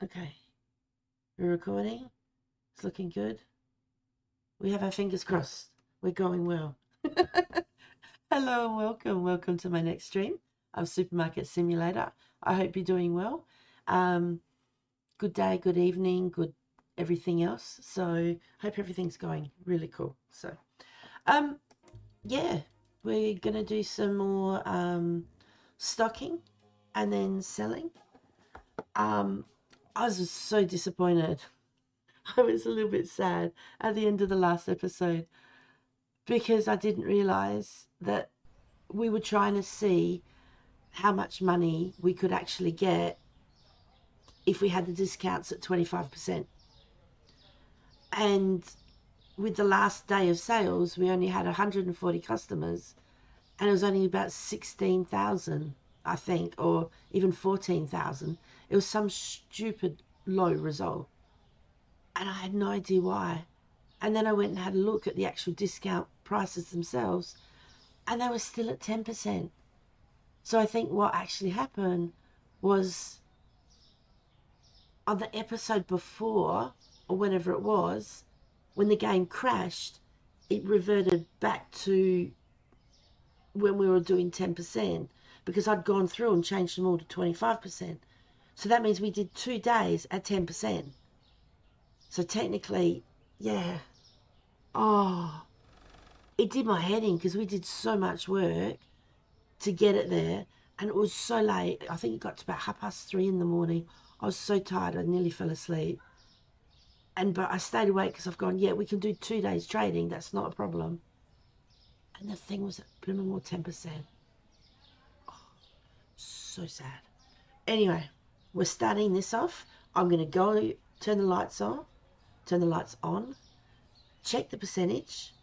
Okay, we're recording. It's looking good. We have our fingers crossed. We're going well. Hello and welcome. Welcome to my next stream of Supermarket Simulator. I hope you're doing well. Um, Good day, good evening, good everything else. So hope everything's going really cool. So um, yeah, we're gonna do some more stocking and then selling. Um, I was just so disappointed. I was a little bit sad at the end of the last episode because I didn't realize that we were trying to see how much money we could actually get if we had the discounts at 25%. And with the last day of sales, we only had 140 customers and it was only about 16,000, I think, or even 14,000. It was some stupid low result. And I had no idea why. And then I went and had a look at the actual discount prices themselves, and they were still at 10%. So I think what actually happened was on the episode before, or whenever it was, when the game crashed, it reverted back to when we were doing 10% because I'd gone through and changed them all to 25%. So that means we did 2 days at 10%. So technically, yeah. Oh, it did my head in because we did so much work to get it there, and it was so late. I think it got to about 3:30 in the morning. I was so tired, I nearly fell asleep. But I stayed awake because I've gone, yeah, we can do 2 days trading. That's not a problem. And the thing was at minimum 10%. So sad. Anyway, we're starting this off. I'm going to go turn the lights on, turn the lights on, check the percentage,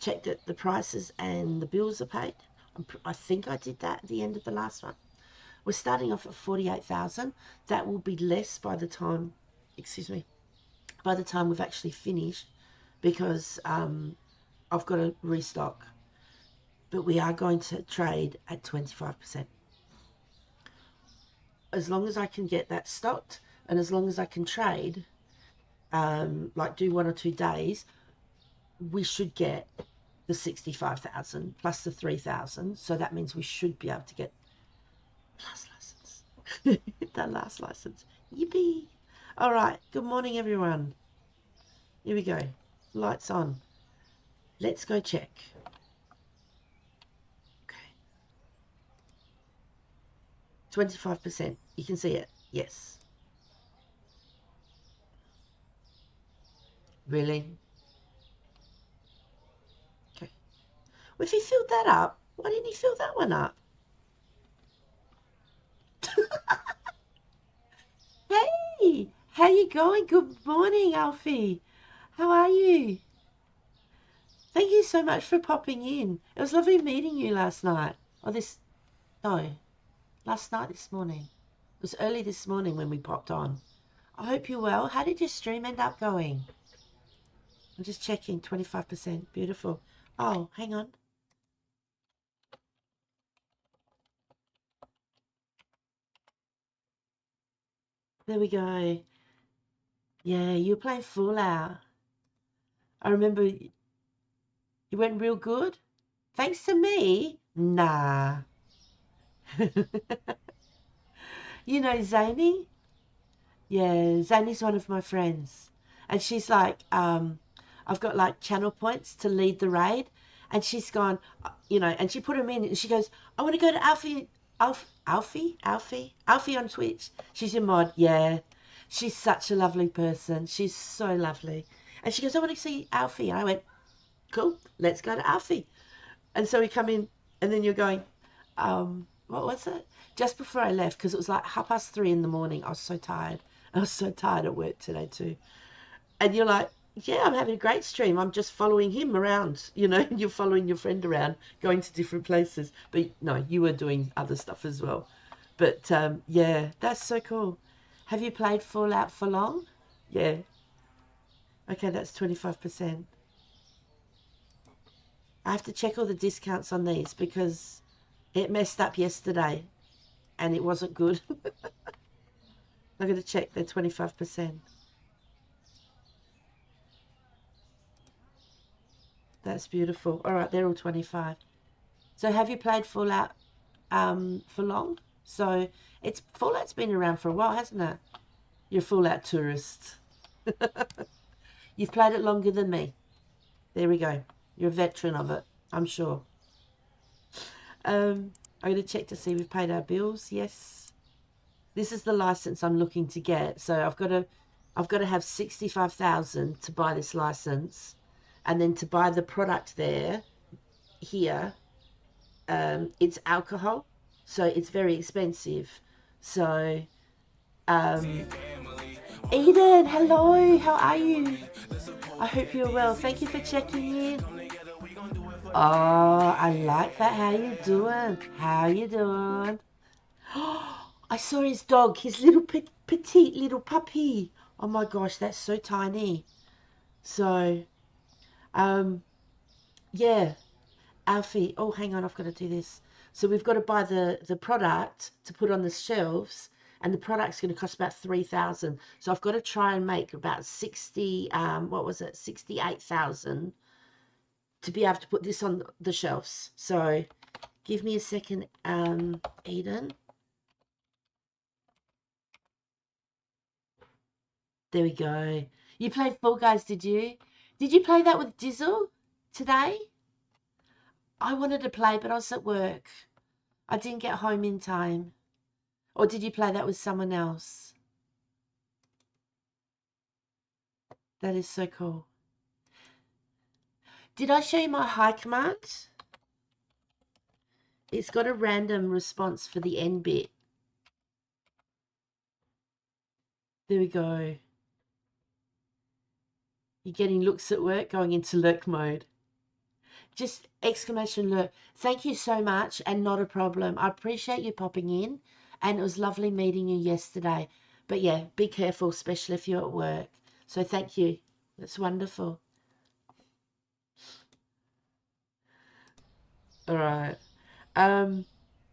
check that the prices and the bills are paid. I think I did that at the end of the last one. We're starting off at 48,000. That will be less by the time, excuse me, by the time we've actually finished because I've got to restock. But we are going to trade at 25%. As long as I can get that stocked and as long as I can trade, like do 1 or 2 days, we should get the 65,000 plus the 3,000. So that means we should be able to get last license. The last license. Yippee! All right. Good morning, everyone. Here we go. Lights on. Let's go check. Okay. 25%. You can see it. Yes. Really? Okay. Well, if he filled that up, why didn't he fill that one up? Hey, how you going? Good morning, Alfie. How are you? Thank you so much for popping in. It was lovely meeting you last night. Or no, last night, this morning. It was early this morning when we popped on. I hope you're well. How did your stream end up going? I'm just checking. 25%. Beautiful. Oh, hang on. There we go. Yeah, you were playing Fallout. I remember you went real good. Thanks to me? Nah. You know Zany? Yeah, Zany's one of my friends. And she's like, I've got like channel points to lead the raid. And she's gone, and she put them in and she goes, I want to go to Alfie on Twitch. She's your mod. Yeah. She's such a lovely person. She's so lovely. And she goes, I want to see Alfie. And I went, cool, let's go to Alfie. And so we come in and then you're going, what was it? Just before I left, because it was like 3:30 in the morning. I was so tired. I was so tired at work today too. And you're like, yeah, I'm having a great stream. I'm just following him around, and you're following your friend around, going to different places. But no, you were doing other stuff as well. But yeah, that's so cool. Have you played Fallout for long? Yeah. Okay, that's 25%. I have to check all the discounts on these because it messed up yesterday and it wasn't good. I'm going to check. They're 25%. That's beautiful. All right, they're all 25. So have you played Fallout for long? So it's Fallout's been around for a while, hasn't it? You're a Fallout tourist. You've played it longer than me. There we go. You're a veteran of it, I'm sure. I'm going to check to see we've paid our bills. Yes. This is the license I'm looking to get. So I've got to have 65,000 to buy this license, and then to buy the product here, it's alcohol, so it's very expensive. So, Eden, hello, how are you? I hope you're well. Thank you for checking in. Oh, I like that. How you doing? How you doing? I saw his dog, his little petite little puppy. Oh my gosh, that's so tiny. So, um, yeah, Alfie. Oh, hang on, I've got to do this. So we've got to buy the product to put on the shelves, and the product's going to cost about 3,000. So I've got to try and make about 60. What was it? 68,000 to be able to put this on the shelves. So give me a second, Eden. There we go. You played Fall Guys, did you? Did you play that with Dizzle today? I wanted to play, but I was at work. I didn't get home in time. Or did you play that with someone else? That is so cool. Did I show you my high command? It's got a random response for the end bit. There we go. You're getting looks at work, going into lurk mode. Just exclamation alert. Thank you so much, and not a problem. I appreciate you popping in, and it was lovely meeting you yesterday. But yeah, be careful, especially if you're at work. So thank you. That's wonderful. All right. I'm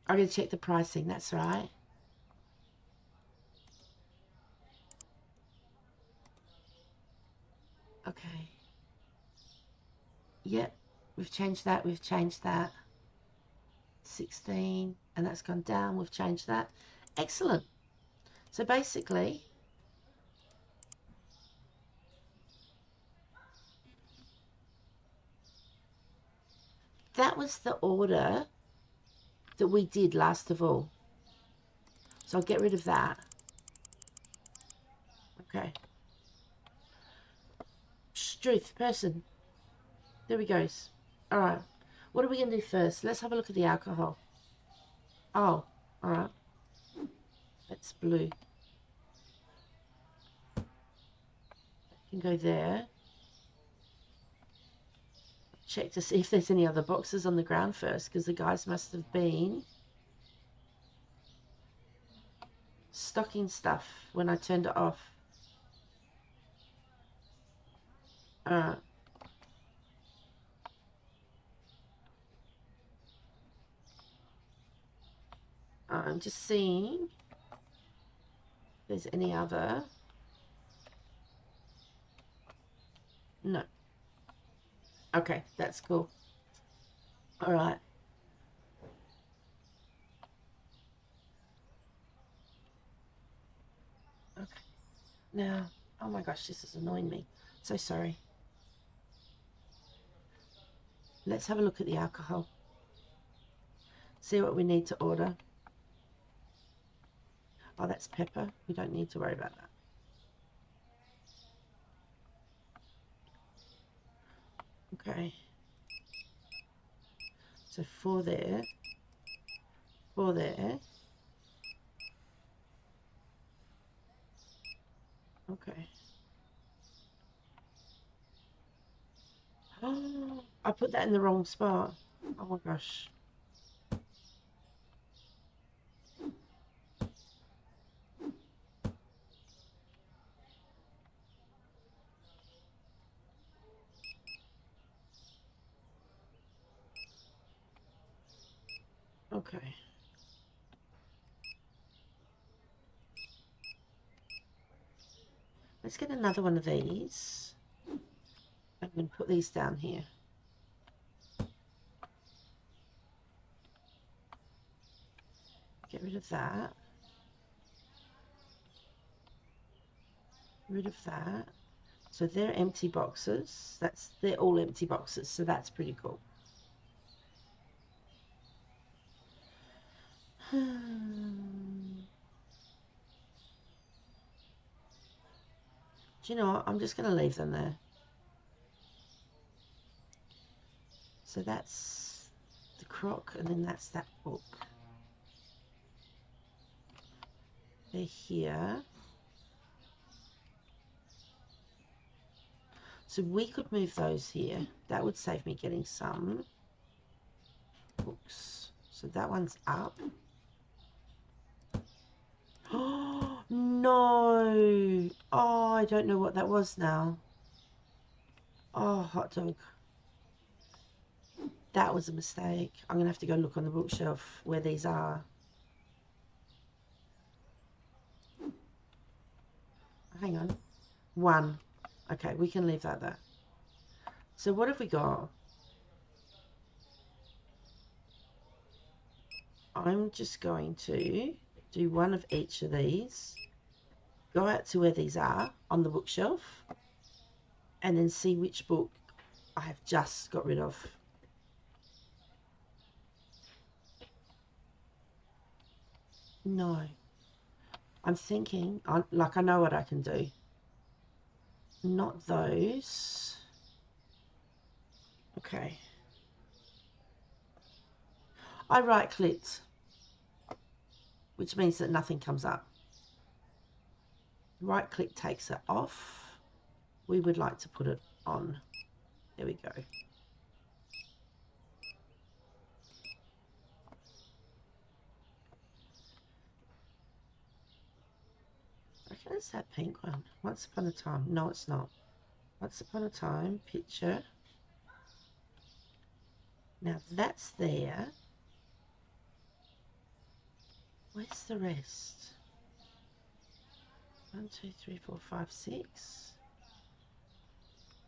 going to check the pricing. That's right. Okay. Yep. We've changed that. We've changed that. 16. And that's gone down. We've changed that. Excellent. So basically, that was the order that we did last of all. So I'll get rid of that. Okay. Struth, person. There we go. All right. What are we going to do first? Let's have a look at the alcohol. Oh, all right. That's blue. Can go there. Check to see if there's any other boxes on the ground first, because the guys must have been stocking stuff when I turned it off. All right. I'm just seeing if there's any other. No. Okay, that's cool. All right. Okay. Now, oh my gosh, this is annoying me. So sorry. Let's have a look at the alcohol. See what we need to order. Oh, that's pepper. We don't need to worry about that. Okay. So 4 there. 4 there. Okay. Oh, I put that in the wrong spot. Oh my gosh. Okay. Let's get another one of these. I'm going to put these down here. Get rid of that. Rid of that. So they're empty boxes. They're all empty boxes, so that's pretty cool. Do you know what? I'm just going to leave them there. So that's the crock, and then that's that book. They're here. So we could move those here. That would save me getting some books. So that one's up. Oh, no. Oh, I don't know what that was now. Oh, hot dog. That was a mistake. I'm going to have to go look on the bookshelf where these are. Hang on. One. Okay, we can leave that there. So what have we got? I'm just going to do one of each of these. Go out to where these are on the bookshelf. And then see which book I have just got rid of. No. I'm thinking, like I know what I can do. Not those. Okay. I right-clicked, which means that nothing comes up. Right-click takes it off. We would like to put it on. There we go. I reckon it's that pink one. Once Upon a Time. No, it's not. Once Upon a Time, picture. Now that's there. Where's the rest? 1, 2, 3, 4, 5, 6.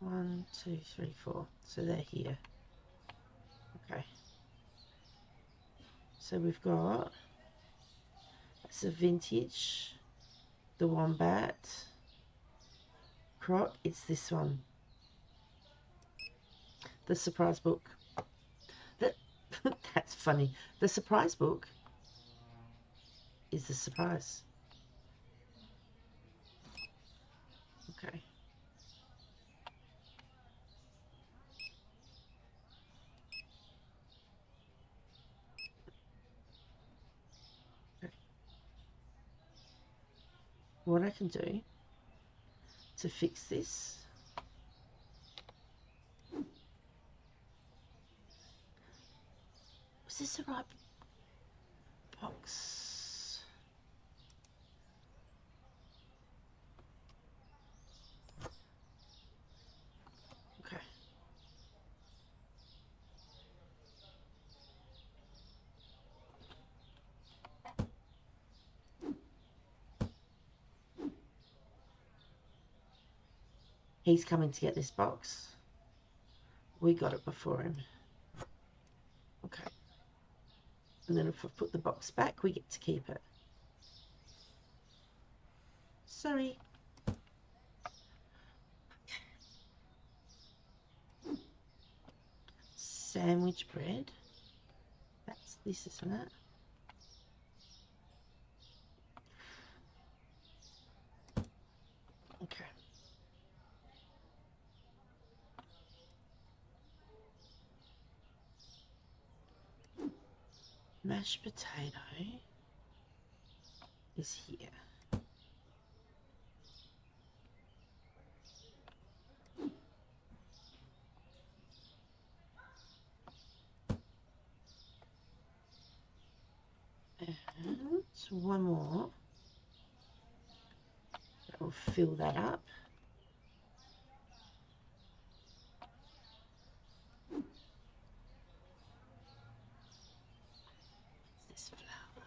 1, 2, 3, 4. So they're here. Okay. So we've got, that's a vintage, the Wombat. Croc, it's this one. The surprise book. That's funny. The surprise book is the surprise. Okay. What I can do to fix this, is this the right box? Okay. He's coming to get this box. We got it before him. Okay. And then if I put the box back, we get to keep it. Sorry. Sandwich bread. That's this, isn't it? Okay. Mashed potato is here. And one more. That will fill that up. This flour.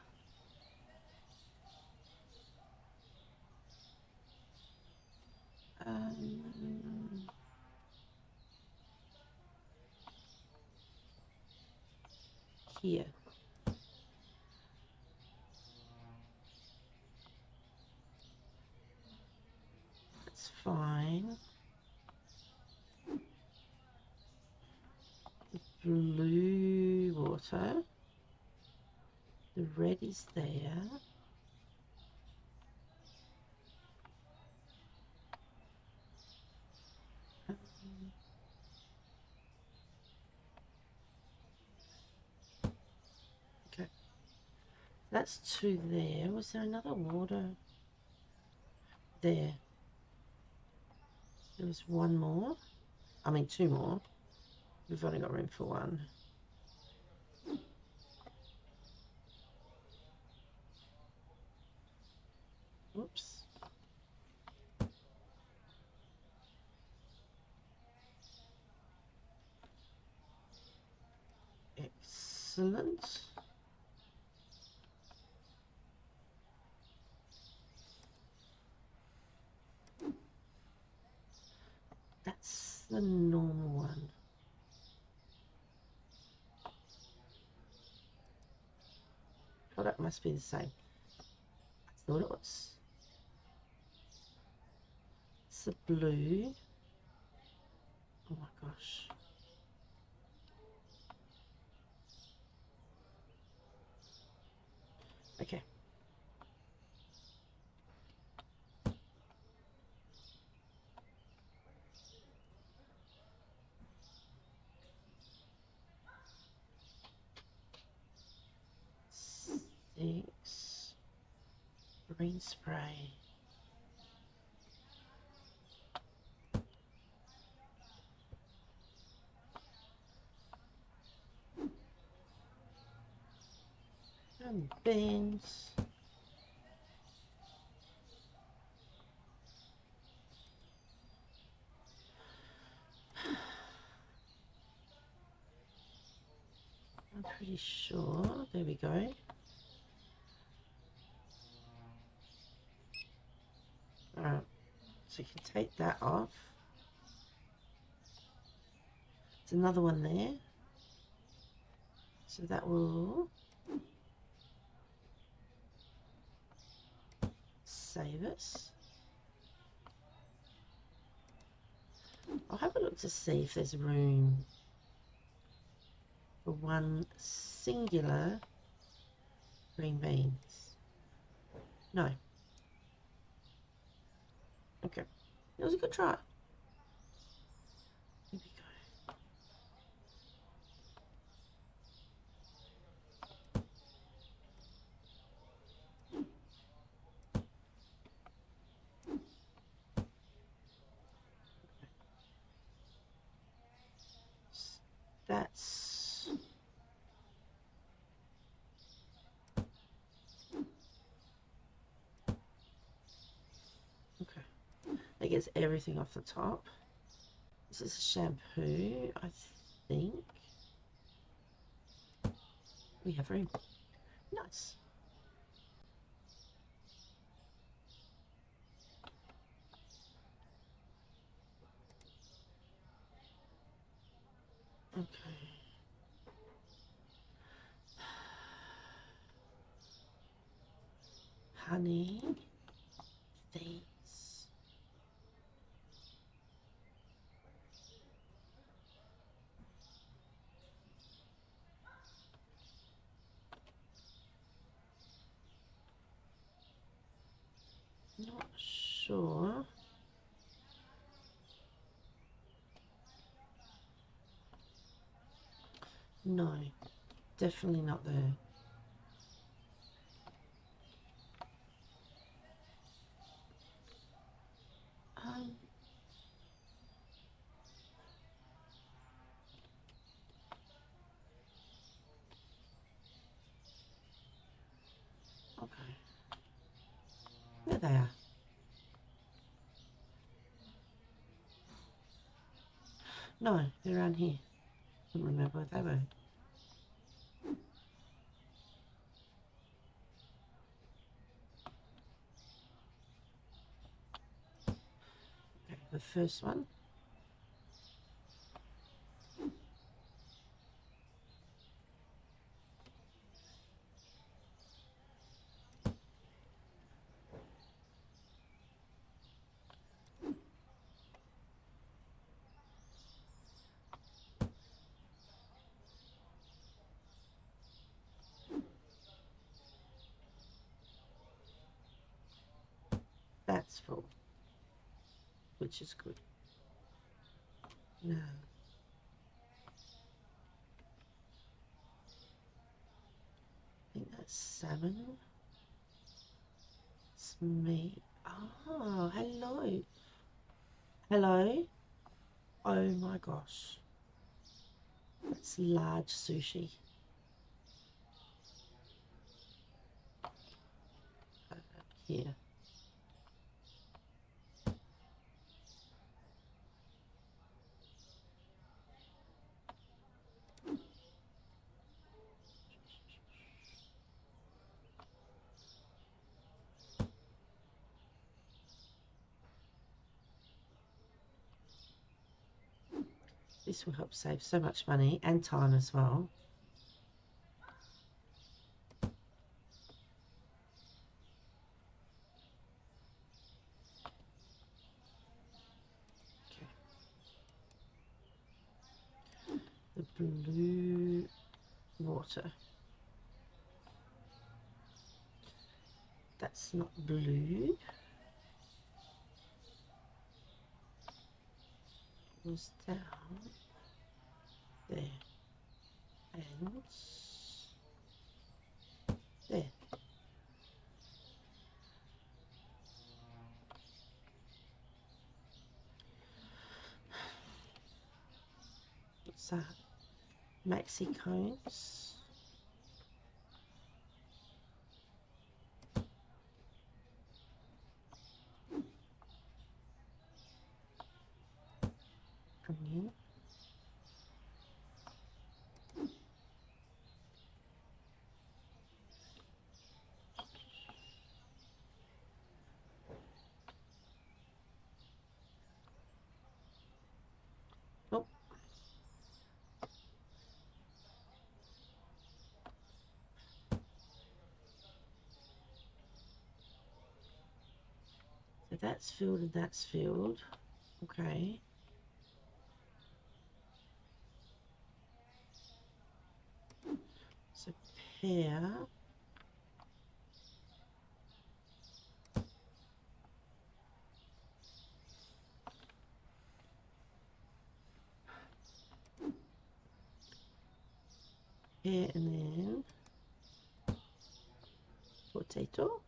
here. That's fine. The blue water. The red is there. Okay. That's two there. Was there another water? There. There was one more. I mean, two more. We've only got room for one. Oops. Excellent. That's the normal one. Oh, that must be the same. I thought it was. It's the blue. Oh my gosh. Okay. Six. Green spray. And bins. I'm pretty sure. There we go. Alright. So you can take that off. There's another one there. So that will save us. I'll have a look to see if there's room for one singular green beans. No. Okay. It was a good try. Here we go. That's okay. That gets everything off the top. This is a shampoo, I think. We have room. Nice. Okay. Honey. These. Not sure. No, definitely not there. Um, okay. There they are. No, they're around here. Couldn't remember where they were. Okay, the first one. that's full, which is good. No. I think that's salmon. It's meat. Oh, hello. Hello. Oh my gosh. That's large sushi. Here. This will help save so much money and time as well. The blue water. That's not blue. It was down there and there. What's that? Maxi cones. Onion. Oh. So that's filled and that's filled. Okay. So pear. Pear and then potato.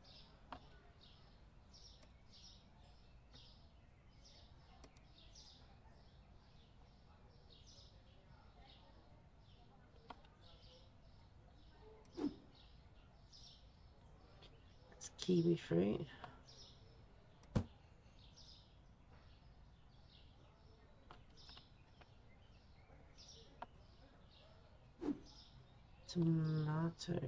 That's kiwi fruit. Tomato.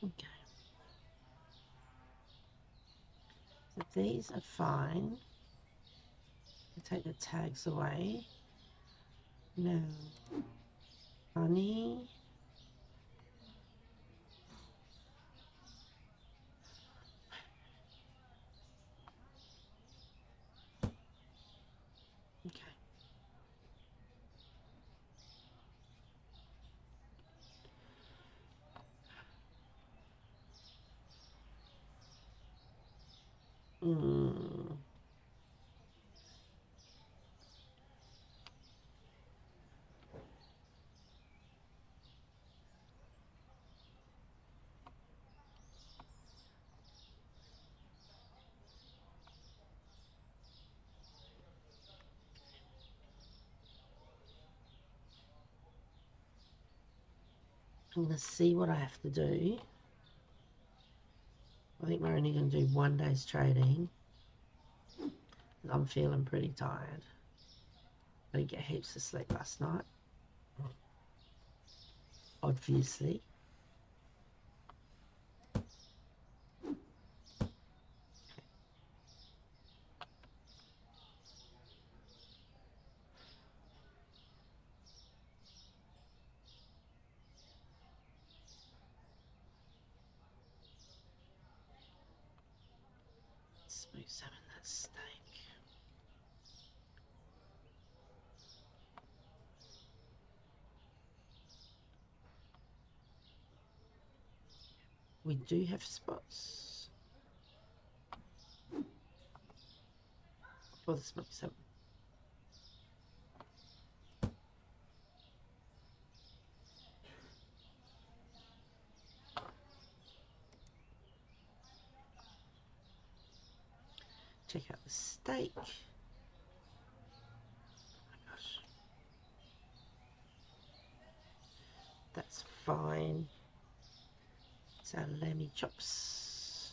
Okay. So these are fine. I'll take the tags away. No. Honey. Okay. Mm. I'm going to see what I have to do. I think we're only going to do 1 day's trading. I'm feeling pretty tired. I didn't get heaps of sleep last night. Obviously. examine that steak. We do have spots for the smoked salmon. Check out the steak. Oh my gosh. That's fine. It's our lammy chops.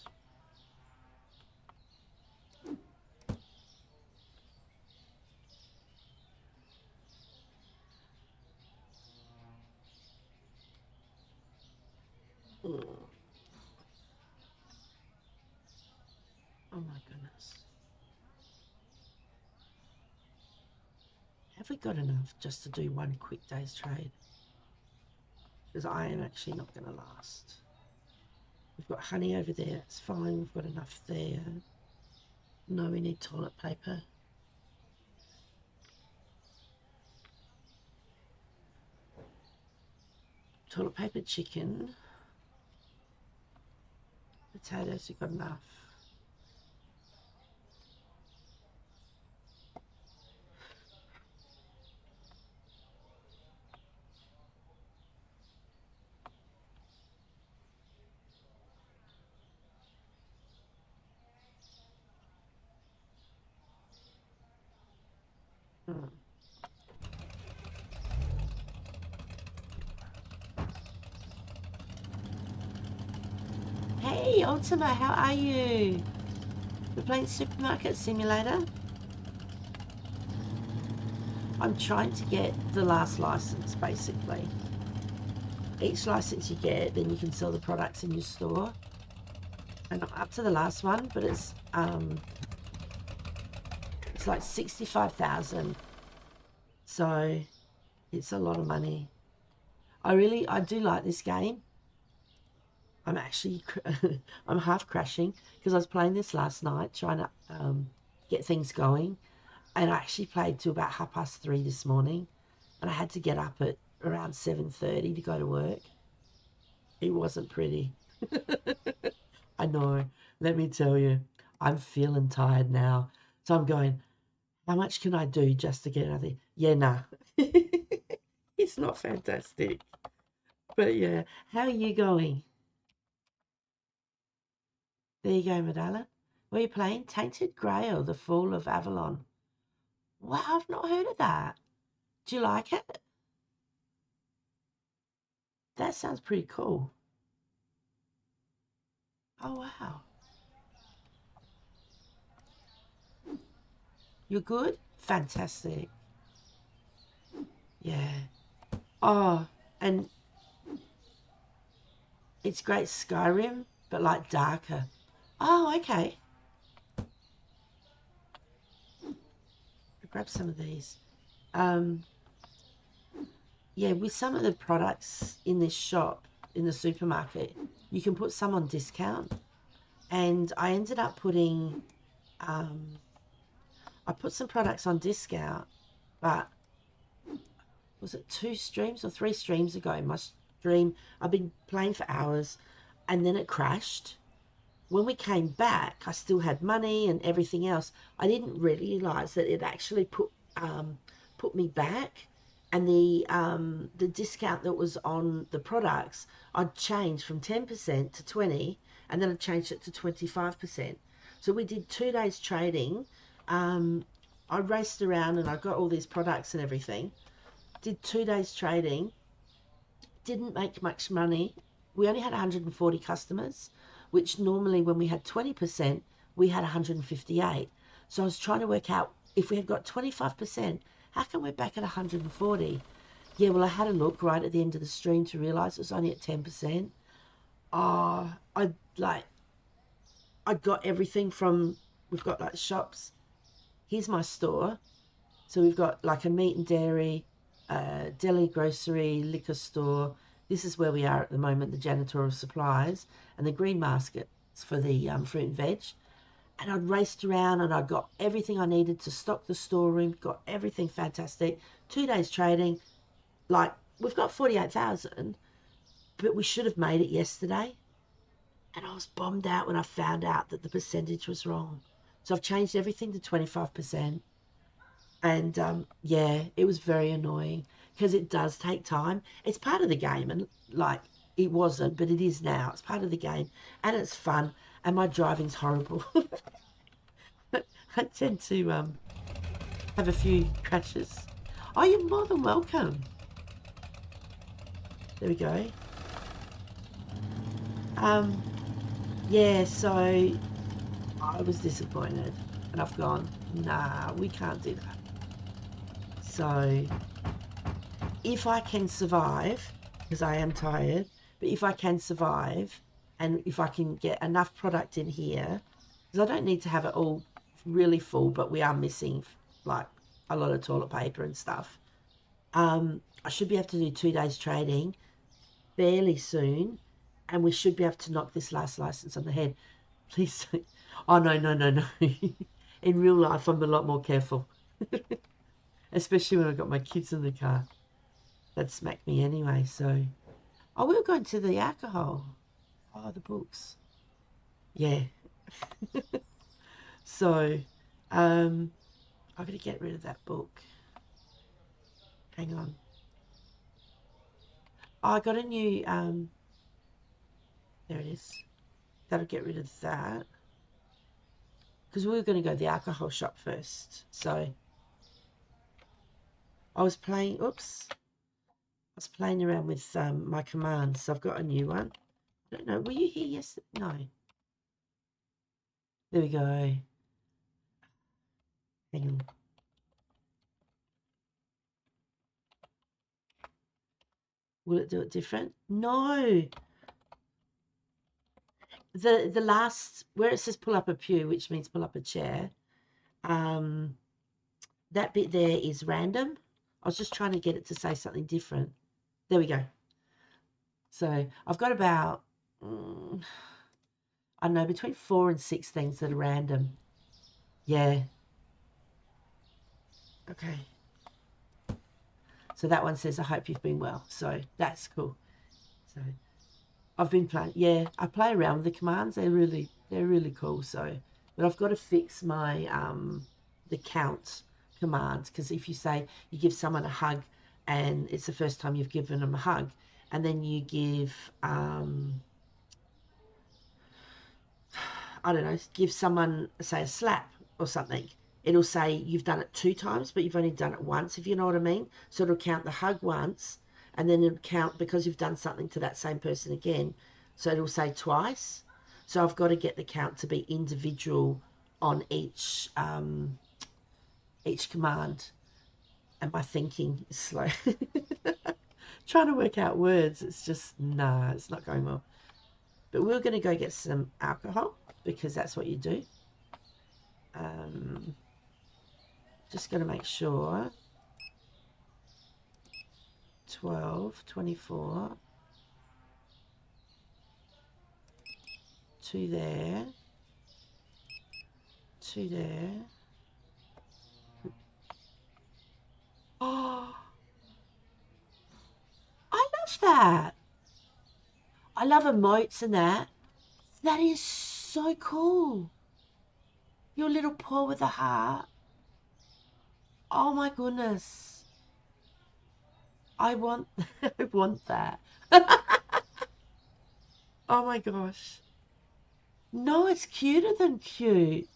Mm. Oh my goodness. Have we got enough just to do one quick day's trade? Because I am actually not going to last. We've got honey over there, it's fine, we've got enough there. No, we need toilet paper. Toilet paper, chicken. Potatoes, we've got enough. Hmm. Hey, Ultima, how are you? We're playing Supermarket Simulator. I'm trying to get the last license, basically. Each license you get, then you can sell the products in your store. And I'm up to the last one, but it's like 65,000. So it's a lot of money. I do like this game. I'm actually, I'm half crashing because I was playing this last night, trying to get things going. And I actually played till about 3:30 this morning. And I had to get up at around 7:30 to go to work. It wasn't pretty. I know. Let me tell you, I'm feeling tired now. So I'm going, how much can I do just to get another? Yeah, nah. It's not fantastic. But yeah, how are you going? There you go, Medalla. What are you playing? Tainted Grail, The Fall of Avalon. Wow, I've not heard of that. Do you like it? That sounds pretty cool. Oh, wow. You're good? Fantastic. Yeah. Oh, and it's great Skyrim, but like darker. Oh, okay. I'll grab some of these. Um, yeah, with some of the products in this shop, in the supermarket, you can put some on discount. And I ended up putting, um, I put some products on discount, but was it 2 streams or 3 streams ago? My stream, I've been playing for hours and then it crashed. When we came back, I still had money and everything else. I didn't realize that it actually put me back, and the discount that was on the products, I'd changed from 10% to 20, and then I changed it to 25%. So we did 2 days trading. I raced around and I got all these products and everything. Did 2 days trading, didn't make much money. We only had 140 customers, which normally when we had 20%, we had 158. So I was trying to work out if we had got 25%, how come we're back at 140? Yeah, well, I had a look right at the end of the stream to realize it was only at 10%. Oh, like, I got everything from, we've got like shops. Here's my store. So we've got like a meat and dairy, deli, grocery, liquor store. This is where we are at the moment, the janitorial supplies, and the green baskets for the fruit and veg. And I'd raced around and I'd got everything I needed to stock the storeroom, got everything fantastic. 2 days trading, like we've got 48,000, but we should have made it yesterday. And I was bombed out when I found out that the percentage was wrong. So I've changed everything to 25%. And yeah, it was very annoying because it does take time. It's part of the game, and like it wasn't, but it is now. It's part of the game, and it's fun. And my driving's horrible. I tend to have a few crashes. Oh, you're more than welcome. There we go. Yeah, so I was disappointed, and I've gone, nah, we can't do that. So if I can survive, because I am tired, but if I can survive and if I can get enough product in here, because I don't need to have it all really full, but we are missing like a lot of toilet paper and stuff. I should be able to do 2 days trading fairly soon, and we should be able to knock this last license on the head. Please don't. Oh, no, no, no, no. In real life, I'm a lot more careful, especially when I've got my kids in the car. That smacked me anyway, so. Oh, we were going to the alcohol. Oh, the books. Yeah. So, I'm going to get rid of that book. Hang on. Oh, I got a new, there it is. That'll get rid of that. Because we were going to go to the alcohol shop first. So, I was playing, oops. I was playing around with my commands. So, I've got a new one. I don't know, were you here yesterday? No. There we go. Hang on. Will it do it different? No. The last, where it says pull up a pew, which means pull up a chair, that bit there is random. I was just trying to get it to say something different. There we go. So I've got about, I don't know, between 4 and 6 things that are random. Yeah. Okay. So that one says, I hope you've been well. So that's cool. So I've been playing, yeah, I play around with the commands. They're really cool. So, but I've got to fix my, the count commands, because if you say you give someone a hug and it's the first time you've given them a hug, and then you give, I don't know, give someone, say, a slap or something, it'll say you've done it 2 times, but you've only done it once, if you know what I mean. So it'll count the hug once, and then it'll count because you've done something to that same person again. So it'll say twice. So I've got to get the count to be individual on each command. And my thinking is slow. Trying to work out words, it's just, nah, it's not going well. But we're going to go get some alcohol, because that's what you do. Just going to make sure. 12, 24. 2 there. 2 there. Oh, I love that. I love emotes and that. That is so cool. Your little paw with a heart. Oh my goodness. I want I want that. Oh my gosh. No, it's cuter than cute.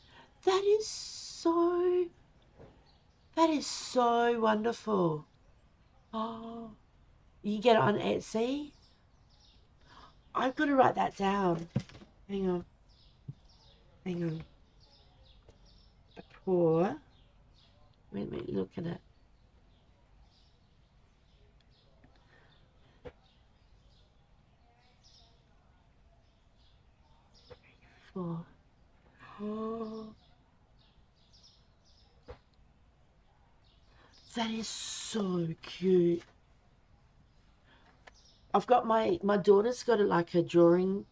That is so wonderful. Oh, you can get it on Etsy. I've got to write that down. Hang on. Hang on. A paw. Let me look at it. 4. Oh, that is so cute. I've got my daughter's got like a drawing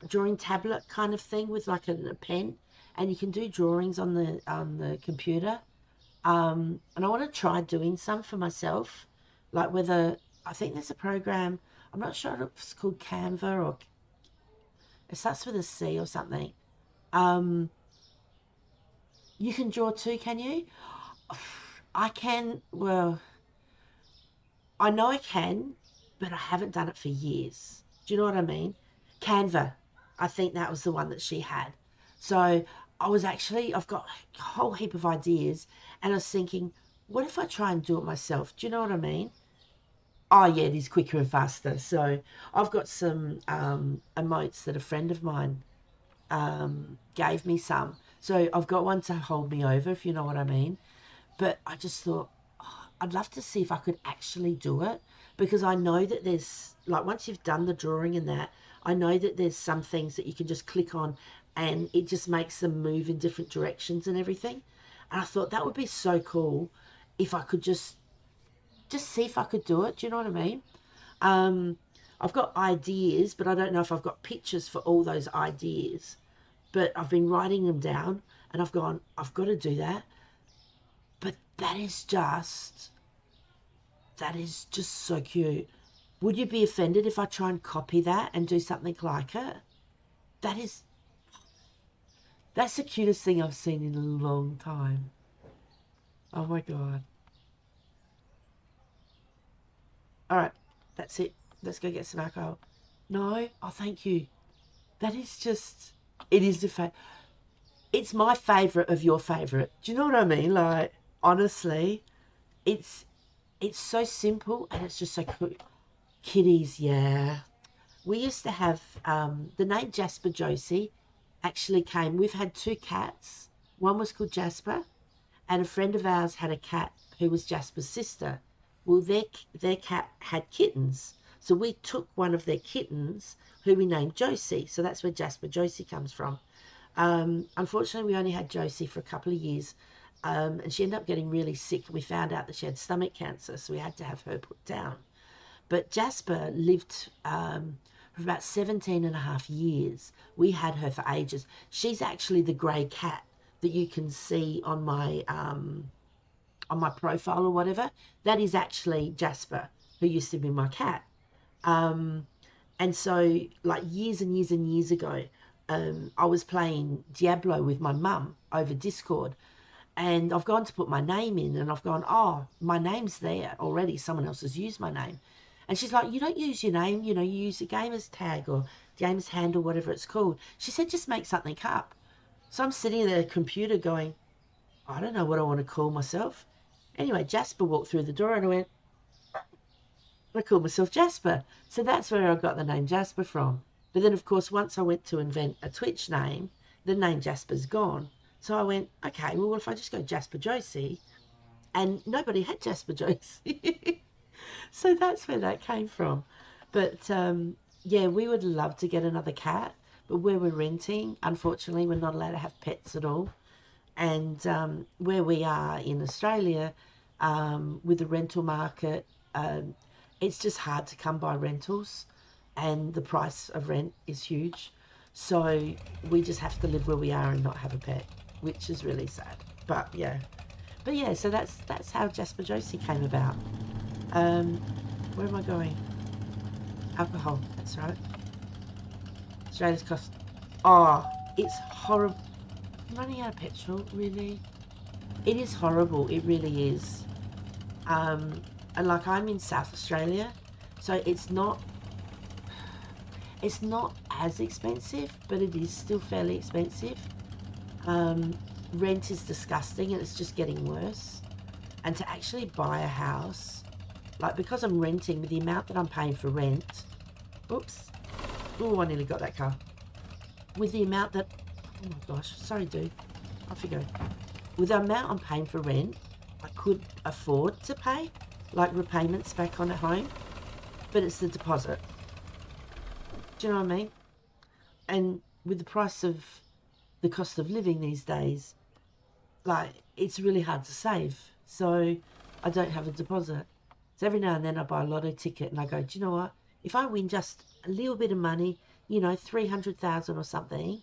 drawing tablet kind of thing with like a pen, and you can do drawings on the computer. And I want to try doing some for myself, like whether I think there's a program. I'm not sure if it's called Canva or it starts with a C or something. Um, you can draw too, can you? I can. Well, I know I can, but I haven't done it for years. Do you know what I mean? Canva. I think that was the one that she had. So I've got a whole heap of ideas, and I was thinking, what if I try and do it myself? Do you know what I mean? Oh, yeah, it is quicker and faster. So I've got some emotes that a friend of mine gave me some. So I've got one to hold me over, if you know what I mean. But I just thought, oh, I'd love to see if I could actually do it, because I know that there's, like, once you've done the drawing and that, I know that there's some things that you can just click on and it just makes them move in different directions and everything. And I thought that would be so cool if I could just see if I could do it. Do you know what I mean? Um, I've got ideas, but I don't know if I've got pictures for all those ideas. But I've been writing them down and I've gone, I've got to do that. But that is just so cute. Would you be offended if I try and copy that and do something like it? That is, that's the cutest thing I've seen in a long time. Oh my God. All right, that's it. Let's go get some alcohol. No, oh, thank you. That is just, it is the it's my favorite of your favorite. Do you know what I mean? Like, honestly, it's it's so simple and it's just so cool. Kitties, yeah. We used to have the name Jasper Josie actually came. We've had two cats. One was called Jasper, and a friend of ours had a cat who was Jasper's sister. Well, their cat had kittens, so we took one of their kittens, who we named Josie. So that's where Jasper Josie comes from. Unfortunately, we only had Josie for a couple of years, and she ended up getting really sick. We found out that she had stomach cancer, so we had to have her put down. But Jasper lived for about 17 and a half years. We had her for ages. She's actually the grey cat that you can see on my profile or whatever. That is actually Jasper, who used to be my cat. Um, and so, like years and years and years ago, I was playing Diablo with my mum over Discord, and I've gone to put my name in, and I've gone, oh, my name's there already. Someone else has used my name. And she's like, you don't use your name, you use a gamer's tag or gamer's handle, whatever it's called. She said, just make something up. So I'm sitting at the computer going, I don't know what I want to call myself. Anyway, Jasper walked through the door and I went, I called myself Jasper. So that's where I got the name Jasper from. But then, of course, once I went to invent a Twitch name, the name Jasper's gone. So I went, okay, well, what if I just go Jasper Josie? And nobody had Jasper Josie. So that's where that came from. But yeah, we would love to get another cat. But where we're renting, unfortunately, we're not allowed to have pets at all. And where we are in Australia, with the rental market, um, it's just hard to come by rentals, and the price of rent is huge. So we just have to live where we are and not have a pet, which is really sad. But yeah, so that's how Jasper Josie came about. Um, where am I going? Alcohol. That's right. Australia's cost. Oh, it's horrible. I'm running out of petrol. Really, it is horrible. It really is. And like I'm in South Australia, so it's not as expensive, but it is still fairly expensive. Um, Rent is disgusting, and it's just getting worse. And to actually buy a house, like because I'm renting, with the amount that I'm paying for rent, oops, oh, I nearly got that car. With the amount that, oh my gosh, sorry, dude, off you go. With the amount I'm paying for rent, I could afford to pay like repayments back on a home, but it's the deposit. Do you know what I mean? And with the price of the cost of living these days, like it's really hard to save. So I don't have a deposit. So every now and then I buy a lotto ticket and I go, do you know what? If I win just a little bit of money, 300,000 or something,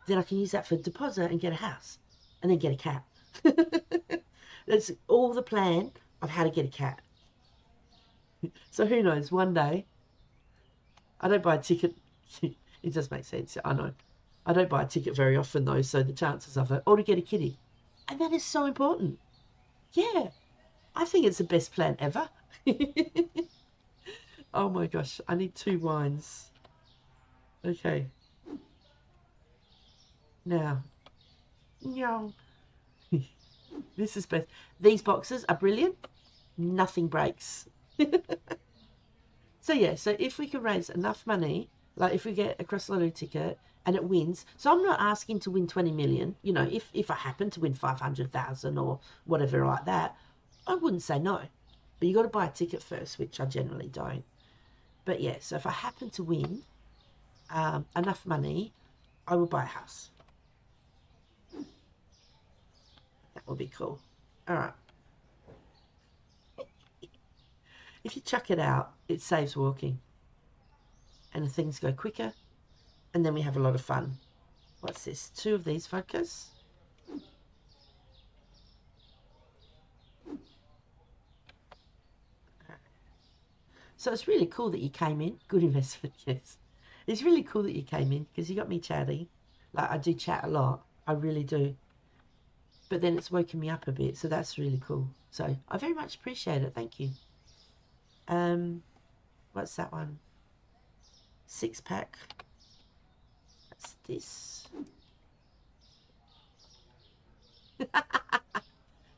then I can use that for a deposit and get a house and then get a cat. That's all the plan of how to get a cat. So who knows, one day, I don't buy a ticket. It does make sense, I know. I don't buy a ticket very often though, so the chances of it, or to get a kitty. And that is so important. Yeah, I think it's the best plan ever. Oh my gosh, I need 2 wines. Okay. Now, no. This is best. These boxes are brilliant. Nothing breaks. So yeah, so if we can raise enough money, like if we get a cross lottery ticket and it wins, so I'm not asking to win 20 million. If I happen to win 500,000 or whatever like that, I wouldn't say no. But you got to buy a ticket first, which I generally don't. But yeah, so if I happen to win enough money, I will buy a house. That would be cool. All right. If you chuck it out, it saves walking. And things go quicker. And then we have a lot of fun. What's this? 2 of these vodkas. So it's really cool that you came in. Good investment, yes. It's really cool that you came in because you got me chatting. Like, I do chat a lot. I really do. But then it's woken me up a bit, so that's really cool. So I very much appreciate it. Thank you. What's that one? 6-pack. That's this.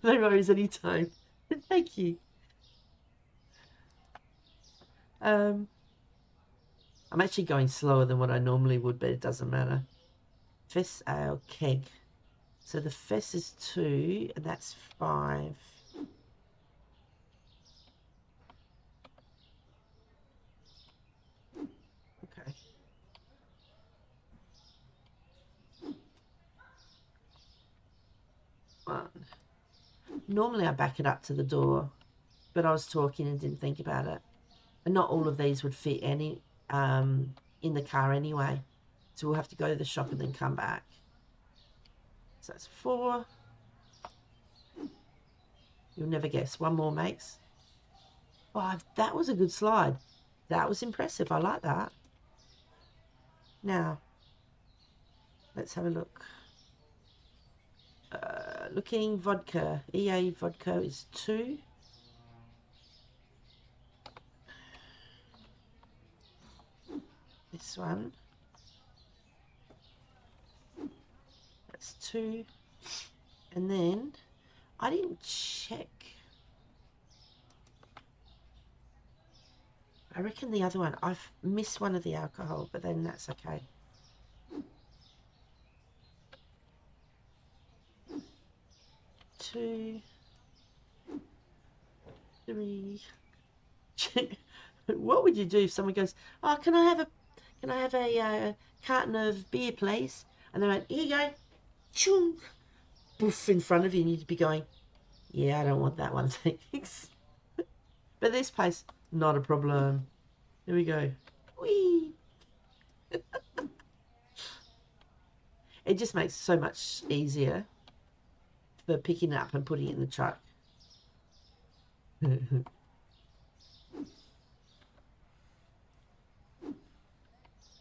No worries, anytime. Thank you. I'm actually going slower than what I normally would, but it doesn't matter. Fess ale keg. So the Fess is 2, and that's 5. Okay. One. Normally I back it up to the door, but I was talking and didn't think about it. And not all of these would fit in the car anyway. So we'll have to go to the shop and then come back. So that's 4. You'll never guess. One more, makes 5. That was a good slide. That was impressive. I like that. Now, let's have a look. Looking vodka. EA vodka is 2. This one. That's 2. And then I didn't check. I reckon the other one, I've missed one of the alcohol, but then that's okay. 2, 3. What would you do if someone goes, "Oh, can I have a carton of beer, please?" And they went, "Here you go," choom, boof in front of you, and you'd be going, "Yeah, I don't want that one, thanks." But this place, not a problem. Here we go. Whee! It just makes it so much easier for picking it up and putting it in the truck.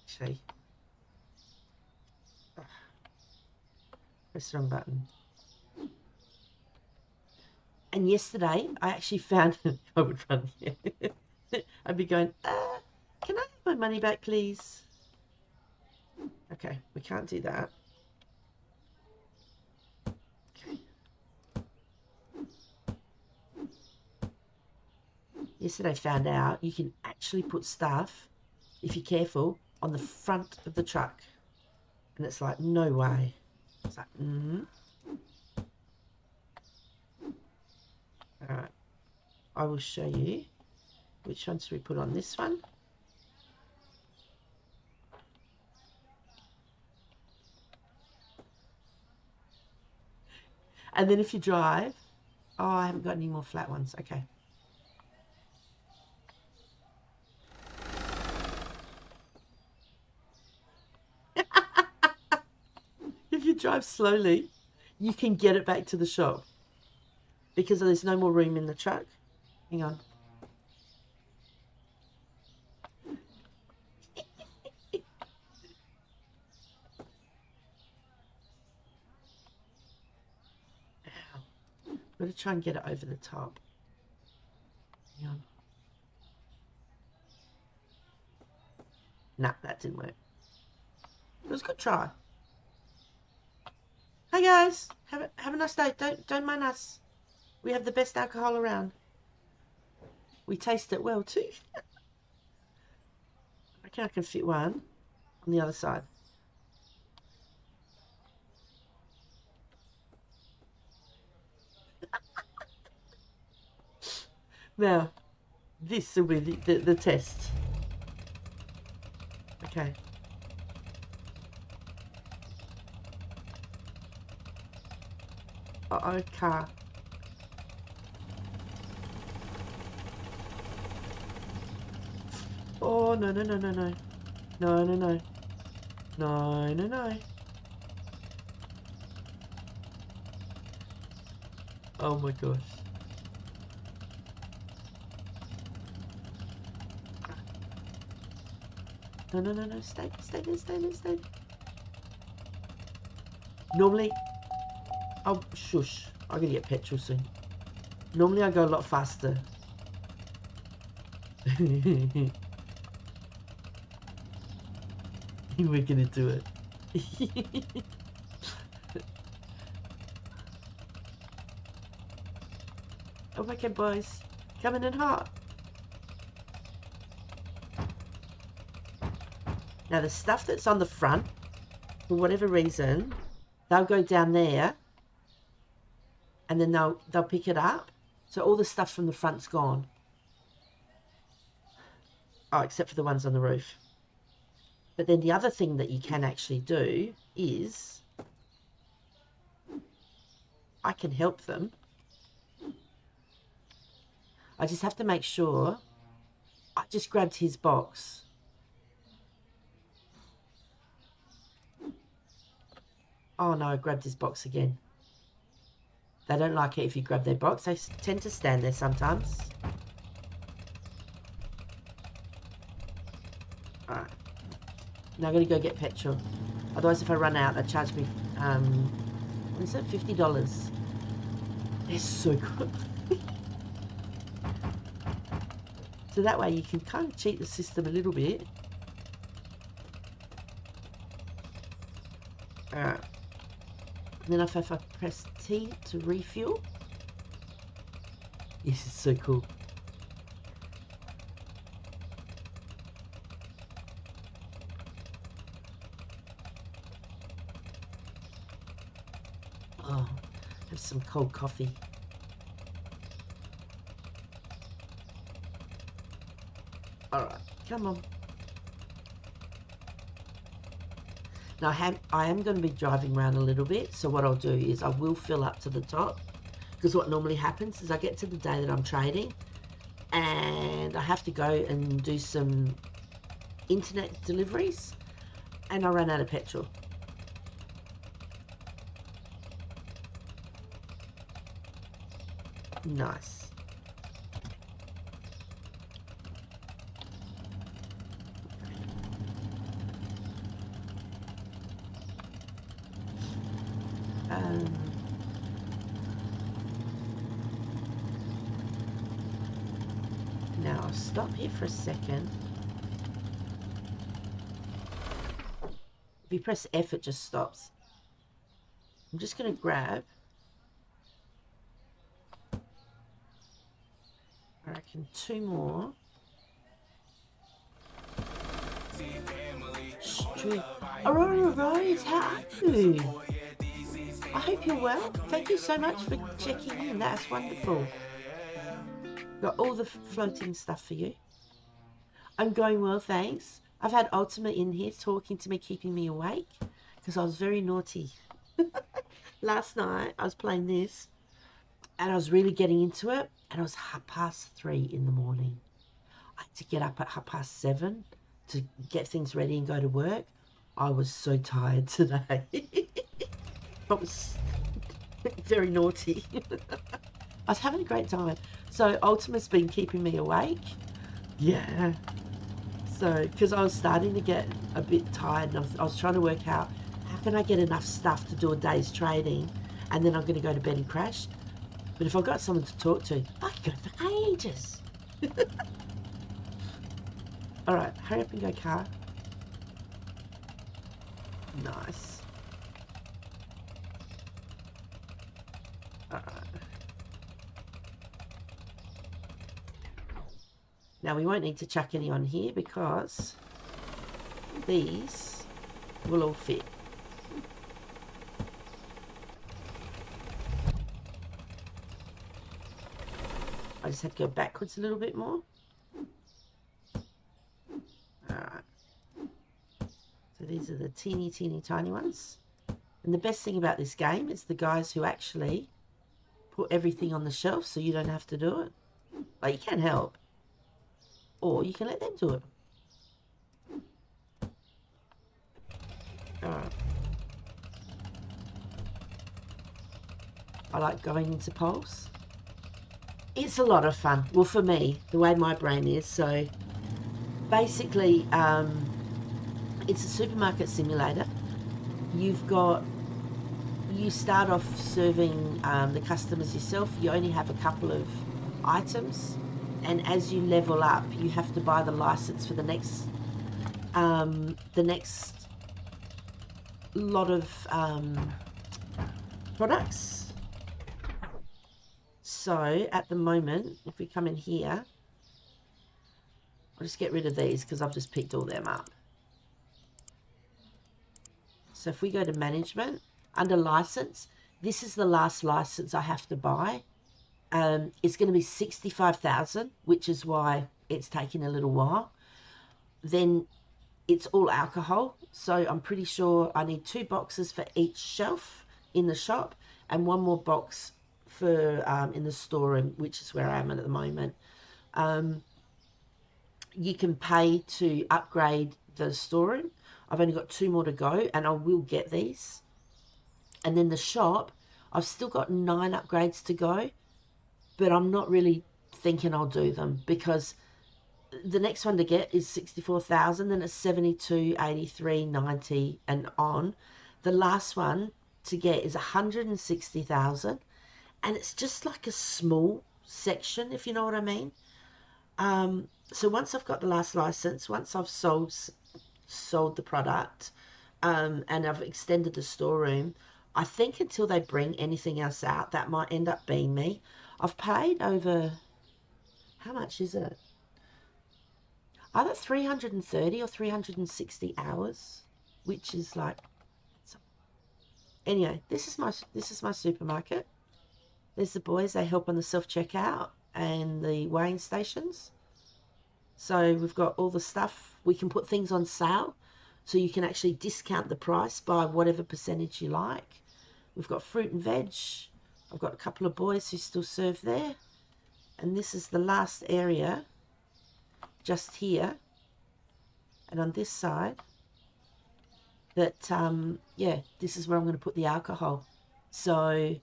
Actually, press the wrong button. And yesterday, I actually found I would run. I'd be going, can I have my money back, please? Okay, we can't do that. Okay. Yesterday, I found out you can actually put stuff, if you're careful, on the front of the truck. And it's like, no way. It's like, All right. I will show you which ones do we put on this one. And then if you drive, oh, I haven't got any more flat ones. Okay. drive slowly, you can get it back to the shop because there's no more room in the truck. Hang on. I'm going to try and get it over the top. Hang on. Nah, that didn't work. It was a good try. Hey guys, have a nice day. Don't mind us. We have the best alcohol around. We taste it well too. I reckon I can fit one on the other side. Now, this will be the test. Okay. Uh-oh, car. Oh, no, no, no, no, no. No, no, no. No, no, no. Oh my gosh. No, no, no, no. Stay there, stay there, stay there. Normally... Oh, shush. I'm gonna get petrol soon. Normally I go a lot faster. We're gonna do it. Oh my god, boys. Coming in hot. Now the stuff that's on the front, for whatever reason, they'll go down there and then they'll pick it up. So all the stuff from the front's gone. Oh, except for the ones on the roof. But then the other thing that you can actually do is I can help them. I just have to make sure I just grabbed his box. Oh no, I grabbed his box again. They don't like it if you grab their box. They tend to stand there sometimes. Alright. Now I'm going to go get petrol. Otherwise, if I run out, they charge me, what is it, $50. They're so good. So that way you can kind of cheat the system a little bit. Alright. And then if I press T to refuel. This is so cool. Oh, have some cold coffee. Alright, come on. Now I am going to be driving around a little bit, so what I'll do is I will fill up to the top, because what normally happens is I get to the day that I'm trading and I have to go and do some internet deliveries and I run out of petrol. Nice. Now I'll stop here for a second. If you press F, it just stops. I'm just going to grab, I reckon, 2 more. Aurora Rose, how are you? I hope you're well. Thank you so much for checking in. That's wonderful. Got all the floating stuff for you. I'm going well, thanks. I've had Ultima in here talking to me, keeping me awake, because I was very naughty. Last night, I was playing this, and I was really getting into it, and it was 3:30 in the morning. I had to get up at 7:30 to get things ready and go to work. I was so tired today. I was very naughty. I was having a great time. So Ultima's been keeping me awake. Yeah. So, because I was starting to get a bit tired, and I was trying to work out how can I get enough stuff to do a day's trading, and then I'm going to go to bed and crash. But if I've got someone to talk to, I could go for ages. All right, hurry up and go, car. Nice. All right. Now we won't need to chuck any on here because these will all fit. I just had to go backwards a little bit more. Alright. So these are the teeny tiny ones. And the best thing about this game is the guys who actually put everything on the shelf so you don't have to do it. Like, you can help. Or you can let them do it. Alright. I like going into polls. It's a lot of fun. Well, for me, the way my brain is. So basically, it's a supermarket simulator. You start off serving the customers yourself. You only have a couple of items, and as you level up, you have to buy the license for the next lot of products. So at the moment, if we come in here, I'll just get rid of these because I've just picked all them up. So if we go to management, under license, this is the last license I have to buy. It's going to be 65,000, which is why it's taking a little while. Then it's all alcohol. So I'm pretty sure I need 2 boxes for each shelf in the shop and 1 more box for in the storeroom, which is where I am at the moment. You can pay to upgrade the storeroom. I've only got 2 more to go, and I will get these. And then the shop, I've still got 9 upgrades to go, but I'm not really thinking I'll do them because the next one to get is 64,000, then it's 72, 83, 90, and on. The last one to get is 160,000, and it's just like a small section, if you know what I mean. So once I've got the last license, once I've sold the product, and I've extended the storeroom, I think until they bring anything else out, that might end up being me. I've paid over, how much is it? Either 330 or 360 hours, which is like, anyway, this is my supermarket. There's the boys, they help on the self-checkout and the weighing stations. So we've got all the stuff. We can put things on sale, so you can actually discount the price by whatever percentage you like. We've got fruit and veg. I've got a couple of boys who still serve there. And this is the last area, just here. And on this side, that, yeah, this is where I'm going to put the alcohol. So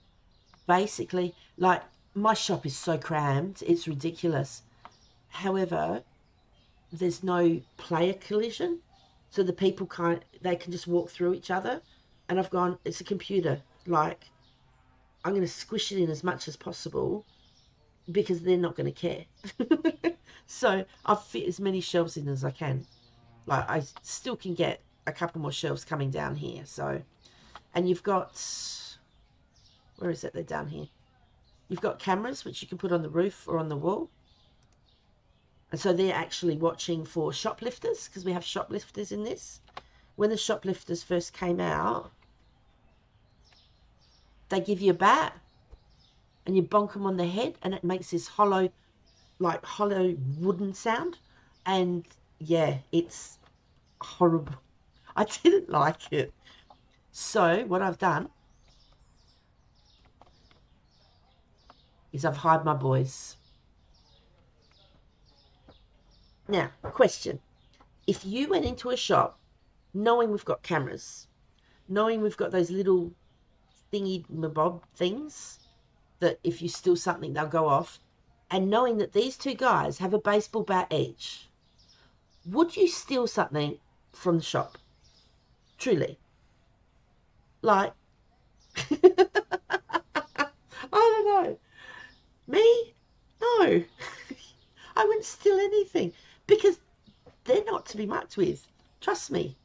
basically, like, my shop is so crammed, it's ridiculous. However, there's no player collision, so the people they can just walk through each other. And I've gone, it's a computer, like, I'm going to squish it in as much as possible because they're not going to care. So I've fit as many shelves in as I can. Like, I still can get a couple more shelves coming down here. So, and you've got, where is it? They're down here. You've got cameras which you can put on the roof or on the wall. And so they're actually watching for shoplifters, because we have shoplifters in this. When the shoplifters first came out, they give you a bat and you bonk them on the head and it makes this hollow wooden sound. And yeah, it's horrible. I didn't like it. So what I've done is I've hired my boys. Now, question. If you went into a shop knowing we've got cameras, knowing we've got those little thingy mabob things that if you steal something, they'll go off. And knowing that these two guys have a baseball bat each, would you steal something from the shop? Truly. Like, I don't know. Me? No. I wouldn't steal anything because they're not to be mucked with. Trust me.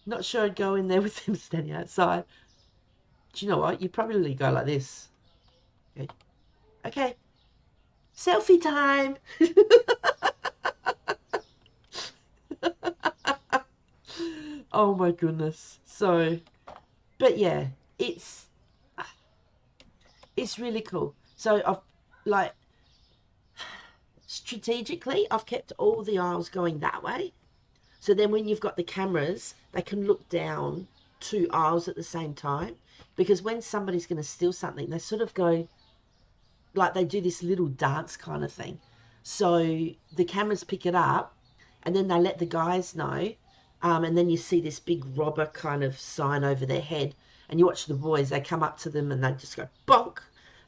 Not sure I'd go in there with them standing outside. Do you know what? You'd probably go like this. Okay. Okay. Selfie time. Oh my goodness. So, but yeah, it's really cool. So I've like strategically I've kept all the aisles going that way. So then when you've got the cameras, they can look down two aisles at the same time. Because when somebody's going to steal something, they sort of go, like they do this little dance kind of thing. So the cameras pick it up and then they let the guys know. And then you see this big robber kind of sign over their head. And you watch the boys, they come up to them and they just go bonk.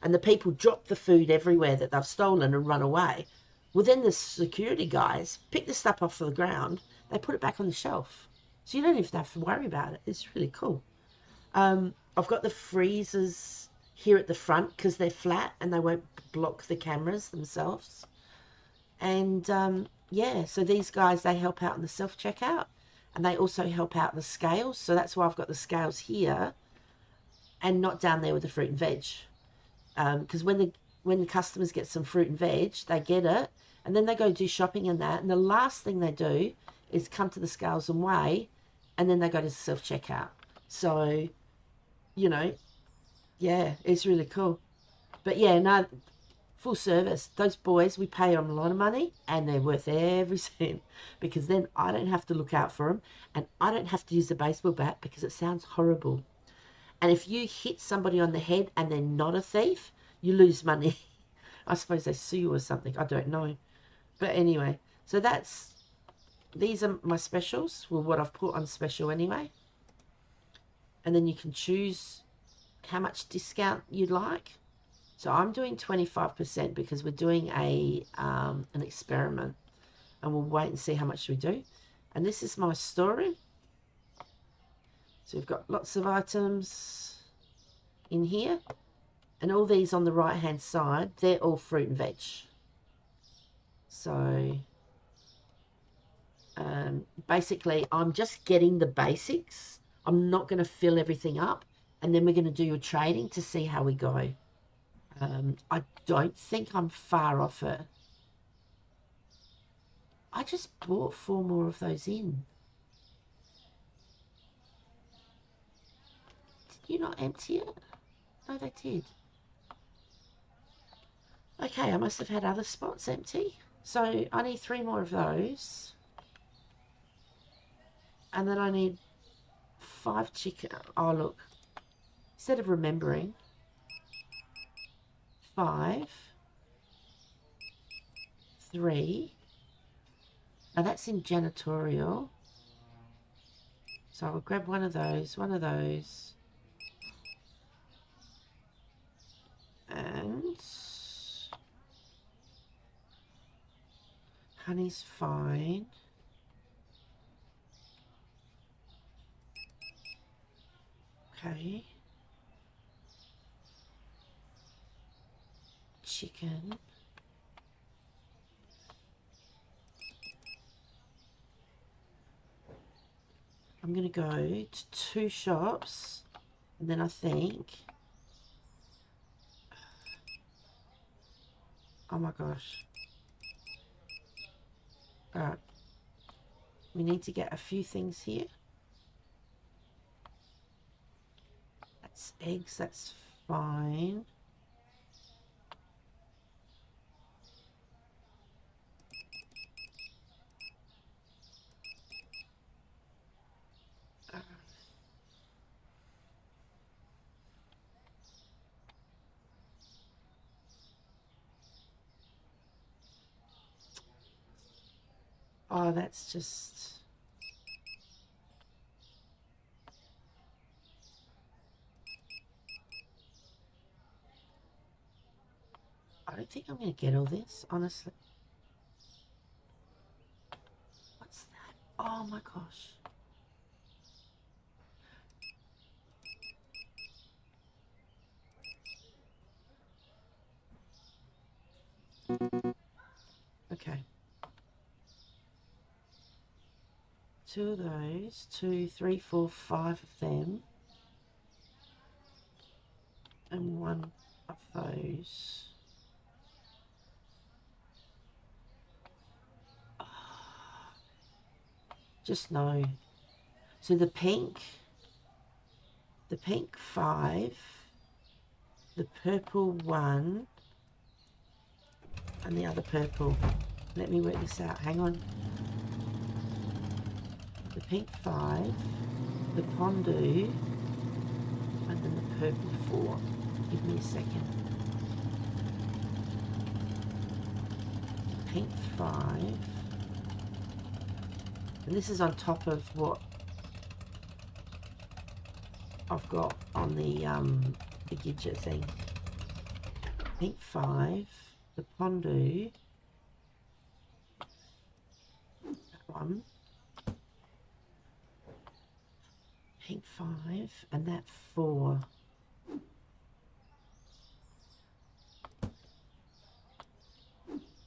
And the people drop the food everywhere that they've stolen and run away. Well, then the security guys pick the stuff off the ground, they put it back on the shelf. So you don't even have to worry about it. It's really cool. I've got the freezers here at the front because they're flat and they won't block the cameras themselves. And yeah, so these guys, they help out in the self-checkout and they also help out the scales. So that's why I've got the scales here and not down there with the fruit and veg. Because when the customers get some fruit and veg, they get it and then they go do shopping and that. And the last thing they do is come to the scales and weigh and then they go to the self-checkout. So, you know, yeah, it's really cool. But yeah, no, full service. Those boys, we pay them a lot of money and they're worth every cent because then I don't have to look out for them and I don't have to use a baseball bat because it sounds horrible. And if you hit somebody on the head and they're not a thief, you lose money. I suppose they sue you or something. I don't know. But anyway, so these are my specials. Well, what I've put on special anyway. And then you can choose how much discount you'd like. So I'm doing 25% because we're doing an experiment and we'll wait and see how much we do. And this is my story. So we've got lots of items in here and all these on the right hand side, they're all fruit and veg. So basically I'm just getting the basics. I'm not going to fill everything up and then we're going to do a trading to see how we go. I don't think I'm far off it. I just bought 4 more of those in. Did you not empty it? No, they did. Okay, I must have had other spots empty. So I need 3 more of those. And then I need 5 chicken. Oh, look. Instead of remembering, 5, 3. Now that's in janitorial. So I'll grab one of those, and honey's fine. Okay. Chicken. I'm going to go to 2 shops and then I think, oh my gosh. Alright. We need to get a few things here. That's eggs, that's fine. Oh, that's just... don't think I'm going to get all this, honestly. What's that? Oh my gosh. Okay. 2 of those. 2, 3, 4, 5 of them. And 1 of those. Just no. So the pink 5, the purple 1, and the other purple. Let me work this out. Hang on. The pink 5, the Pondu, and then the purple 4. Give me a second. Pink 5. And this is on top of what I've got on the Gidget thing. Pink 5, the Pondu, that one. Pink 5, and that 4.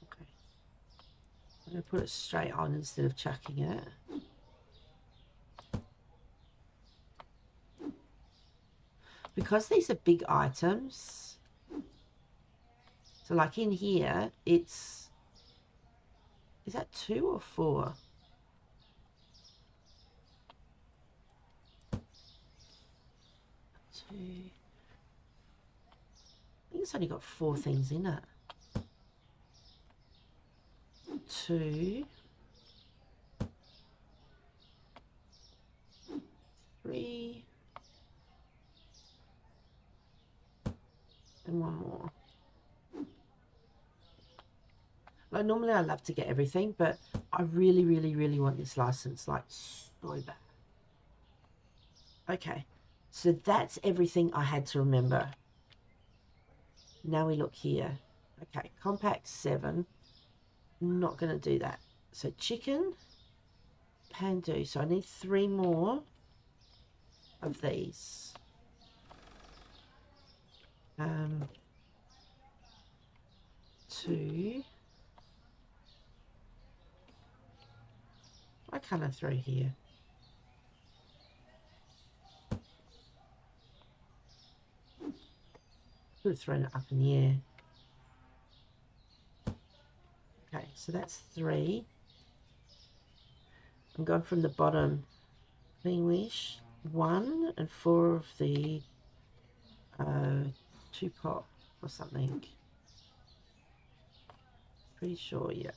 Okay. I'm going to put it straight on instead of chucking it. Because these are big items, so like in here, it's, is that 2 or 4? 2. I think it's only got 4 things in it. 2, 3, and 1 more. Like normally I love to get everything, but I really, really, really want this license, like so bad. Okay, so that's everything I had to remember. Now we look here. Okay, compact 7. Not going to do that. So chicken, Pandu. So I need 3 more of these. 2. Why can't I throw here? Could have thrown it up in the air. Okay, so that's 3. I'm going from the bottom. Clean wish. 1 and 4 of the 2 pop or something. Pretty sure, yeah.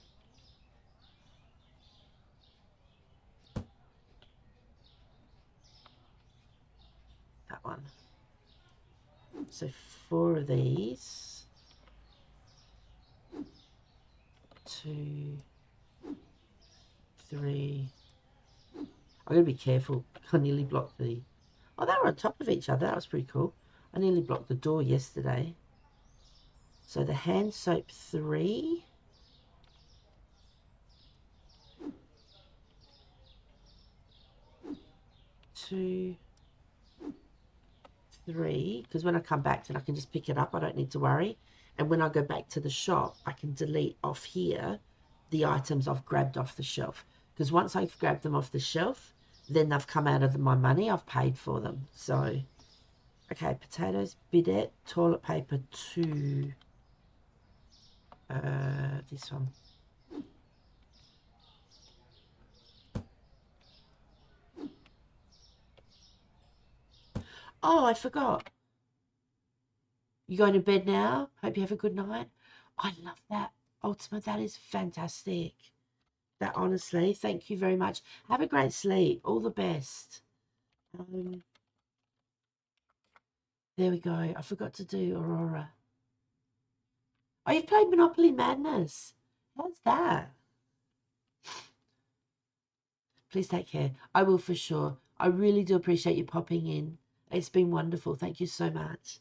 That one. So 4 of these. 2, 3. I'm going to be careful. I nearly blocked the... Oh, they were on top of each other. That was pretty cool. I nearly blocked the door yesterday. So the hand soap 3. 2, 3. Because when I come back, then I can just pick it up. I don't need to worry. And when I go back to the shop, I can delete off here the items I've grabbed off the shelf. Because once I've grabbed them off the shelf, then they've come out of my money. I've paid for them. So, okay, potatoes, bidet, toilet paper 2. This one. Oh, I forgot. You going to bed now? Hope you have a good night. I love that. Ultima, that is fantastic. That honestly, thank you very much. Have a great sleep. All the best. There we go. I forgot to do Aurora. Oh, you've played Monopoly Madness. How's that? Please take care. I will for sure. I really do appreciate you popping in. It's been wonderful. Thank you so much.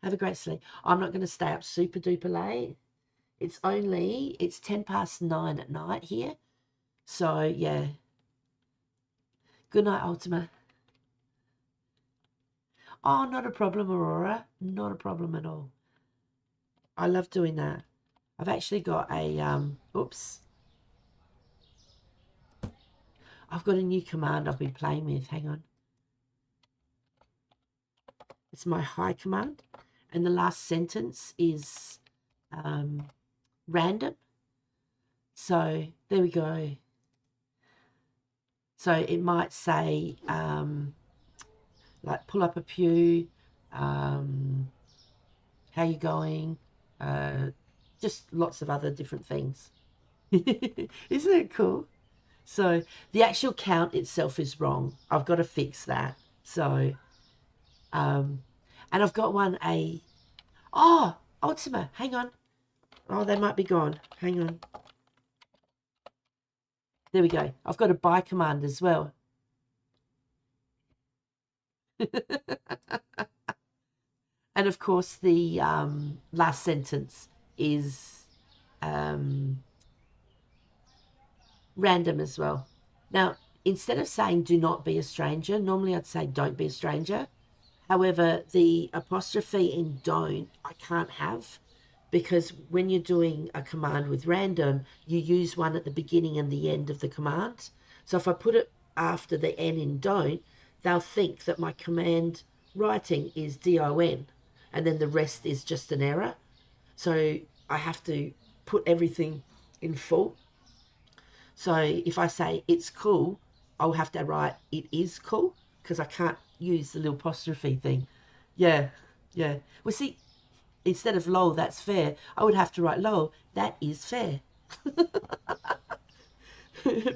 Have a great sleep. I'm not going to stay up super duper late. It's 10 past 9 at night here. So, yeah. Good night, Ultima. Oh, not a problem, Aurora. Not a problem at all. I love doing that. I've actually got oops. I've got a new command I've been playing with. Hang on. It's my high command. And the last sentence is random. So there we go. So it might say, like, pull up a pew, how you going, just lots of other different things. Isn't it cool? So the actual count itself is wrong. I've got to fix that. So, and I've got oh, Ultima, hang on. Oh, they might be gone. Hang on. There we go. I've got a buy command as well. And of course, the last sentence is random as well. Now, instead of saying do not be a stranger, normally I'd say don't be a stranger. However, the apostrophe in don't I can't have, because when you're doing a command with random, you use one at the beginning and the end of the command. So if I put it after the N in don't, they'll think that my command writing is DON, and then the rest is just an error. So I have to put everything in full. So if I say it's cool, I'll have to write it is cool, because I can't use the little apostrophe thing. Yeah, yeah. Well, see, instead of lol, that's fair, I would have to write lol, that is fair.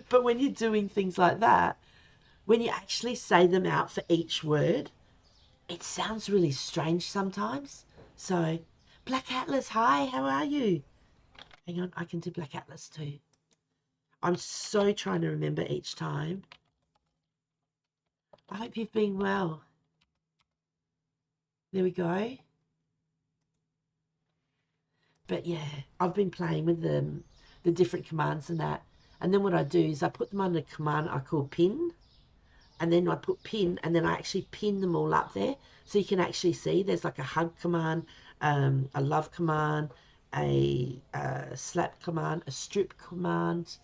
But when you're doing things like that, when you actually say them out for each word, it sounds really strange sometimes. So, Black Atlas, hi, how are you? Hang on, I can do Black Atlas too. I'm so trying to remember each time. I hope you've been well. There we go. But yeah, I've been playing with the different commands and that. And then what I do is I put them under a command I call pin. And then I put pin, and then I actually pin them all up there. So you can actually see there's like a hug command, a love command, a slap command, a strip command.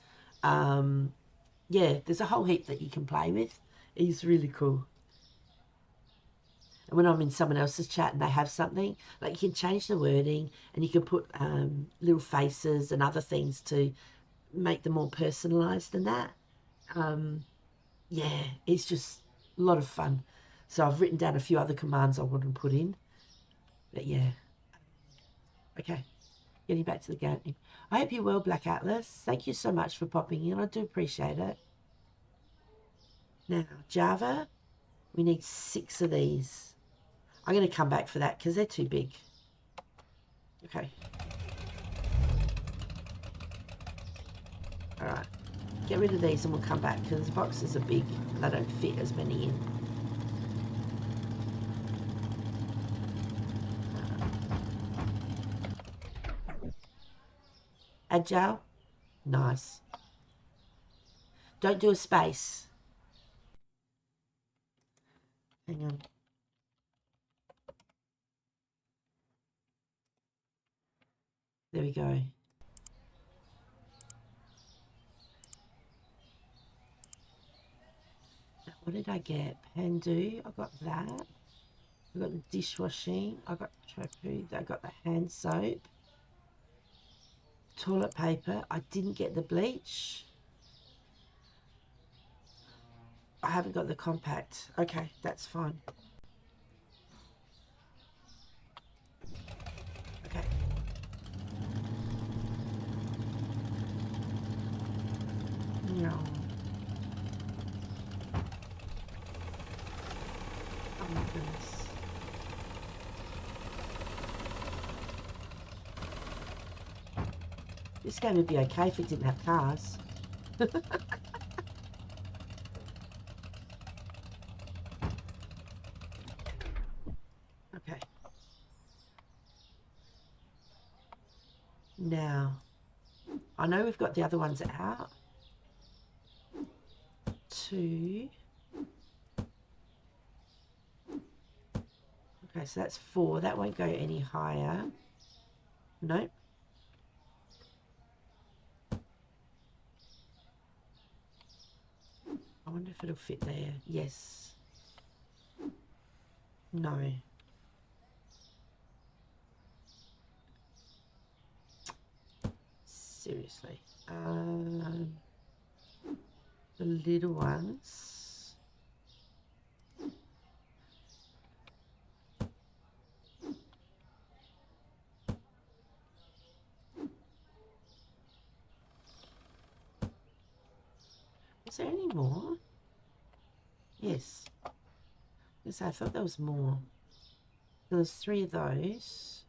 Yeah, there's a whole heap that you can play with. It's really cool. And when I'm in someone else's chat and they have something, like, you can change the wording and you can put little faces and other things to make them more personalized than that. Yeah, it's just a lot of fun. So I've written down a few other commands I want to put in. But yeah. Okay, getting back to the game. I hope you're well, Black Atlas. Thank you so much for popping in. I do appreciate it. Now, Java, we need 6 of these. I'm going to come back for that because they're too big. Okay. All right. Get rid of these and we'll come back because the boxes are big and they don't fit as many in. Agile. Nice. Don't do a space. Hang on. There we go. What did I get? Pandu. I got that. I got the dishwashing. I got shampoo. I got the hand soap. Toilet paper. I didn't get the bleach. I haven't got the compact. Okay, that's fine. Okay. No. Oh my goodness. This game would be okay if it didn't have cars. Okay. Now, I know we've got the other ones out. 2. Okay, so that's 4. That won't go any higher. Nope. I wonder if it'll fit there. Yes. No. Seriously. The little ones. Is there any more? Yes. Yes, I thought there was more. There was 3 of those.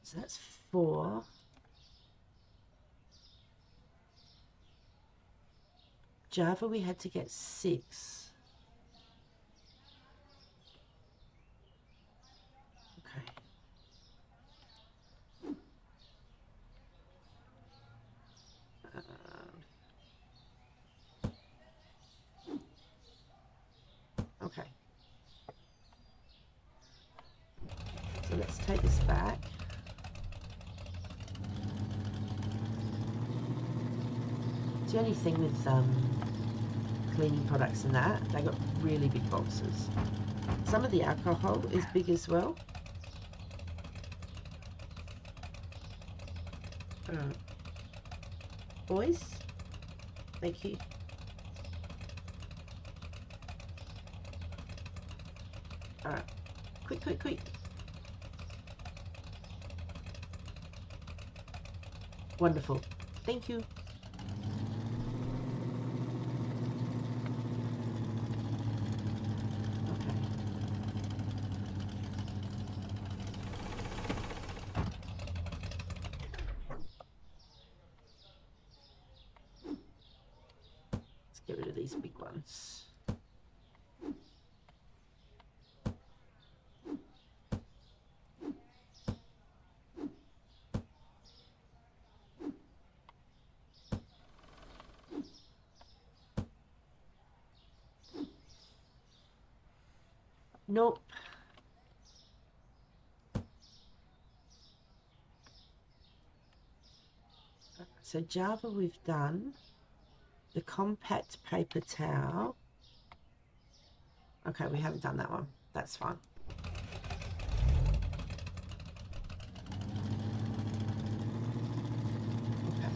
So that's 4. Java, we had to get 6. Okay. Okay. So let's take this back. It's the only thing with cleaning products and that, they got really big boxes. Some of the alcohol is big as well. Boys, thank you. Alright, quick, quick, quick. Wonderful, thank you. Get rid of these big ones. Nope. So Java we've done. The compact paper towel. Okay, we haven't done that one. That's fine. Okay.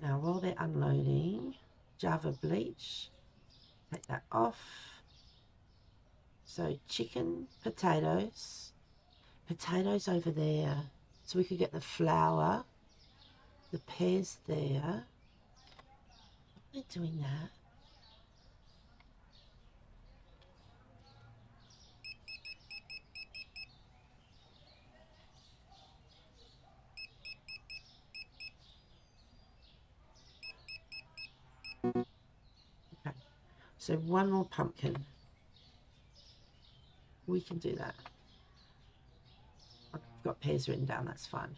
Now, while they're unloading, Java bleach, take that off. So chicken, potatoes over there. So we could get the flour, the pears there. Why are they doing that? Okay, so 1 more pumpkin. We can do that. I've got pears written down, that's fine.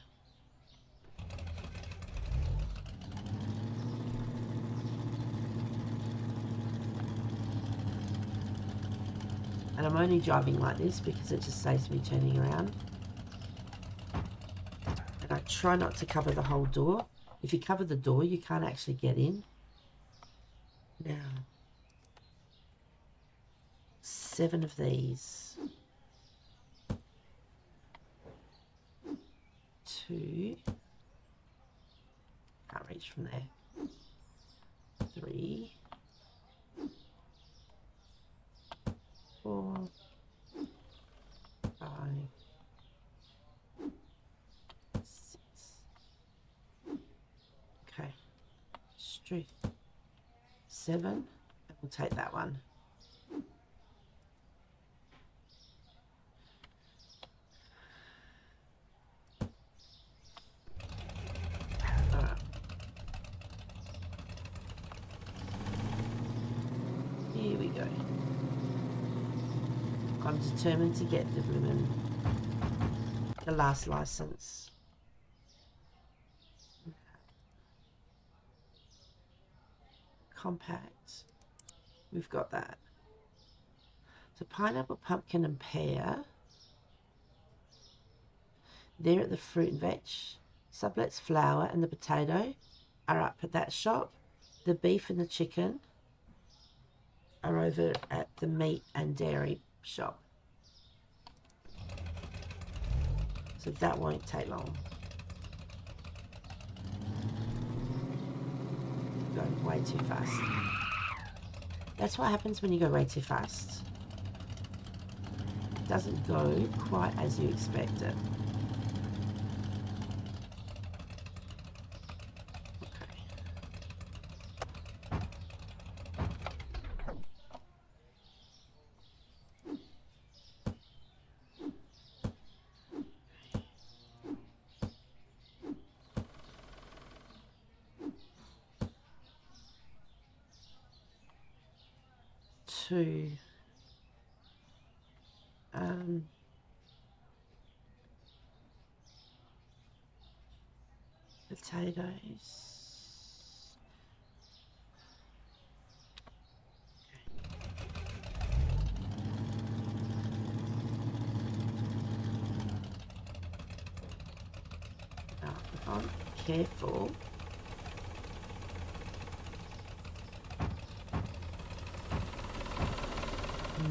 And I'm only driving like this because it just saves me turning around. And I try not to cover the whole door. If you cover the door, you can't actually get in. Now, 7 of these. 2. Can't reach from there. 3. 4. 5. 6. Okay. Straight. 7. And we'll take that one. Here Here we go. I'm determined to get the last license. Compact. We've got that. So pineapple, pumpkin, and pear. There at the fruit and veg. Sublet's flour and the potato are up at that shop. The beef and the chicken are over at the meat and dairy shop. So that won't take long. Going way too fast. That's what happens when you go way too fast. It doesn't go quite as you expect it. Two. Potatoes. Now, if I'm careful,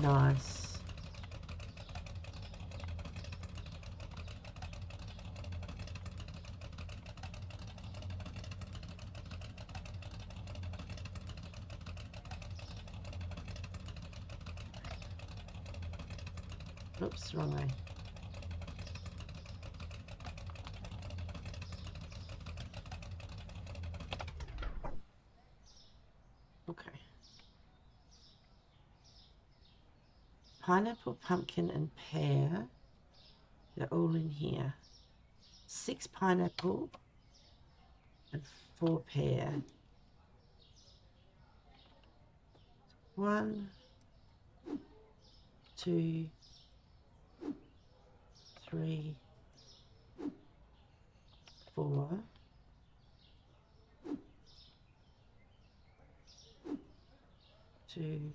nice. Oops, wrong way. Okay. Pineapple, pumpkin, and pear. They're all in here. 6 pineapple and 4 pear. 1, 2, 3, 4. 2,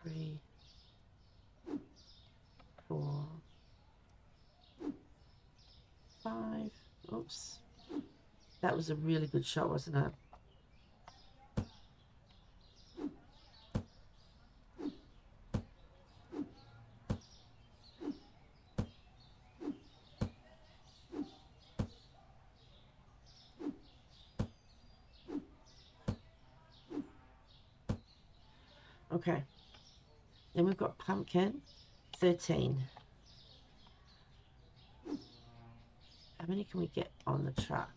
3, 4, 5. Oops. That was a really good shot, wasn't it? Okay. Then we've got pumpkin, 13. How many can we get on the truck?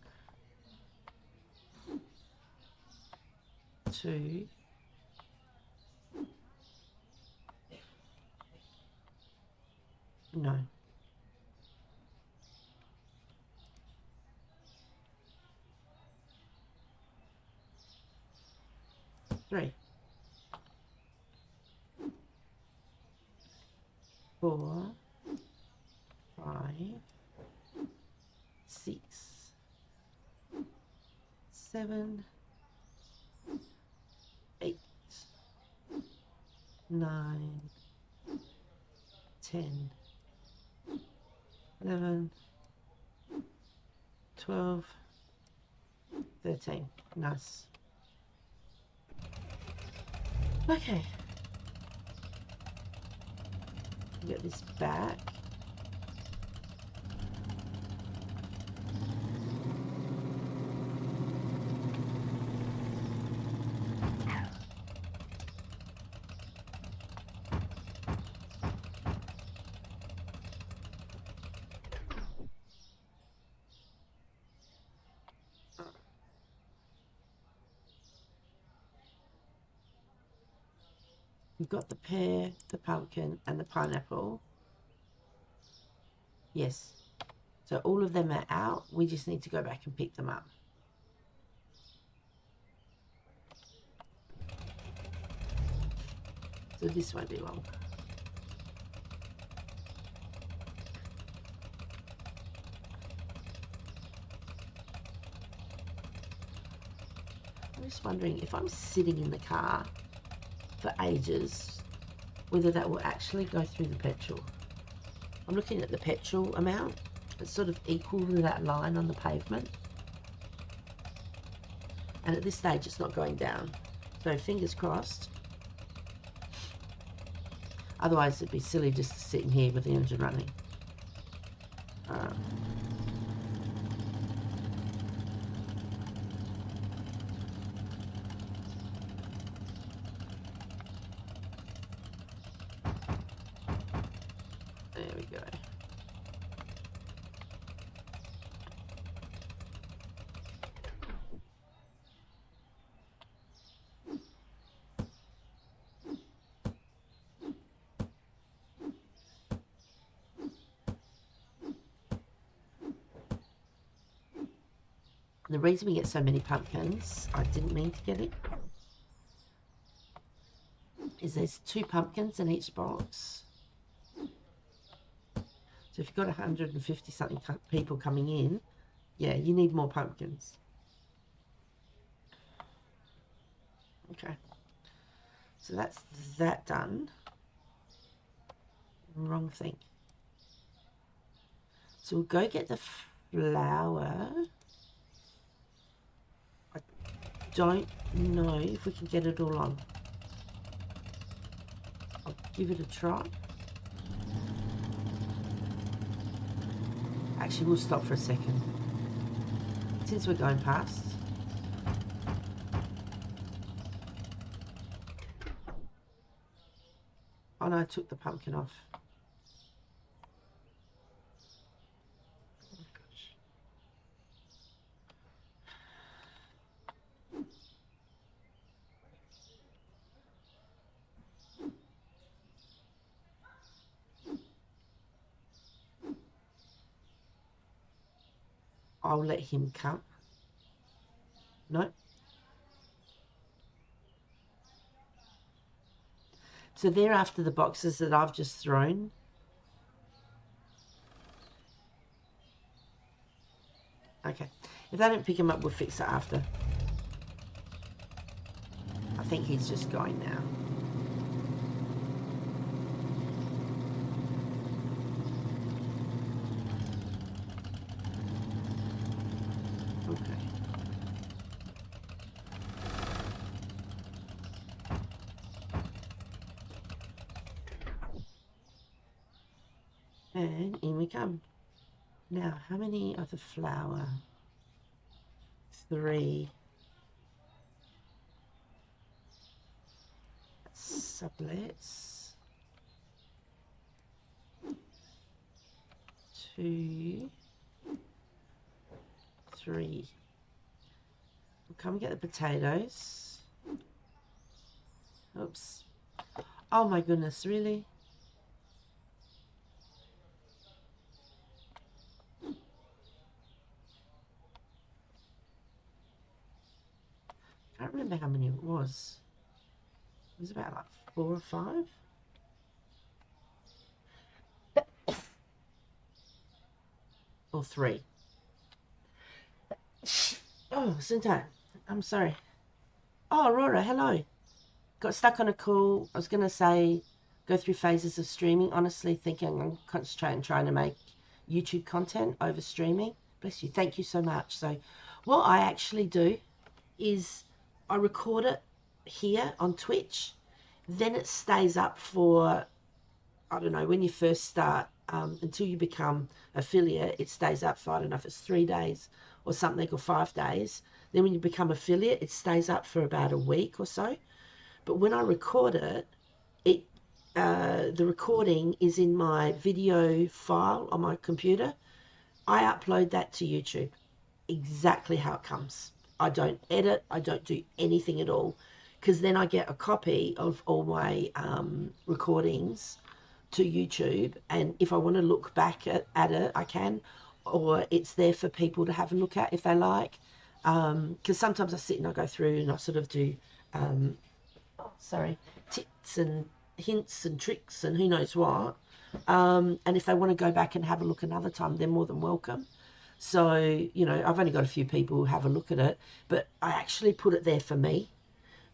2. No. 3. 4, 5, 6, 7, 8, 9, 10, 11, 12, 13. Nice. Okay. Get this back. We've got the pear, the pumpkin, and the pineapple. Yes. So all of them are out. We just need to go back and pick them up. So this won't be long. I'm just wondering if I'm sitting in the car for ages, whether that will actually go through the petrol. I'm looking at the petrol amount. It's sort of equal to that line on the pavement. And at this stage, it's not going down. So fingers crossed. Otherwise, it'd be silly just to sit in here with the engine running. There we go. The reason we get so many pumpkins, I didn't mean to get it, is there's 2 pumpkins in each box. So if you've got 150 something people coming in, yeah, you need more pumpkins. Okay. So that's that done. Wrong thing. So we'll go get the flour. I don't know if we can get it all on. I'll give it a try. Actually, we'll stop for a second. Since we're going past. Oh no, I took the pumpkin off. Oh gosh. I'll let him come. No. So they're after the boxes that I've just thrown. Okay. If they don't pick him up, we'll fix it after. I think he's just going now. Okay. And in we come. Now, how many of the flour? 3. Sublets. 2, 3. We'll come get the potatoes. Oops. Oh my goodness, really? I can't remember how many it was. It was about like 4 or 5. Or 3. Oh, Sinto, I'm sorry. Oh, Aurora, hello. Got stuck on a call. I was going to say go through phases of streaming. Honestly, thinking I'm concentrating trying to make YouTube content over streaming. Bless you. Thank you so much. So what I actually do is I record it here on Twitch. Then it stays up for, I don't know, when you first start, until you become affiliate, it stays up for, I don't know if it's 3 days or something, or 5 days. Then when you become affiliate, it stays up for about a week or so. But when I record it, the recording is in my video file on my computer. I upload that to YouTube exactly how it comes. I don't edit. I don't do anything at all, because then I get a copy of all my recordings to YouTube, and if I want to look back at it, I can, or it's there for people to have a look at if they like. Because sometimes I sit and I go through and I sort of do, tips and hints and tricks and who knows what. And if they want to go back and have a look another time, they're more than welcome. So, you know, I've only got a few people who have a look at it, but I actually put it there for me.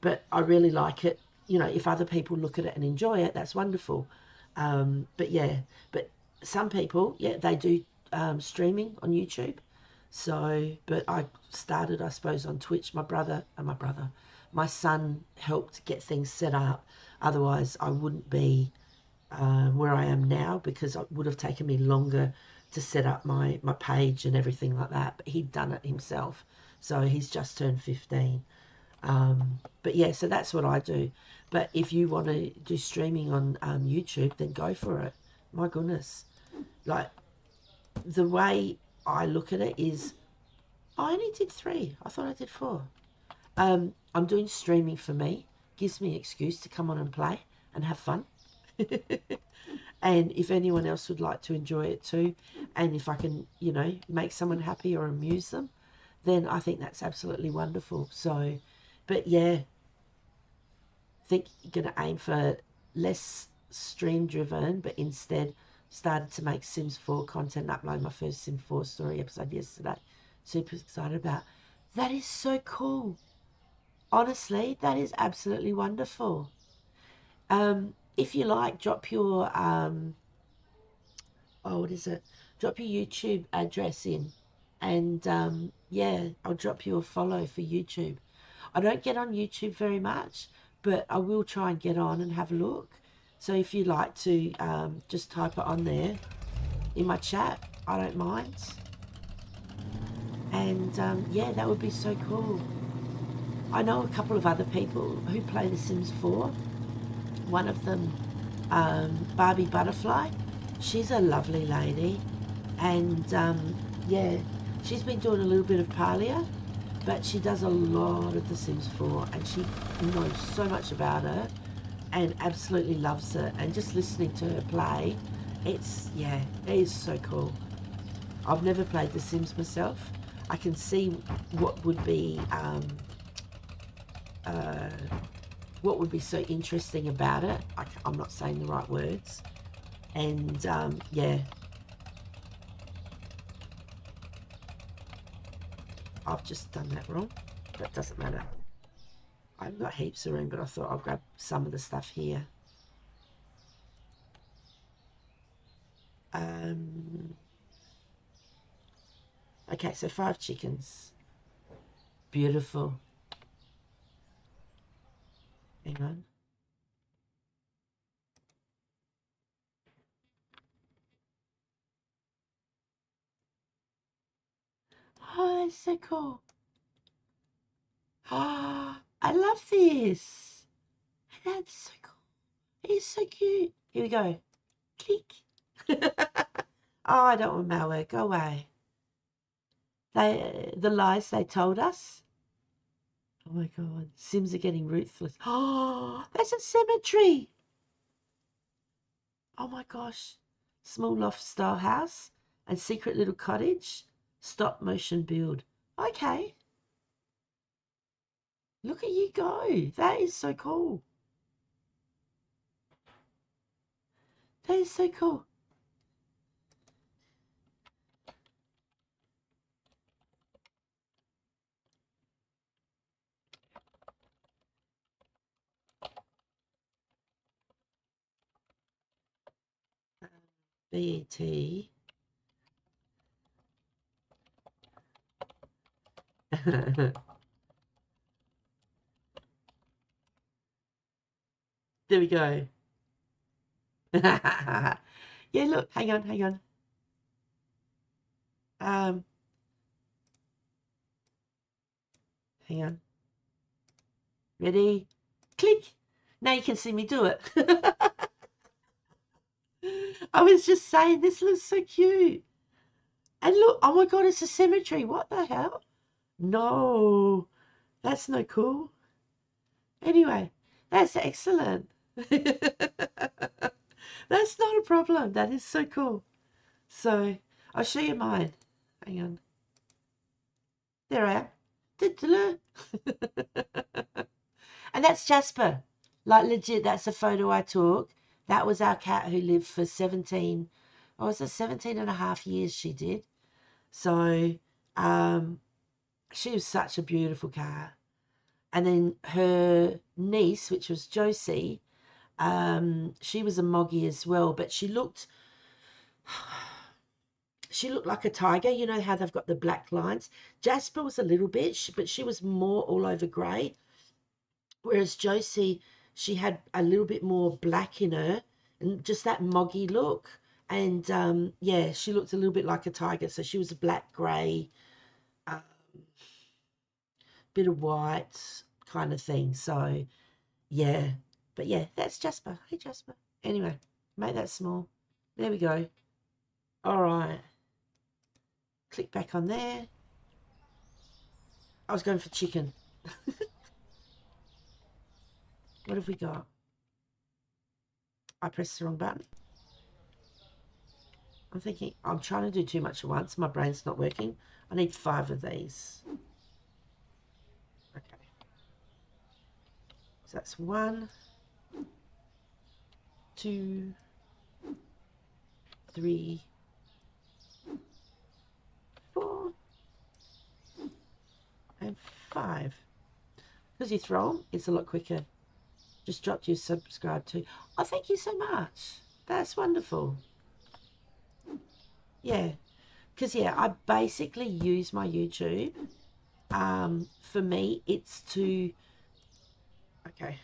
But I really like it. You know, if other people look at it and enjoy it, that's wonderful. But yeah, but some people, yeah, they do streaming on YouTube. So, but I started, I suppose, on Twitch. My son helped get things set up. Otherwise, I wouldn't be where I am now, because it would have taken me longer to set up my page and everything like that. But he'd done it himself. So he's just turned 15. But yeah, so that's what I do. But if you want to do streaming on YouTube, then go for it. My goodness. Like, the way I look at it is, I only did 3. I thought I did 4. I'm doing streaming for me. Gives me an excuse to come on and play and have fun. And if anyone else would like to enjoy it too, and if I can, you know, make someone happy or amuse them, then I think that's absolutely wonderful. So, but yeah, I think you're going to aim for less stream driven, but instead started to make Sims 4 content and upload my first Sims 4 story episode yesterday. Super excited about. That is so cool. Honestly, that is absolutely wonderful. If you like, drop your what is it? Drop your YouTube address in, and yeah, I'll drop you a follow for YouTube. I don't get on YouTube very much, but I will try and get on and have a look. So if you like to just type it on there in my chat, I don't mind. And yeah, that would be so cool. I know a couple of other people who play The Sims 4. One of them, Barbie Butterfly. She's a lovely lady. And yeah, she's been doing a little bit of Palia, but she does a lot of The Sims 4, and she knows so much about it and absolutely loves it. And just listening to her play, it's, yeah, it is so cool. I've never played The Sims myself. I can see what would be so interesting about it. I'm not saying the right words. And yeah, I've just done that wrong. That doesn't matter. I've got heaps of room, but I thought I'll grab some of the stuff here. Okay, so 5 chickens. Beautiful. Hang on. Oh, that's so cool. Oh, I love this. That's so cool. It's so cute. Here we go. Click. Oh, I don't want malware. Go away. The lies they told us. Oh my God. Sims are getting ruthless. Oh, that's a cemetery. Oh my gosh. Small loft style house and secret little cottage. Stop motion build. Okay. Look at you go. That is so cool. That is so cool. BET. There we go. Yeah, look, hang on. Um, Hang on. Ready? Click. Now you can see me do it. I was just saying, this looks so cute. And look, oh my God, it's a cemetery. What the hell? No, that's no cool. Anyway, that's excellent. That's not a problem. That is so cool. So I'll show you mine. Hang on. There I am. And that's Jasper. Like legit, that's a photo I took. That was our cat who lived for 17, or was it 17 and a half years she did. So she was such a beautiful cat. And then her niece, which was Josie, she was a moggy as well, but she looked like a tiger. You know how they've got the black lines? Jasper was a little bit, but she was more all over grey. Whereas Josie, she had a little bit more black in her and just that moggy look. And yeah, she looked a little bit like a tiger. So she was a black, grey, um, bit of white kind of thing. So yeah, but yeah, that's Jasper. Hey, Jasper. Anyway, make that small. There we go. All right. Click back on there. I was going for chicken. What have we got? I pressed the wrong button. I'm thinking, I'm trying to do too much at once. My brain's not working. I need 5 of these. Okay. So that's 1, 2, 3, 4, and 5. Because you throw them, it's a lot quicker. Just dropped you subscribe to. Oh, thank you so much. That's wonderful. Yeah. Because, yeah, I basically use my YouTube. For me, it's to... Okay.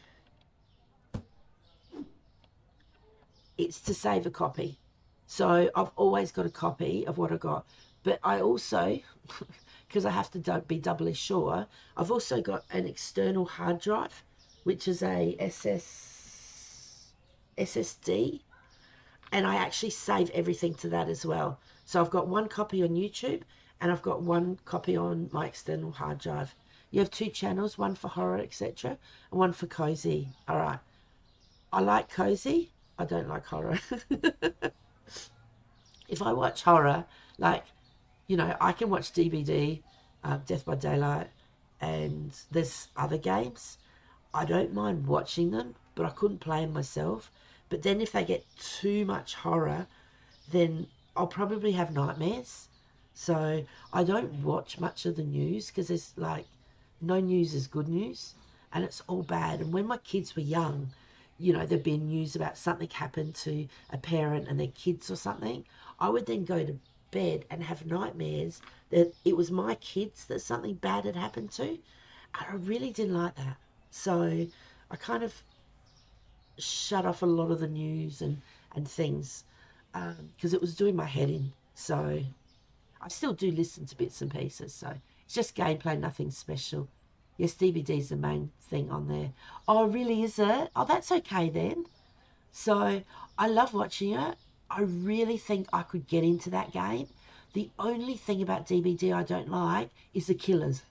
It's to save a copy. So I've always got a copy of what I got. But I also, because I have to be doubly sure, I've also got an external hard drive, which is a SSD, and I actually save everything to that as well. So I've got 1 copy on YouTube, and I've got 1 copy on my external hard drive. You have 2 channels, one for horror, etc., and one for cozy. All right. I like cozy. I don't like horror. If I watch horror, like, you know, I can watch DBD, Death by Daylight, and there's other games. I don't mind watching them, but I couldn't play them myself. But then if they get too much horror, then I'll probably have nightmares. So I don't watch much of the news because there's like no news is good news and it's all bad. And when my kids were young, you know, there'd be news about something happened to a parent and their kids or something. I would then go to bed and have nightmares that it was my kids that something bad had happened to. And I really didn't like that. So I kind of shut off a lot of the news and things because it was doing my head in. So I still do listen to bits and pieces. So it's just gameplay, nothing special. Yes, DVD's the main thing on there. Oh, really, is it? Oh, that's okay then. So I love watching it. I really think I could get into that game. The only thing about DBD I don't like is the killers.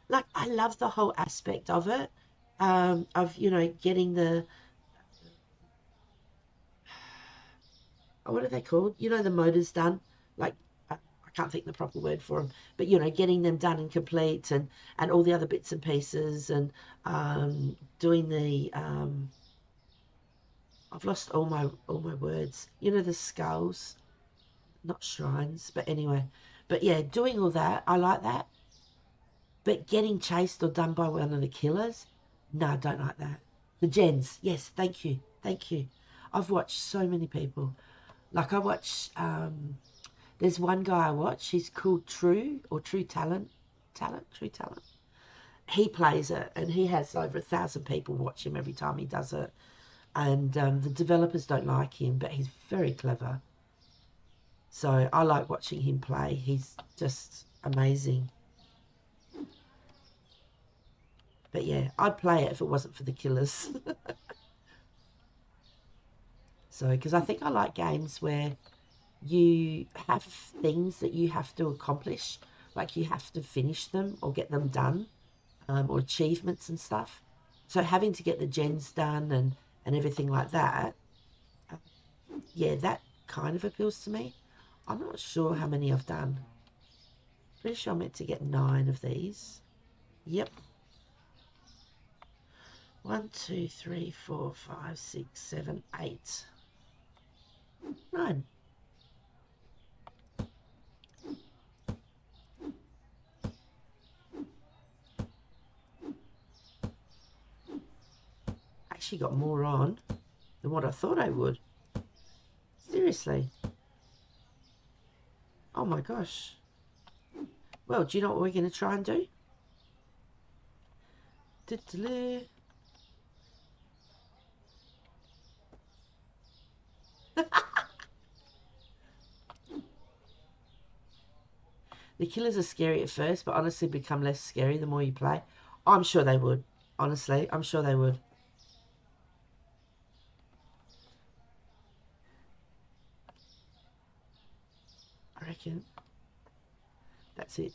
Like, I love the whole aspect of it, of, you know, getting the, what are they called? You know, the motors done. Like, I can't think the proper word for them, but, you know, getting them done and complete and all the other bits and pieces and doing the, I've lost all my words. You know, the skulls, not shrines, but anyway. But yeah, doing all that, I like that. But getting chased or done by one of the killers, no, I don't like that. The gens, yes, thank you, thank you. I've watched so many people. Like I watch, there's one guy I watch. He's called True or True Talent, True Talent. He plays it, and he has over 1,000 people watch him every time he does it. And the developers don't like him, but he's very clever. So I like watching him play. He's just amazing. But yeah, I'd play it if it wasn't for the killers. So, because I think I like games where you have things that you have to accomplish, like you have to finish them or get them done, or achievements and stuff. So having to get the gens done and everything like that, uh, yeah, that kind of appeals to me. I'm not sure how many I've done. Pretty sure I'm meant to get 9 of these. Yep. 1, 2, 3, 4, 5, 6, 7, 8, 9. Actually got more on than what I thought I would. Seriously. Oh my gosh. Well, do you know what we're going to try and do? The killers are scary at first, but honestly become less scary the more you play. I'm sure they would. Honestly, I'm sure they would. I reckon that's it.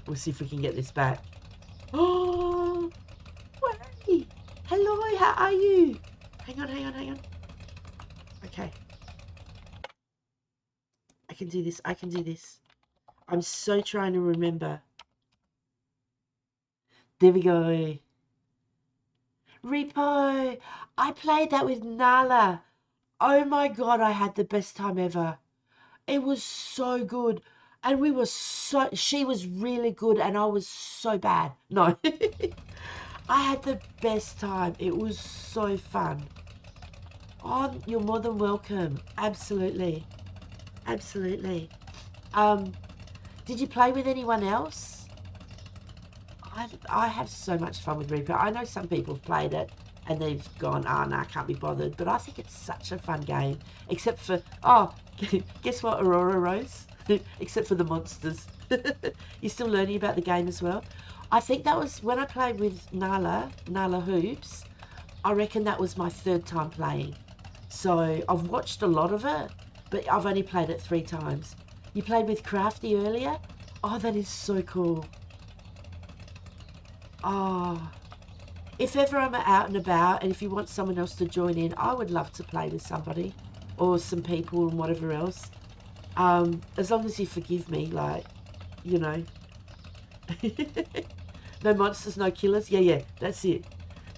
We'll see if we can get this back. Oh, Wally! Hello, how are you? Hang on, hang on, hang on. Okay. I can do this, I can do this. I'm so trying to remember. There we go. Repo! I played that with Nala. Oh my god, I had the best time ever. It was so good. And we were so, she was really good and I was so bad. No. I had the best time. It was so fun. Oh, you're more than welcome. Absolutely. Absolutely. Did you play with anyone else? I have so much fun with Reaper. I know some people have played it and they've gone, oh, no, I can't be bothered. But I think it's such a fun game. Except for, oh, guess what, Aurora Rose? Except for the monsters. You're still learning about the game as well. I think that was when I played with Nala Hoops. I reckon that was my 3rd time playing. So I've watched a lot of it, but I've only played it 3 times. You played with Crafty earlier? Oh, that is so cool. Oh, if ever I'm out and about and if you want someone else to join in, I would love to play with somebody or some people and whatever else. As long as you forgive me, like, you know. No monsters, no killers. Yeah, that's it.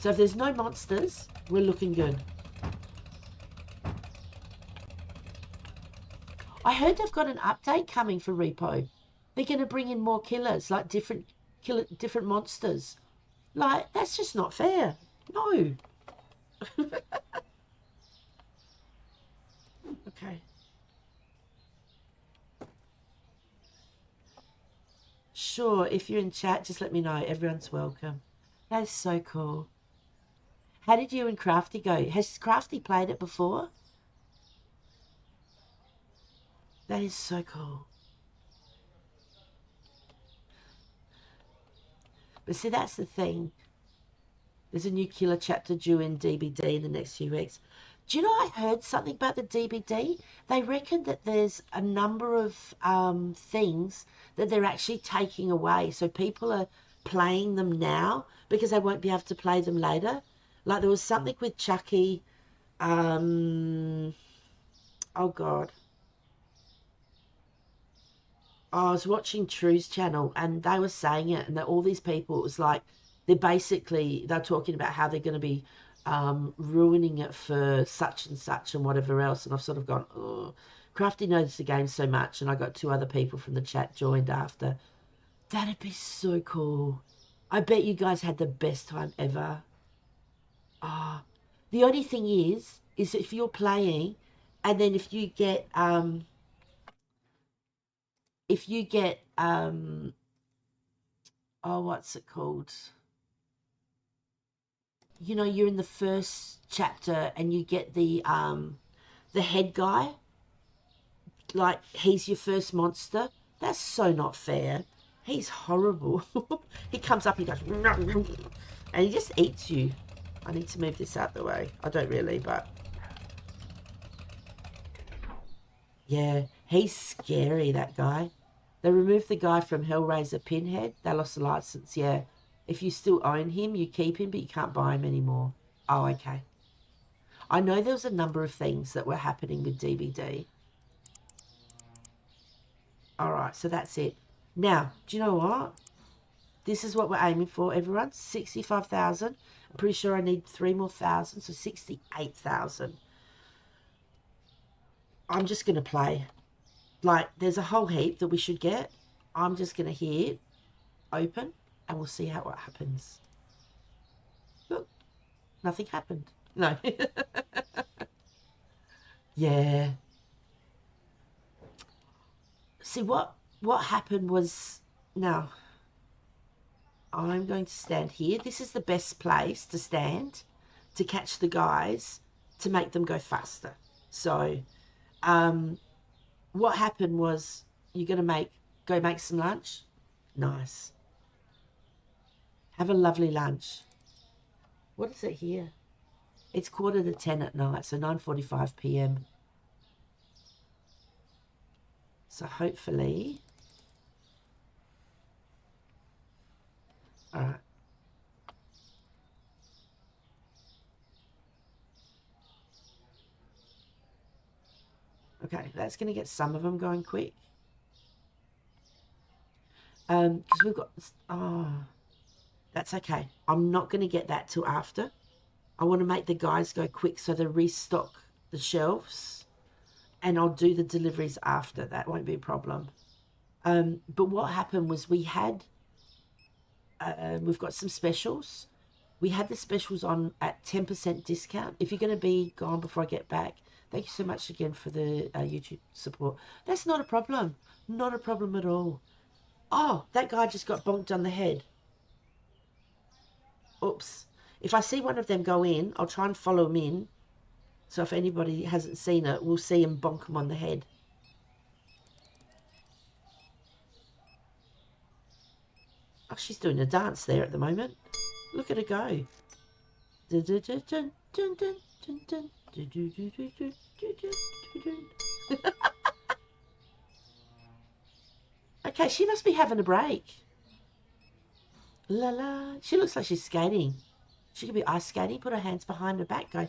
So if there's no monsters, we're looking good. I heard they've got an update coming for Repo. They're going to bring in more killers, like different monsters. Like, that's just not fair. No. Okay. Sure, if you're in chat, just let me know. Everyone's welcome. That's so cool. How did you and Crafty go? Has Crafty played it before? That is so cool. But see, that's the thing. There's a new killer chapter due in DBD in the next few weeks. Do you know, I heard something about the DBD? They reckon that there's a number of things that they're actually taking away. So people are playing them now because they won't be able to play them later. Like there was something with Chucky. Oh, God. I was watching True's channel and they were saying it, and that all these people, it was like they're talking about how they're going to be ruining it for such and such and whatever else. And I've sort of gone, oh, Crafty knows the game so much, and I got 2 other people from the chat joined after. That'd be so cool. I bet you guys had the best time ever. Ah, the only thing is if you're playing, and then if you get oh, what's it called? You know, you're in the first chapter and you get the head guy, like he's your first monster. That's so not fair. He's horrible. He comes up, he goes, and he just eats you. I need to move this out the way. I don't really, but yeah, he's scary, that guy. They removed the guy from Hellraiser Pinhead. They lost the license, yeah. If you still own him, you keep him, but you can't buy him anymore. Oh, okay. I know there was a number of things that were happening with DBD. All right, so that's it. Now, do you know what? This is what we're aiming for, everyone. 65,000. I'm pretty sure I need 3 more thousand, so 68,000. I'm just going to play. Like, there's a whole heap that we should get. I'm just going to hit open, and we'll see what happens. Look, nothing happened. No. Yeah. See, what happened was... Now, I'm going to stand here. This is the best place to stand to catch the guys to make them go faster. So, what happened was you're going to go make some lunch. Nice. Have a lovely lunch. What is it here? It's 9:45 at night, so 9:45 p.m. So hopefully... All right. Okay, that's going to get some of them going quick. Because we've got... Oh, that's okay. I'm not going to get that till after. I want to make the guys go quick so they restock the shelves. And I'll do the deliveries after. That won't be a problem. But what happened was we've got some specials. We had the specials on at 10% discount. If you're going to be gone before I get back, thank you so much again for the YouTube support. That's not a problem. Not a problem at all. Oh, that guy just got bonked on the head. Oops. If I see one of them go in, I'll try and follow him in. So if anybody hasn't seen it, we'll see him bonk him on the head. Oh, she's doing a dance there at the moment. Look at her go. Okay, she must be having a break. La la. She looks like she's skating. She could be ice skating. Put her hands behind her back. Go.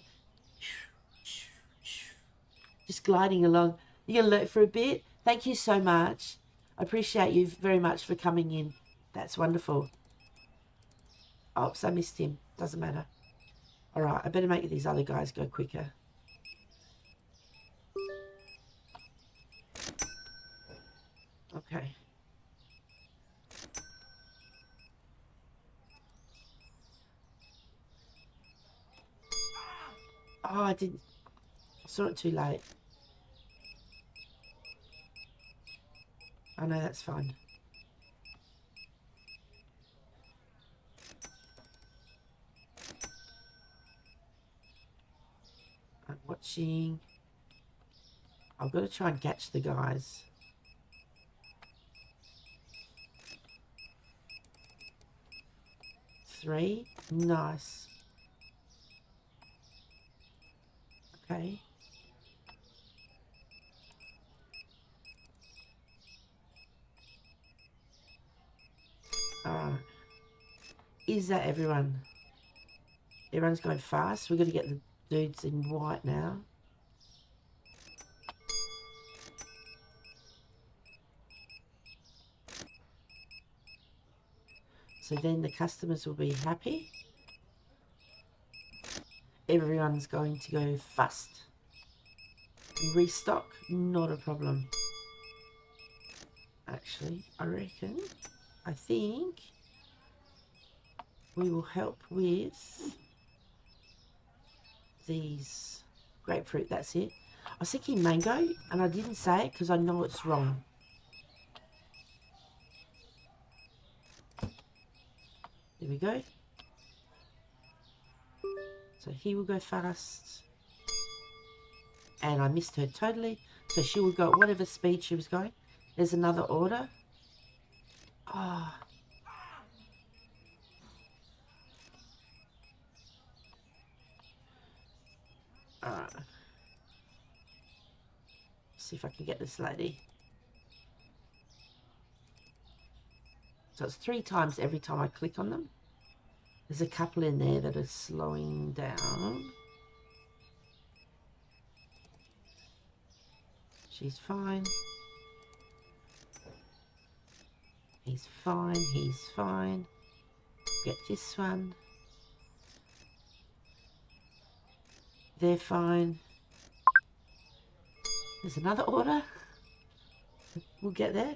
Just gliding along. You're going to look for a bit. Thank you so much. I appreciate you very much for coming in. That's wonderful. Oops, I missed him. Doesn't matter. All right, I better make these other guys go quicker. Okay. Oh, I saw it too late. Oh, no, that's fine. I'm watching. I've got to try and catch the guys. Three. Nice. Okay. Alright. Is that everyone? Everyone's going fast. We're going to get the dudes in white now. So then the customers will be happy. Everyone's going to go fast. Restock, not a problem. Actually, I think we will help with these grapefruit. That's it. I was thinking mango, and I didn't say it because I know it's wrong. There we go. So he will go fast. And I missed her totally. So she will go at whatever speed she was going. There's another order. Ah. Oh. Alright. See if I can get this lady. So it's 3 times every time I click on them. There's a couple in there that are slowing down. She's fine. He's fine, he's fine. Get this one. They're fine. There's another order. We'll get there.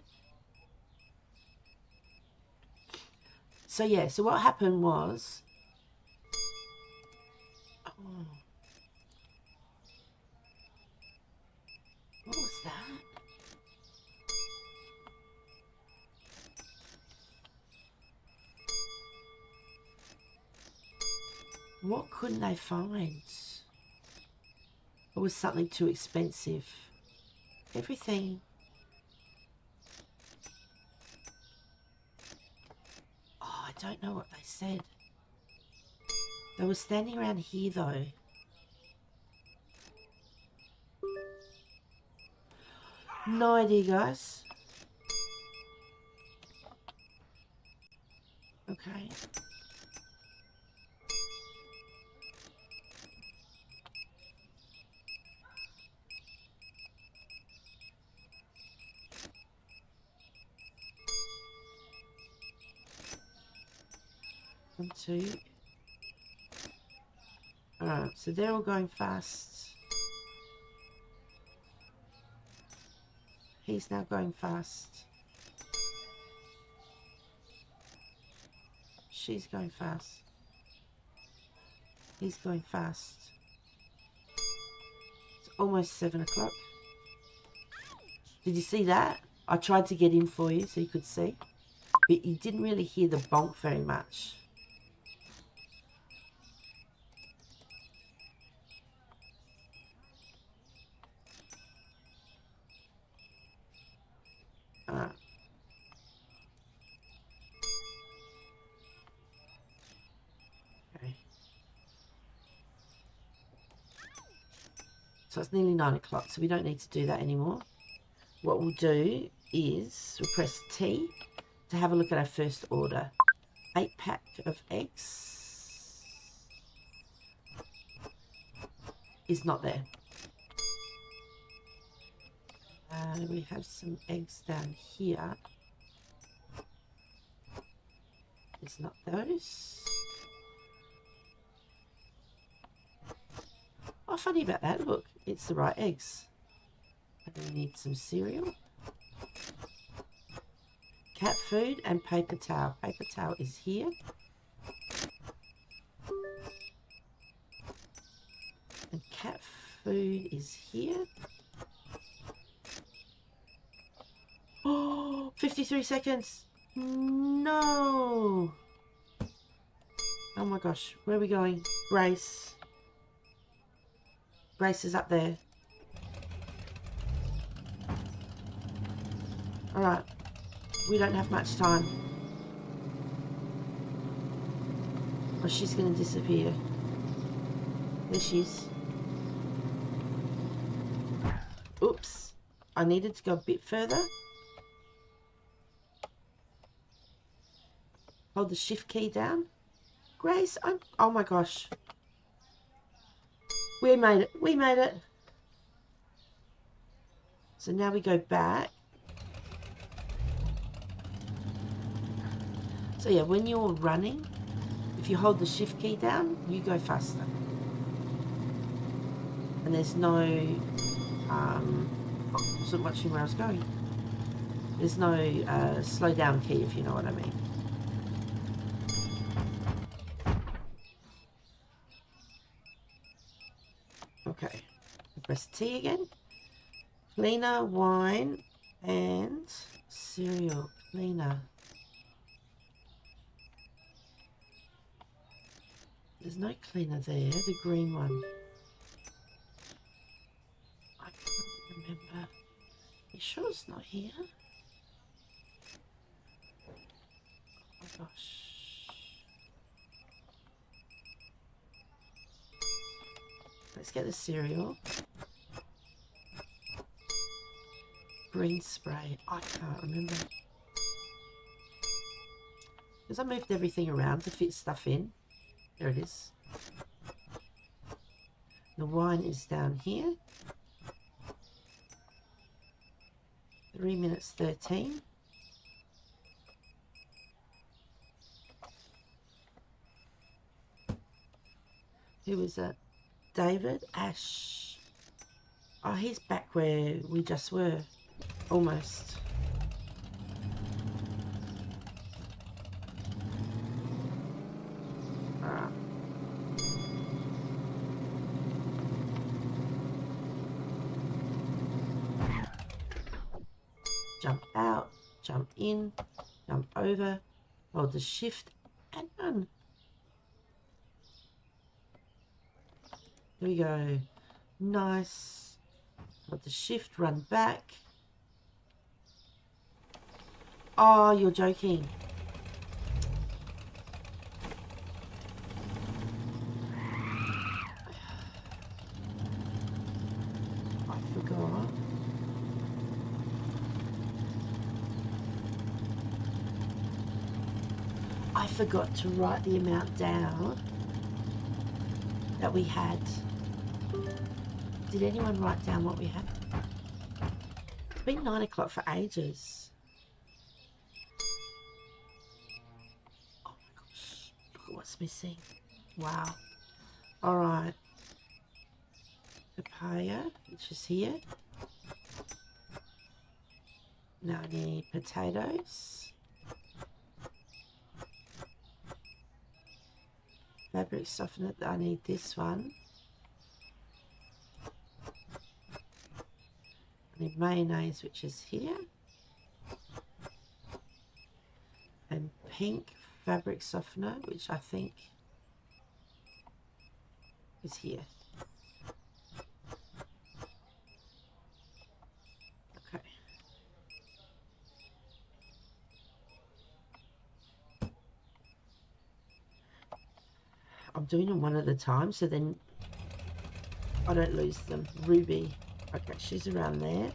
So yeah, so what happened was... Oh, what was that? What couldn't they find? Or was something too expensive? Everything. Oh, I don't know what they said. They were standing around here though. No idea, guys. Okay. One, two. Alright, so they're all going fast. He's now going fast. She's going fast. He's going fast. It's almost 7 o'clock. Did you see that? I tried to get in for you so you could see. But you didn't really hear the bonk very much. Alright. Okay. So it's nearly 9 o'clock, so we don't need to do that anymore. What we'll do is we'll press T to have a look at our first order. 8-pack of eggs is not there. We have some eggs down here. It's not those. Oh, funny about that. Look, it's the right eggs. And we need some cereal. Cat food and paper towel. Paper towel is here. And cat food is here. Oh, 53 seconds. No. Oh my gosh. Where are we going? Grace. Grace is up there. Alright. We don't have much time. Or she's going to disappear. There she is. Oops. I needed to go a bit further. Hold the shift key down. Grace, oh my gosh. We made it. We made it. So now we go back. So yeah, when you're running, if you hold the shift key down, you go faster. And there's no, wasn't watching where I was going. There's no slow down key, if you know what I mean. Okay, press T again. Cleaner, wine, and cereal. Cleaner. There's no cleaner there, the green one. I can't remember. You sure it's not here? Oh my gosh. Let's get the cereal. Green spray. I can't remember. Because I moved everything around to fit stuff in. There it is. The wine is down here. 3 minutes 13. Who is it? David? Ash. Oh, he's back where we just were. Almost. Alright. Jump out, jump in, jump over, hold the shift and run. Here we go. Nice. Hold the shift, run back. Oh, you're joking. I forgot. I forgot to write the amount down that we had. Did anyone write down what we had? It's been 9 o'clock for ages. Oh my gosh, look at what's missing. Wow. Alright. Papaya, which is here. Now I need potatoes. Fabric softener, I need this one. I need mayonnaise, which is here. And pink fabric softener, which I think is here. Okay. I'm doing them one at a time, so then I don't lose them. Ruby. Okay, she's around there.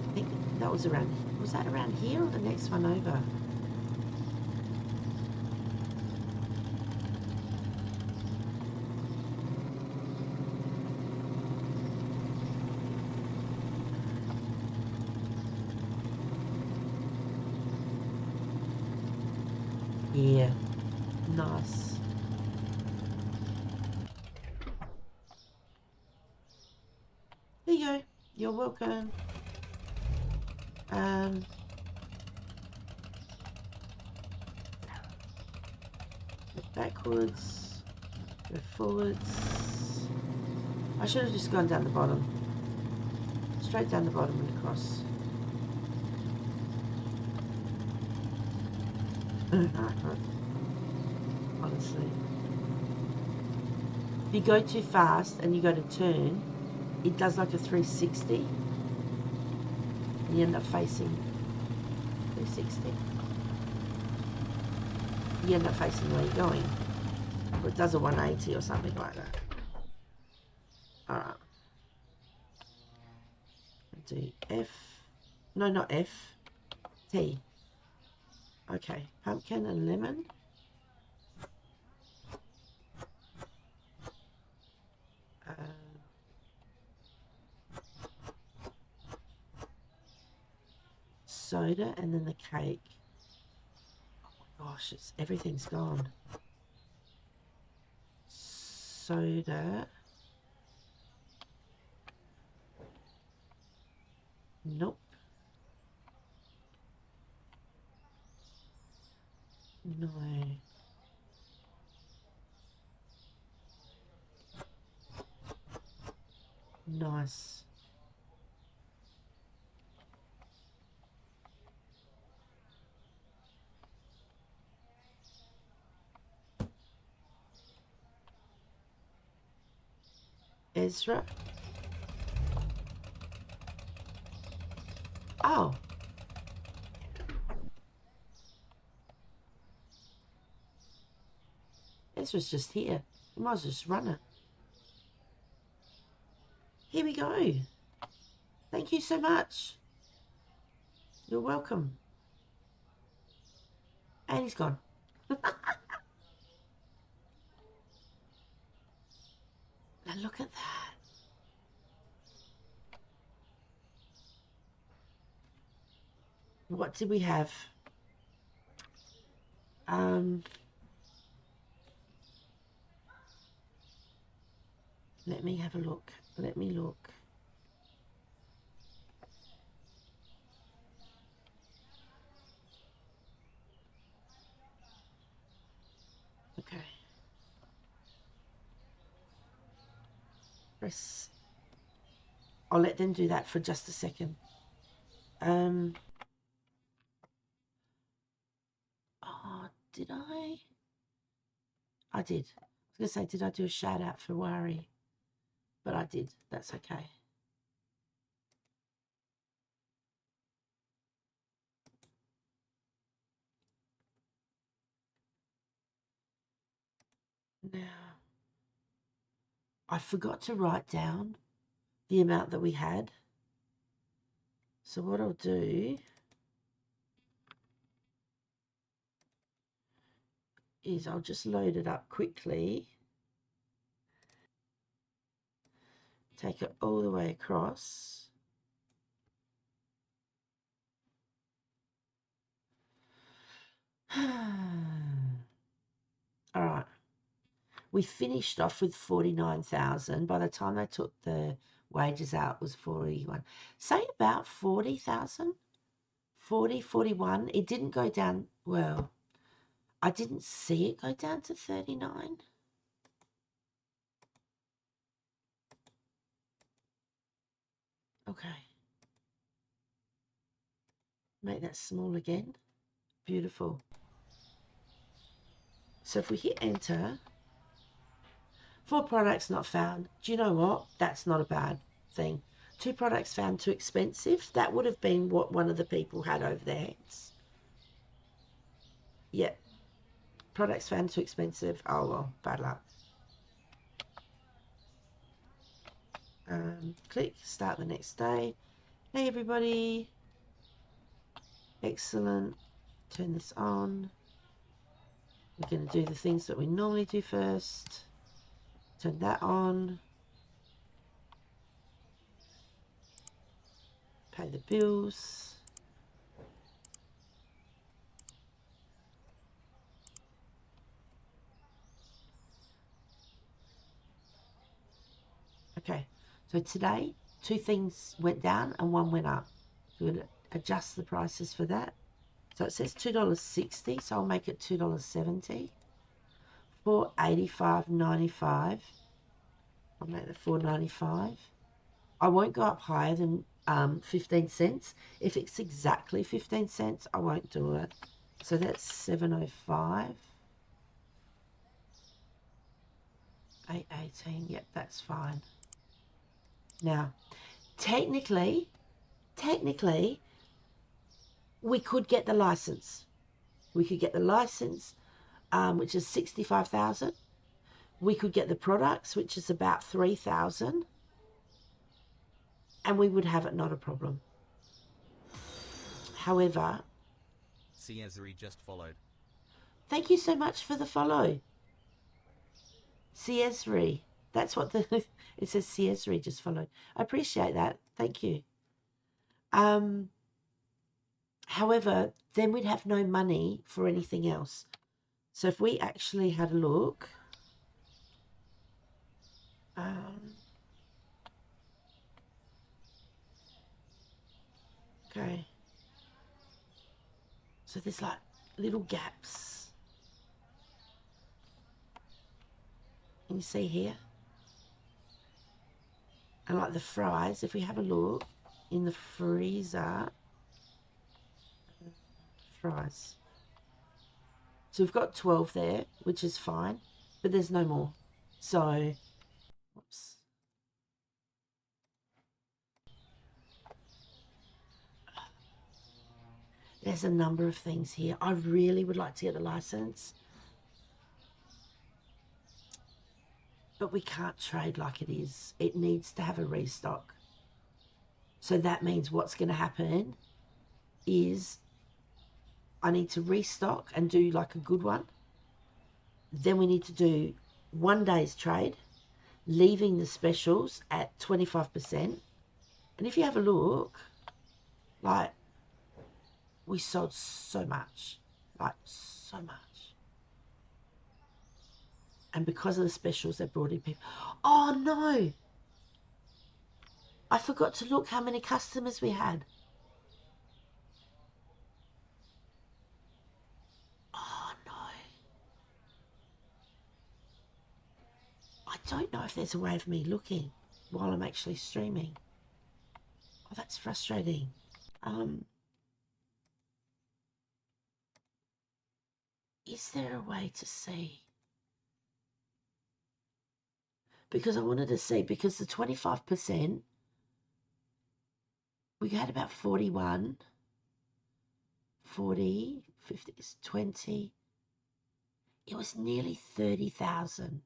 I think that was around, was that around here or the next one over? Yeah, nice. There you go. You're welcome. Go backwards, go forwards. I should have just gone down the bottom. Straight down the bottom and across. Honestly. If you go too fast and you go to turn, it does like a 360. And you end up facing 360. You end up facing where you're going. Or it does a 180 or something like that. Alright. Do F. No, not F. T. Okay. Pumpkin and lemon. Soda and then the cake. Oh my gosh, everything's gone. Soda. Nope. No. Nice. Ezra. Oh. Ezra's just here. We might as well just run it. Here we go. Thank you so much. You're welcome. And he's gone. Now look at that. what did we have? Let me have a look. Let me look. Okay. Press. I'll let them do that for just a second. Oh, did I? I did. I was going to say, did I do a shout out for Wari? But I did. That's okay. Now, I forgot to write down the amount that we had. So what I'll do is I'll just load it up quickly. Take it all the way across. All right. We finished off with 49,000. By the time they took the wages out, it was 41. Say about 40,000, 40, 41. It didn't go down. Well, I didn't see it go down to 39. Okay. Make that small again. Beautiful. So if we hit enter, 4 products not found. Do you know what? That's not a bad thing. 2 products found too expensive. That would have been what one of the people had over their heads. Yeah. Products found too expensive. Oh, well, bad luck. Click, start the next day. Hey, everybody. Excellent. Turn this on. We're going to do the things that we normally do first. Turn that on. Pay the bills. Okay, so today 2 things went down and 1 went up. We're going to adjust the prices for that. So it says $2.60, so I'll make it $2.70. $4.85.95. I'll make it $4.95. I won't go up higher than 15 cents. If it's exactly 15 cents, I won't do it. So that's $7.05. $8.18. Yep, that's fine. Now, technically, we could get the license. We could get the license, which is 65,000. We could get the products, which is about 3,000, and we would have it not a problem. However, Ciesri just followed. Thank you so much for the follow. Ciesri. That's what the it says. Ciesri just followed. I appreciate that. Thank you. However, then we'd have no money for anything else. So if we actually had a look, okay. So there's like little gaps. Can you see here? And like the fries, if we have a look in the freezer, fries. So we've got 12 there, which is fine, but there's no more. So, whoops. There's a number of things here. I really would like to get the license, but we can't trade like it is. It needs to have a restock. So that means what's going to happen is I need to restock and do like a good one. Then we need to do 1 day's trade, leaving the specials at 25%. And if you have a look, like We sold so much, like so much. And because of the specials, they brought in people. Oh no! I forgot to look how many customers we had. Oh no. I don't know if there's a way of me looking while I'm actually streaming. Oh, that's frustrating. Is there a way to see? Because I wanted to see, because the 25%, we had about 41, 40, 50, 20. It was nearly 30,000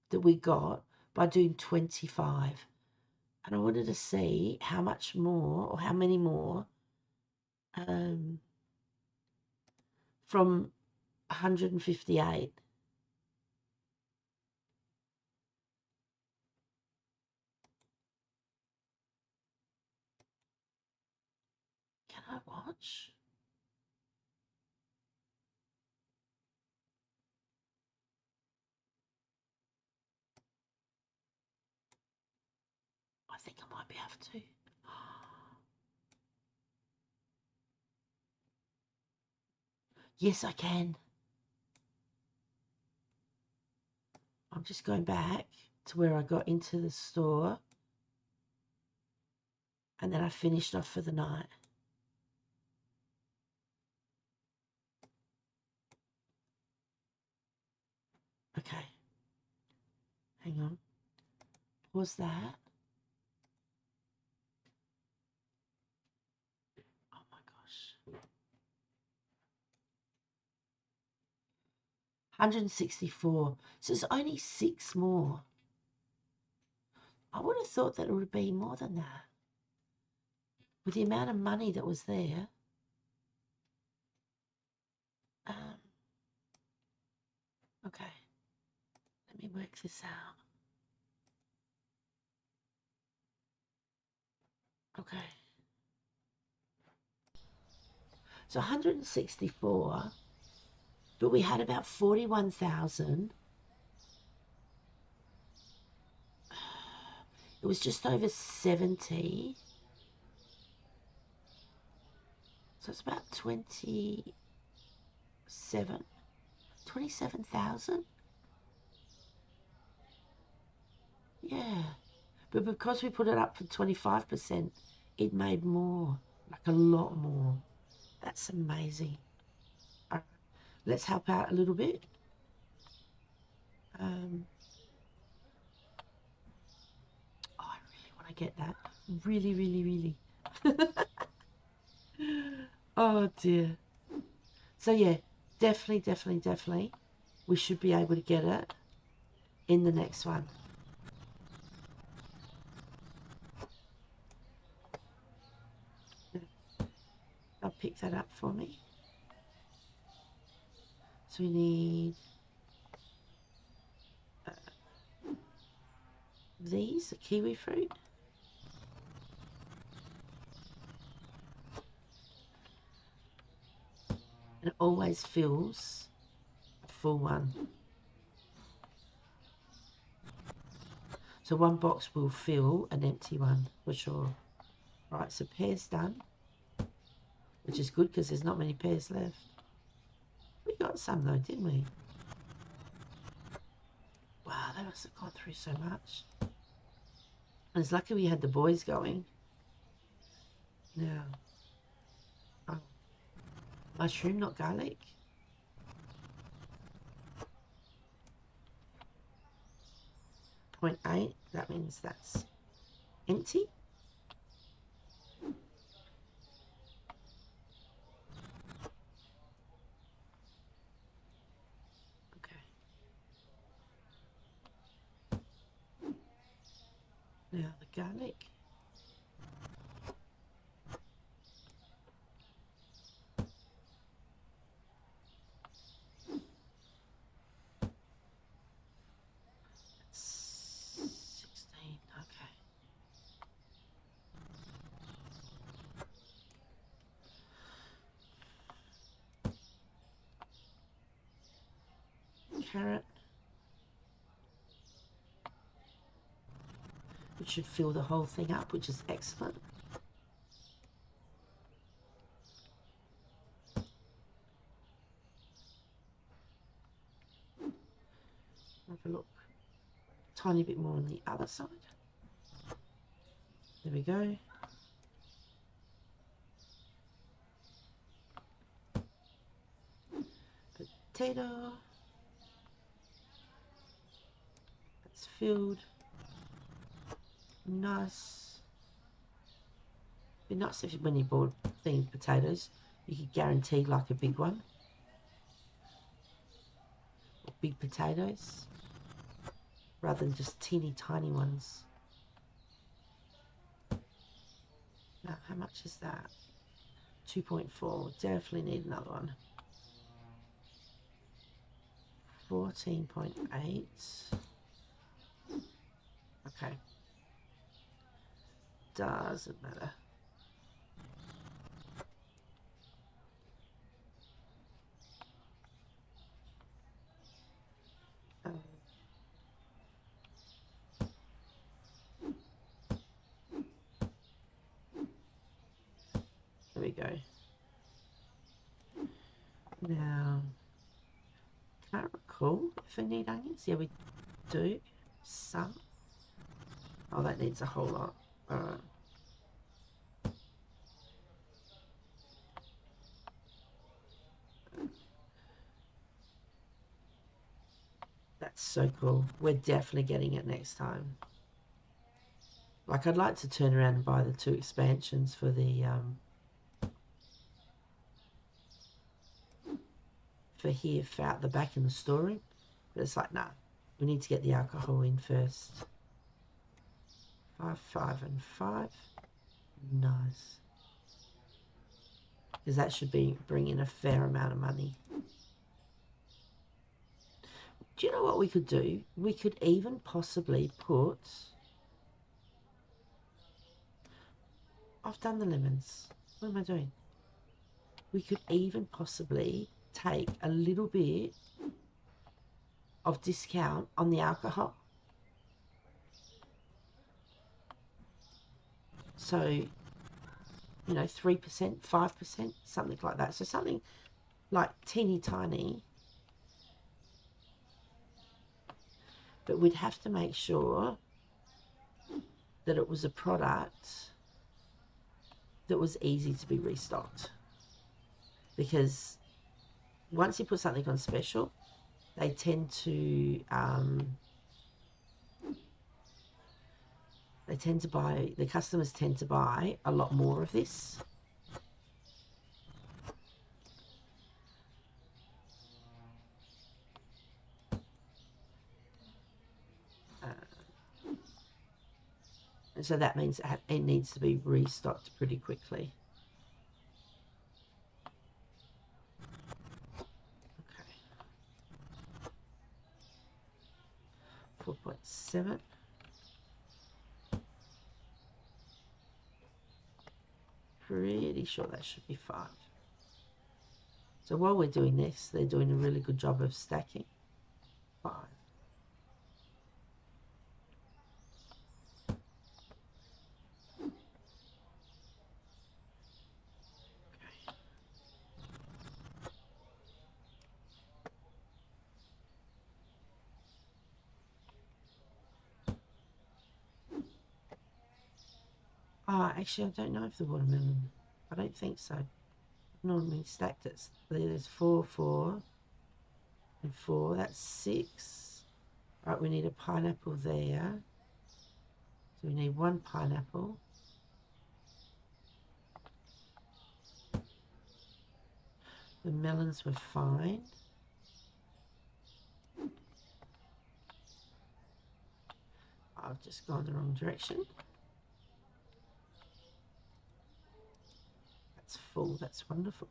that we got by doing 25. And I wanted to see how much more or how many more from 158. Can I watch? I think I might be able to. Yes, I can. I'm just going back to where I got into the store and then I finished off for the night. Okay. Hang on. Pause that. Oh my gosh. 164. So there's only 6 more. I would have thought that it would be more than that. With the amount of money that was there. Okay. Let me work this out. Okay. So 164, but we had about 41,000. It was just over 70. So it's about 27,000. Yeah. But because we put it up for 25%, it made more, like a lot more. That's amazing. All right, let's help out a little bit. Oh, I really want to get that. Really, really, really. Oh dear. So yeah, definitely, definitely, definitely, we should be able to get it in the next one. I'll pick that up for me. So we need these, the kiwi fruit. And it always fills a full one. So one box will fill an empty one for sure. Right, so pears done, which is good because there's not many pears left. We got some though, didn't we? Wow, they must have gone through so much. And it's lucky we had the boys going. Now, oh, mushroom, not garlic. .8, that means that's empty. Okay. Now the garlic. That's 16, okay. carrot. It should fill the whole thing up, which is excellent. Have a look. Tiny bit more on the other side. There we go. Potato. That's filled. Nice. Be nice if when you bought themed potatoes, you could guarantee like a big one. Or big potatoes. Rather than just teeny tiny ones. Now, how much is that? 2.4. Definitely need another one. 14.8. Okay. Doesn't matter. There we go. Now, can't recall if we need onions. Yeah, we do. Some. Oh, that needs a whole lot. Alright. That's so cool. We're definitely getting it next time. Like, I'd like to turn around and buy the 2 expansions for the for here, for out the back in the storeroom. But it's like, nah, we need to get the alcohol in first. 5, 5, and 5. Nice. Because that should be bring in a fair amount of money. Do you know what we could do? We could even possibly put... I've done the lemons. What am I doing? We could even possibly take a little bit of discount on the alcohol. So, you know, 3%, 5%, something like that. So something like teeny tiny. But we'd have to make sure that it was a product that was easy to be restocked. Because once you put something on special, they tend to buy, the customers tend to buy a lot more of this. And so that means it needs to be restocked pretty quickly. Okay. 4.7. Pretty sure that should be 5. So while we're doing this, they're doing a really good job of stacking. 5. Actually, I don't know if the watermelon... I don't think so. I've normally stacked it. There's 4, 4, and 4. That's 6. Right, we need a pineapple there. So we need 1 pineapple. The melons were fine. I've just gone the wrong direction. That's full. That's wonderful.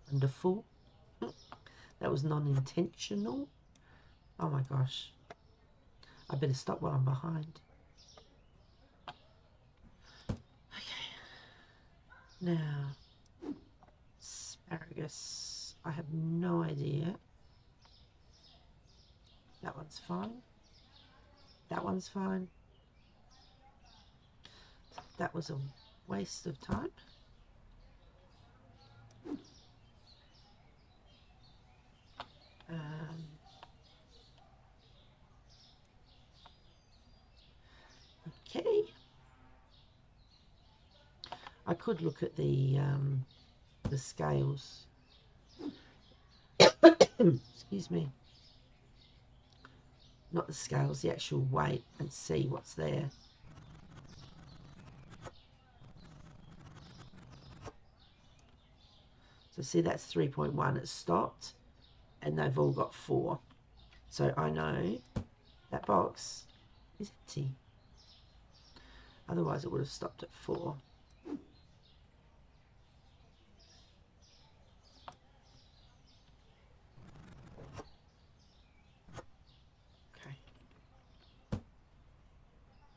Wonderful. That was non-intentional. Oh my gosh. I better stop while I'm behind. Okay. Now, asparagus. I have no idea That one's fine. That one's fine. That was a waste of time. Okay. I could look at the scales. Excuse me. Not the scales, the actual weight, and see what's there. So see, that's 3.1. It stopped, and they've all got 4. So I know that box is empty. Otherwise, it would have stopped at 4. Okay.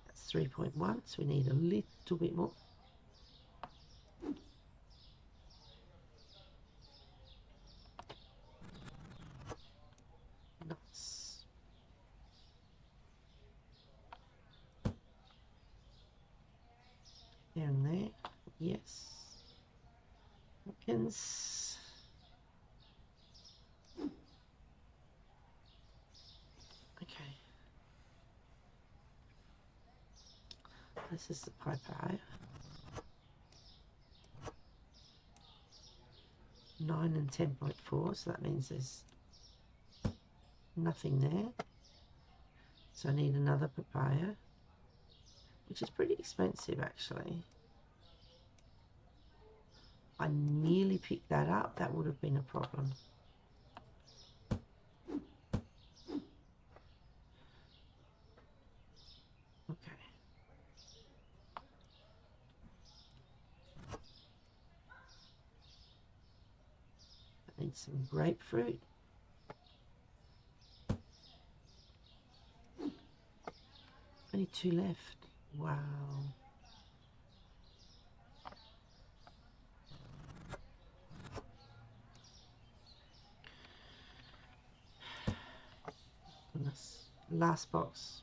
That's 3.1, so we need a little bit more. Nice. Down there. Yes. Hopkins. Okay. This is the Piper. 9 and 10.4, so that means there's nothing there. So I need another papaya, which is pretty expensive actually. I nearly picked that up. That would have been a problem. Okay. I need some grapefruit. Only 2 left. Wow. Goodness. Last box.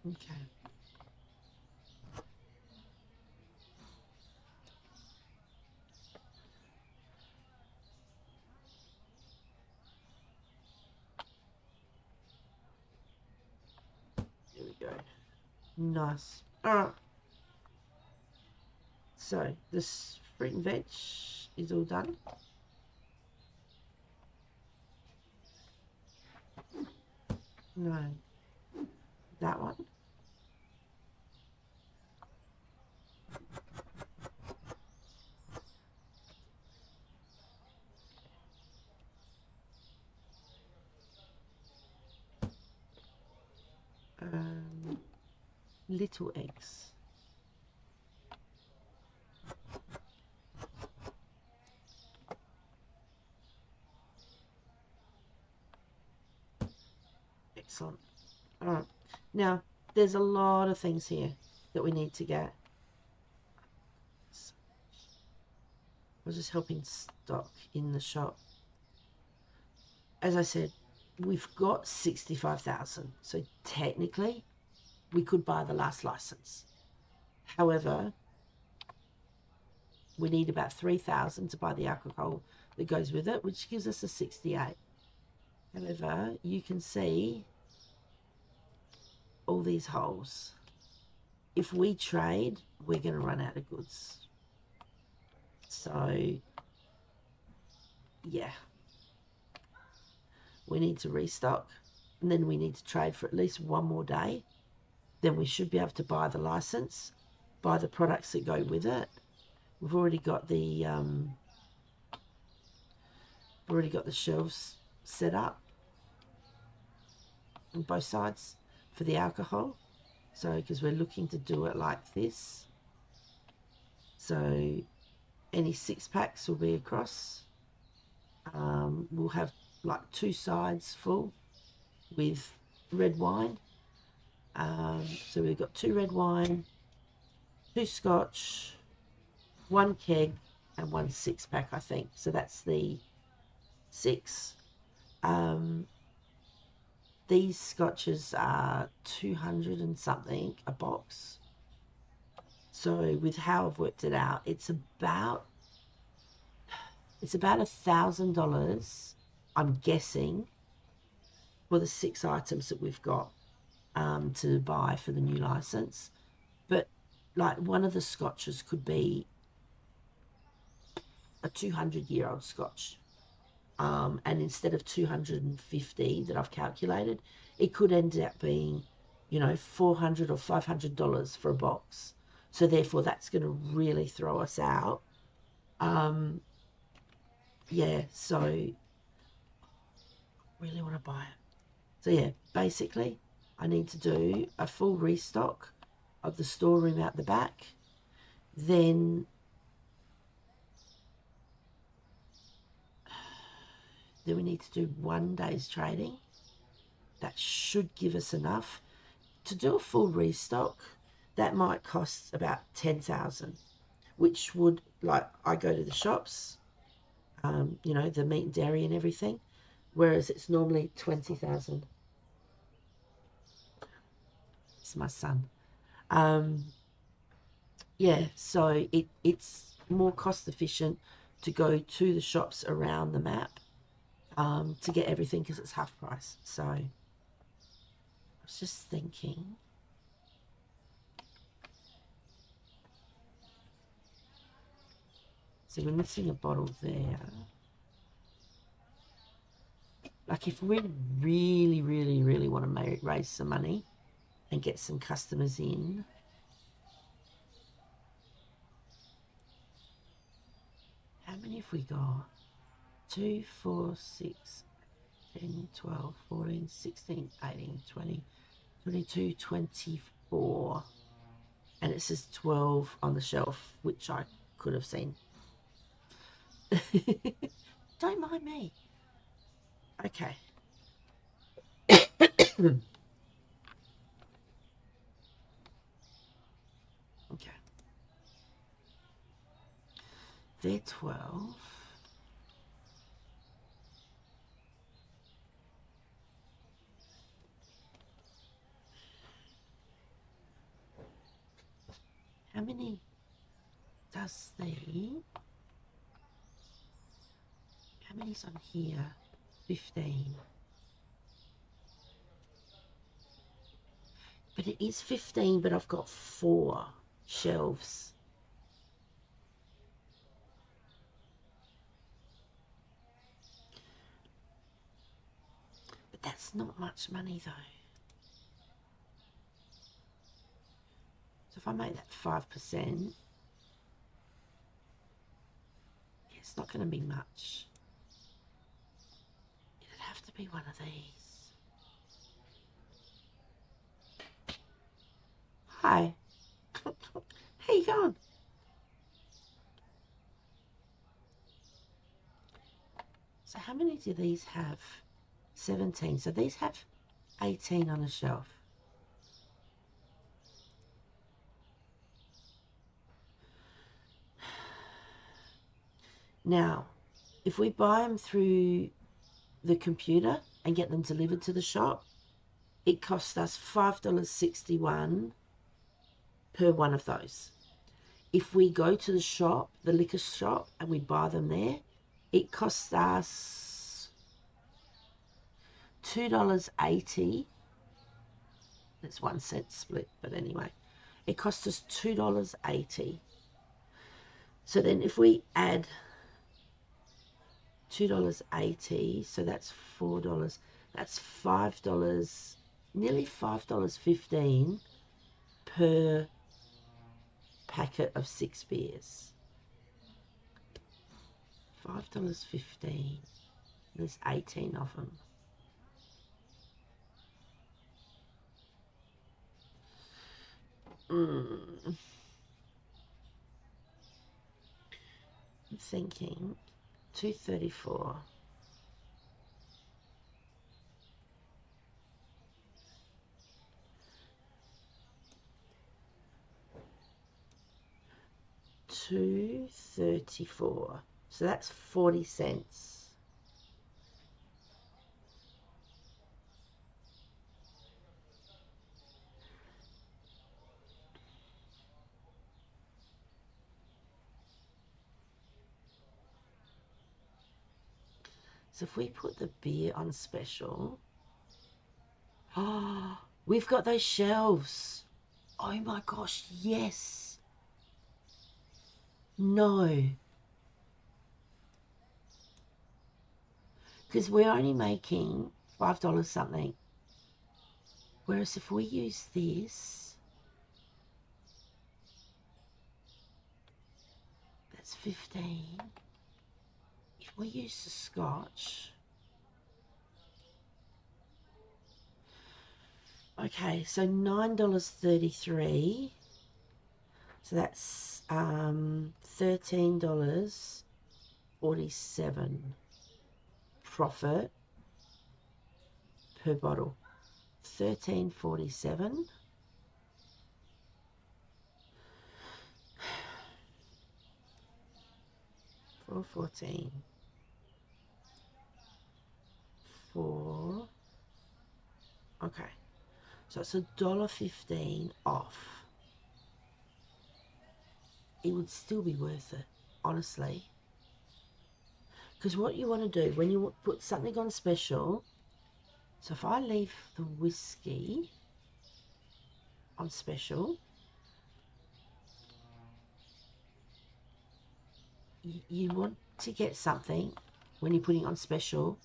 Okay. There we go. Nice. All right. So this fruit and veg is all done. No. That one. Little eggs. Excellent. All right. Now, there's a lot of things here that we need to get. I was just helping stock in the shop. As I said, we've got 65,000. So technically, we could buy the last license. However, we need about 3,000 to buy the alcohol that goes with it, which gives us a 68. However, you can see all these holes. If we trade, we're going to run out of goods. So, yeah. We need to restock, and then we need to trade for at least one more day. Then we should be able to buy the license, buy the products that go with it. We've already got the shelves set up on both sides for the alcohol. So, because we're looking to do it like this. So, any 6-packs will be across. We'll have like 2 sides full with red wine, So we've got 2 red wine, 2 scotch, 1 keg, and 1 6-pack, I think. So that's the 6. These scotches are 200 and something a box. So with how I've worked it out, it's about $1,000, I'm guessing, for the 6 items that we've got to buy for the new license. But like one of the scotches could be a 200-year-old scotch. And instead of 250 that I've calculated, it could end up being, $400 or $500 for a box. So therefore, that's going to really throw us out. Yeah, so really want to buy it. So yeah, basically, I need to do a full restock of the storeroom out the back. Then we need to do 1 day's trading. That should give us enough to do a full restock. That might cost about 10,000, which would, like, I go to the shops, the meat and dairy and everything, whereas it's normally 20,000. It's my son. Yeah, so it's more cost efficient to go to the shops around the map to get everything because it's half price. So I was just thinking. So we're missing a bottle there. Like if we really, really, really want to raise some money and get some customers in, how many have we got? 2, 4, 6, 10, 12, 14, 16, 18, 20, 22, 24. And it says 12 on the shelf, which I could have seen. Don't mind me. Okay. Okay. They're 12. How many does how many's on here? 15. But it is 15, but I've got 4 shelves. But that's not much money though. So if I make that 5%, it's not going to be much. It'd have to be one of these. Hi. How you going? So how many do these have? 17. So these have 18 on a shelf. Now, if we buy them through the computer and get them delivered to the shop, it costs us $5.61 per one of those. If we go to the shop, the liquor shop, and we buy them there, it costs us $2.80. That's 1 cent split, but anyway, it costs us $2.80. So then if we add $2.80, so that's $4. That's $5, nearly $5.15 per packet of 6 beers. $5.15. There's 18 of them. I'm thinking 234. $2.34. So that's 40 cents. So if we put the beer on special, oh, we've got those shelves. Oh my gosh, yes. No. Because we're only making $5 something. Whereas if we use this, that's 15. If we use the scotch, okay, so $9.33. So that's $13.47 profit per bottle. $13.47. $4.14. Okay, so it's $1.15 off. It would still be worth it, honestly. Because what you want to do when you put something on special, so if I leave the whiskey on special, you want to get something when you're putting on special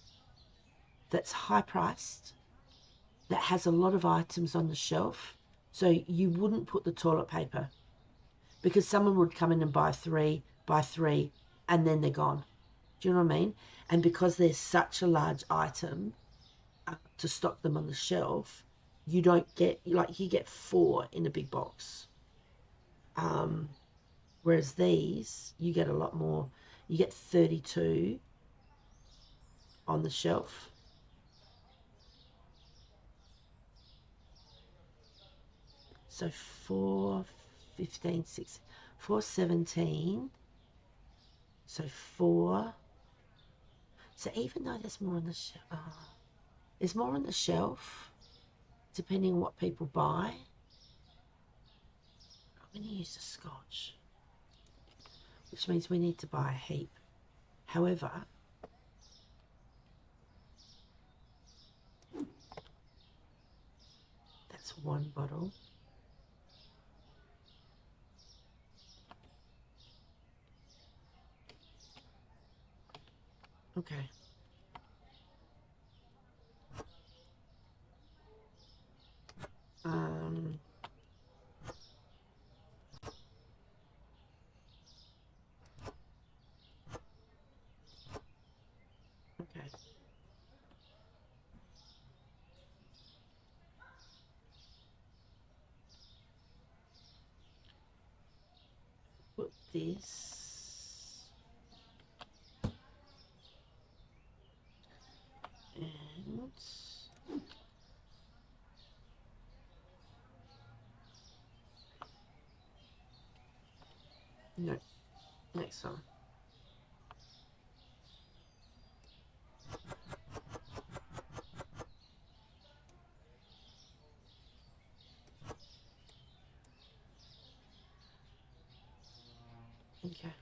that's high priced, that has a lot of items on the shelf. So you wouldn't put the toilet paper, because someone would come in and buy three, and then they're gone. Do you know what I mean? And because there's such a large item to stock them on the shelf, you don't get, like, you get 4 in a big box. Whereas these, you get a lot more. You get 32 on the shelf. So 4, 15, 6, 4, 17. So 4. So even though there's more on the shelf, there's more on the shelf, depending on what people buy. I'm going to use the scotch, which means we need to buy a heap. However, that's 1 bottle. Okay. Okay. Put this and no, next one. Okay.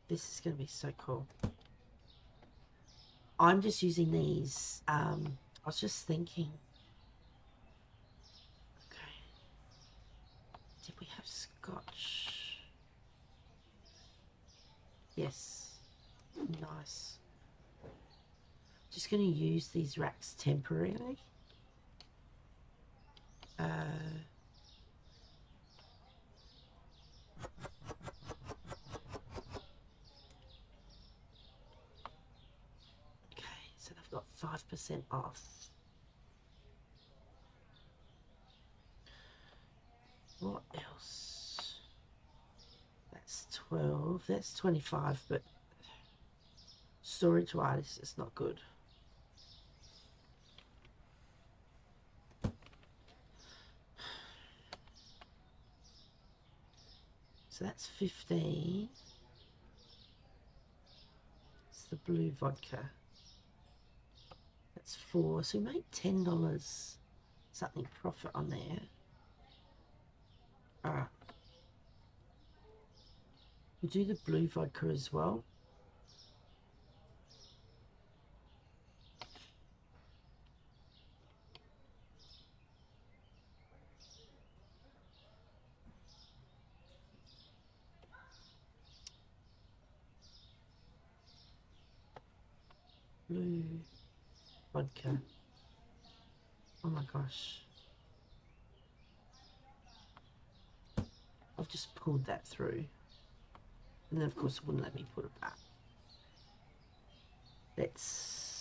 This is going to be so cool. I'm just using these. I was just thinking. Okay. Did we have scotch? Yes. Nice. Just going to use these racks temporarily. Okay, so they've got 5% off. What else? That's 12. That's 25, but Storage-wise, it's not good. So that's 15. It's the blue vodka. That's 4. So we made $10 something profit on there. All right. We'll do the blue vodka as well. Blue vodka. Oh my gosh. I've just pulled that through. And then of course it wouldn't let me put it back. Let's...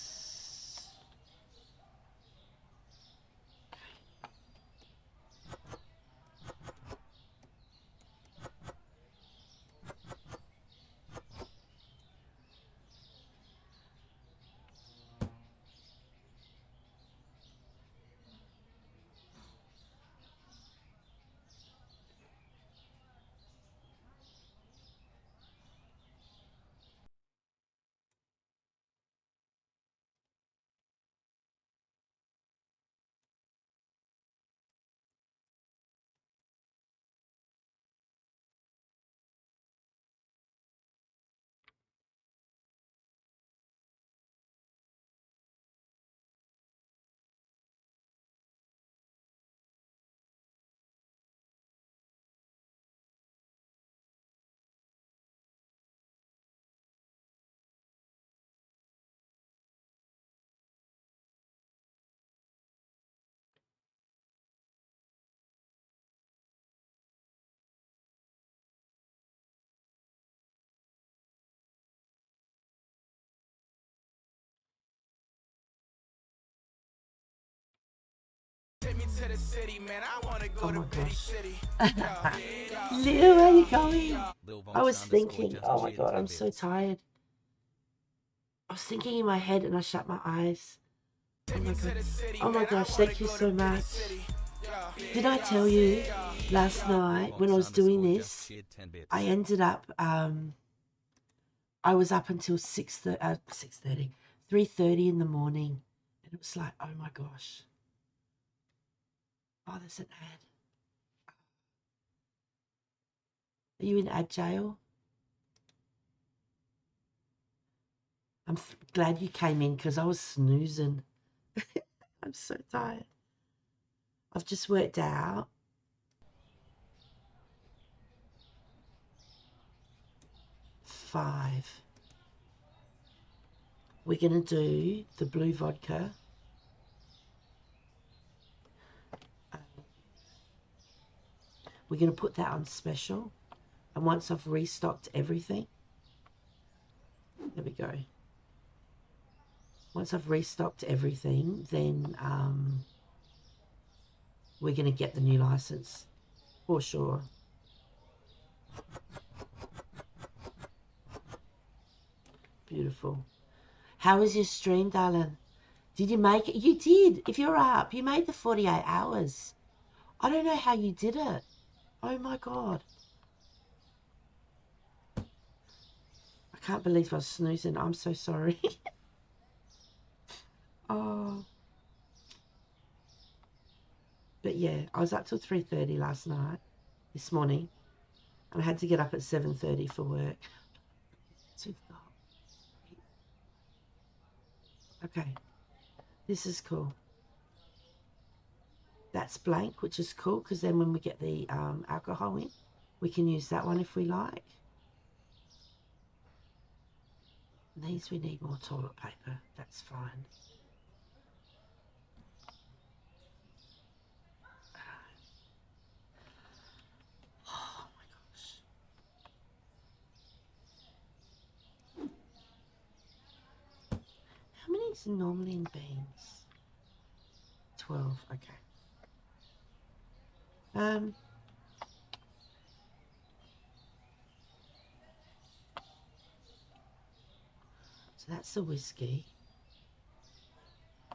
Take me to the city, man. I wanna go to Big City. Lil, where are you going? Lil I was Vonks _ thinking, just oh my cheered god, 10 I'm so bits. tired. I was thinking in my head and I shut my eyes. Oh my god. Oh my gosh, thank you so much. Did I tell you last night when I was doing Vonks _ this, cheered 10 bits. I ended up, I was up until 6:30, 3:30 in the morning. And it was like, oh my gosh. Oh, there's an ad. Are you in ad jail? I'm glad you came in because I was snoozing. I'm so tired. I've just worked out. Five. We're going to do the blue vodka. We're going to put that on special. And once I've restocked everything, there we go. Once I've restocked everything, then we're going to get the new license for sure. Beautiful. How was your stream, darling? Did you make it? You did. If you're up, you made the 48 hours. I don't know how you did it. Oh my God. I can't believe I was snoozing. I'm so sorry. Oh. But yeah, I was up till 3:30 last night, this morning, and I had to get up at 7:30 for work. Okay, this is cool. That's blank, which is cool, because then when we get the alcohol in, we can use that one if we like. These we need more toilet paper. That's fine. Oh my gosh. How many is normally in beans? 12, okay. So that's a whiskey.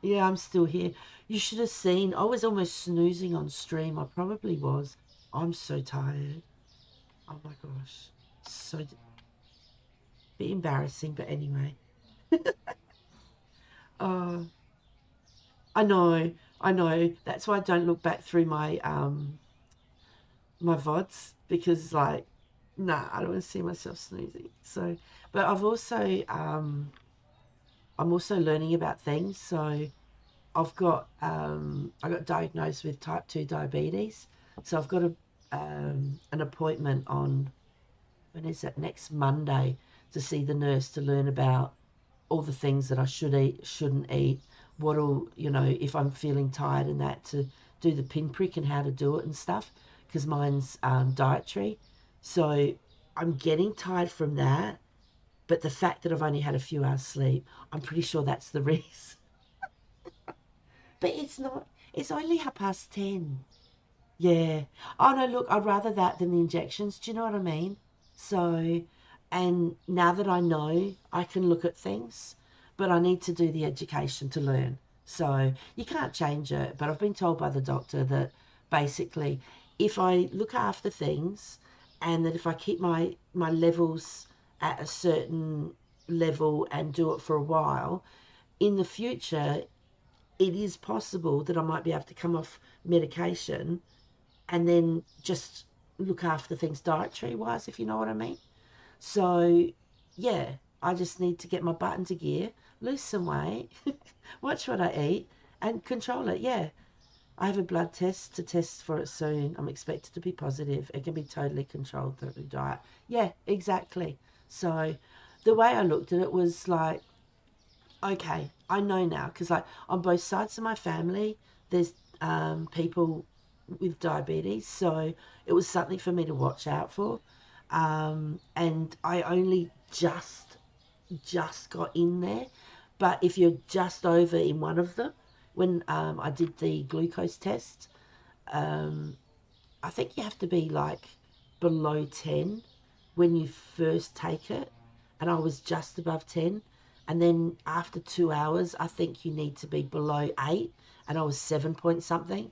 Yeah, I'm still here. You should have seen. I was almost snoozing on stream. I probably was. I'm so tired. Oh my gosh. So bit embarrassing, but anyway. Oh, I know. I know. That's why I don't look back through my VODs because like nah, I don't want to see myself snoozing. So, but I'm also learning about things. So I got diagnosed with type 2 diabetes. So I've got an appointment on, when is it, next Monday, to see the nurse to learn about all the things that I should eat, shouldn't eat, what'll, if I'm feeling tired and that, to do the pinprick and how to do it and stuff, because mine's dietary. So I'm getting tired from that, but the fact that I've only had a few hours sleep, I'm pretty sure that's the reason. But it's not, it's only 10:30. Yeah. Oh no, look, I'd rather that than the injections. Do you know what I mean? So, and now that I know, I can look at things, but I need to do the education to learn. So you can't change it. But I've been told by the doctor that basically, if I look after things, and that if I keep my levels at a certain level and do it for a while, in the future, it is possible that I might be able to come off medication and then just look after things dietary wise, if you know what I mean. So, yeah, I just need to get my butt into gear, lose some weight, watch what I eat, and control it. Yeah, I have a blood test to test for it soon. I'm expected to be positive. It can be totally controlled through diet. Yeah, exactly. So, the way I looked at it was like, okay, I know now because like on both sides of my family, there's people with diabetes, so it was something for me to watch out for. And I only just got in there, but if you're just over in one of them, when I did the glucose test, um, I think you have to be like below 10 when you first take it, and I was just above 10. And then after 2 hours, I think you need to be below 8, and I was 7 point something.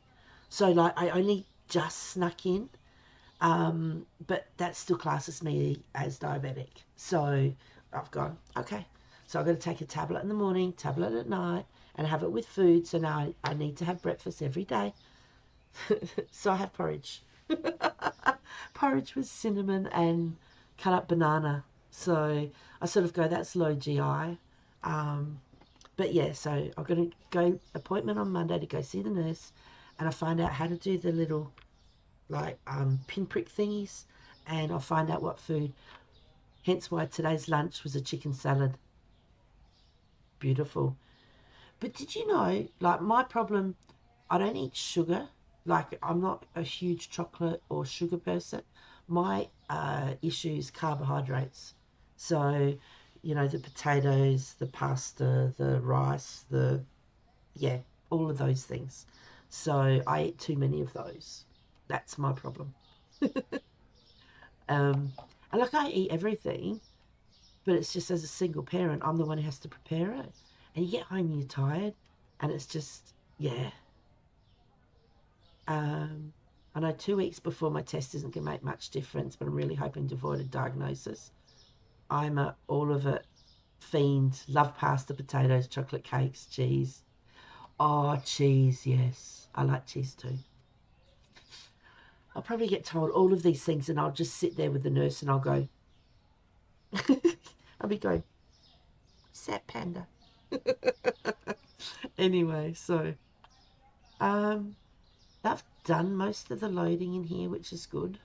So, like, I only just snuck in, but that still classes me as diabetic. So, I've gone, okay. So, I've got to take a tablet in the morning, tablet at night, and have it with food. So now I need to have breakfast every day. So, I have porridge. Porridge with cinnamon and cut up banana. So I sort of go, that's low GI. But yeah, so I'm going to go appointment on Monday to go see the nurse, and I find out how to do the little like pinprick thingies, and I'll find out what food. Hence why today's lunch was a chicken salad. Beautiful. But did you know, like my problem, I don't eat sugar. Like I'm not a huge chocolate or sugar person. My issue is carbohydrates. So, the potatoes, the pasta, the rice, yeah, all of those things. So I eat too many of those. That's my problem. Um, and like I eat everything, but it's just as a single parent, I'm the one who has to prepare it. And you get home and you're tired, and it's just, yeah. I know 2 weeks before my test isn't going to make much difference, but I'm really hoping to avoid a diagnosis. I'm a all of it fiend. Love pasta, potatoes, chocolate cakes, cheese. Oh, cheese, yes. I like cheese too. I'll probably get told all of these things, and I'll just sit there with the nurse and I'll go, I'll be going, "Sat panda." Anyway, so um, I've done most of the loading in here, which is good.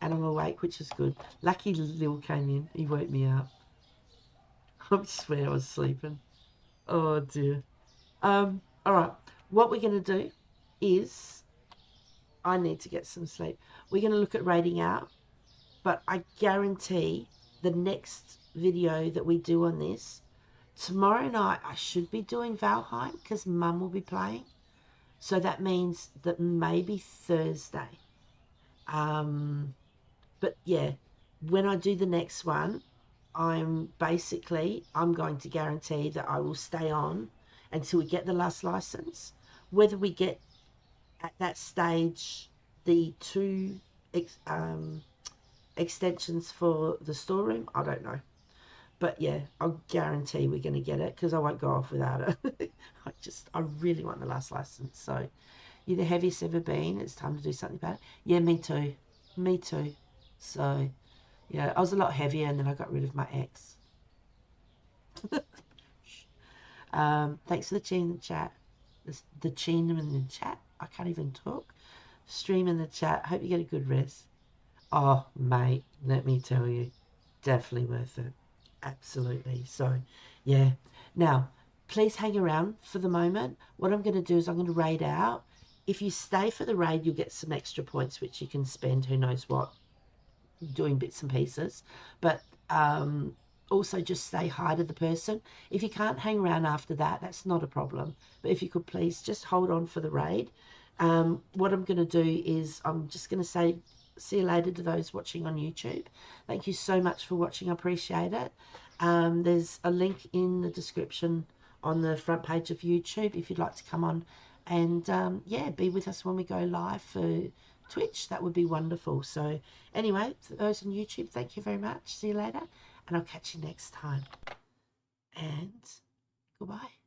And I'm awake, which is good. Lucky Lil came in. He woke me up. I swear I was sleeping. Oh, dear. All right. What we're going to do is I need to get some sleep. We're going to look at rating out, but I guarantee the next video that we do on this, tomorrow night I should be doing Valheim because Mum will be playing. So that means that maybe Thursday. But yeah, when I do the next one, I'm going to guarantee that I will stay on until we get the last license. Whether we get at that stage the two extensions for the storeroom, I don't know. But yeah, I'll guarantee we're going to get it because I won't go off without it. I really want the last license. So you're the heaviest ever been. It's time to do something about it. Yeah, me too. Me too. So yeah, I was a lot heavier and then I got rid of my ex. Thanks for the chin in the chat. The chin in the chat. I can't even talk. Stream in the chat. Hope you get a good rest. Oh, mate, let me tell you, definitely worth it. Absolutely. So, yeah. Now, please hang around for the moment. What I'm going to do is I'm going to raid out. If you stay for the raid, you'll get some extra points, which you can spend who knows what, doing bits and pieces. But also just say hi to the person. If you can't hang around after that, that's not a problem. But if you could please just hold on for the raid. What I'm going to do is I'm just going to say see you later to those watching on YouTube. Thank you so much for watching. I appreciate it. There's a link in the description on the front page of YouTube if you'd like to come on and yeah, be with us when we go live for Twitch. That would be wonderful. So anyway, for those on YouTube, thank you very much. See you later, and I'll catch you next time. And goodbye.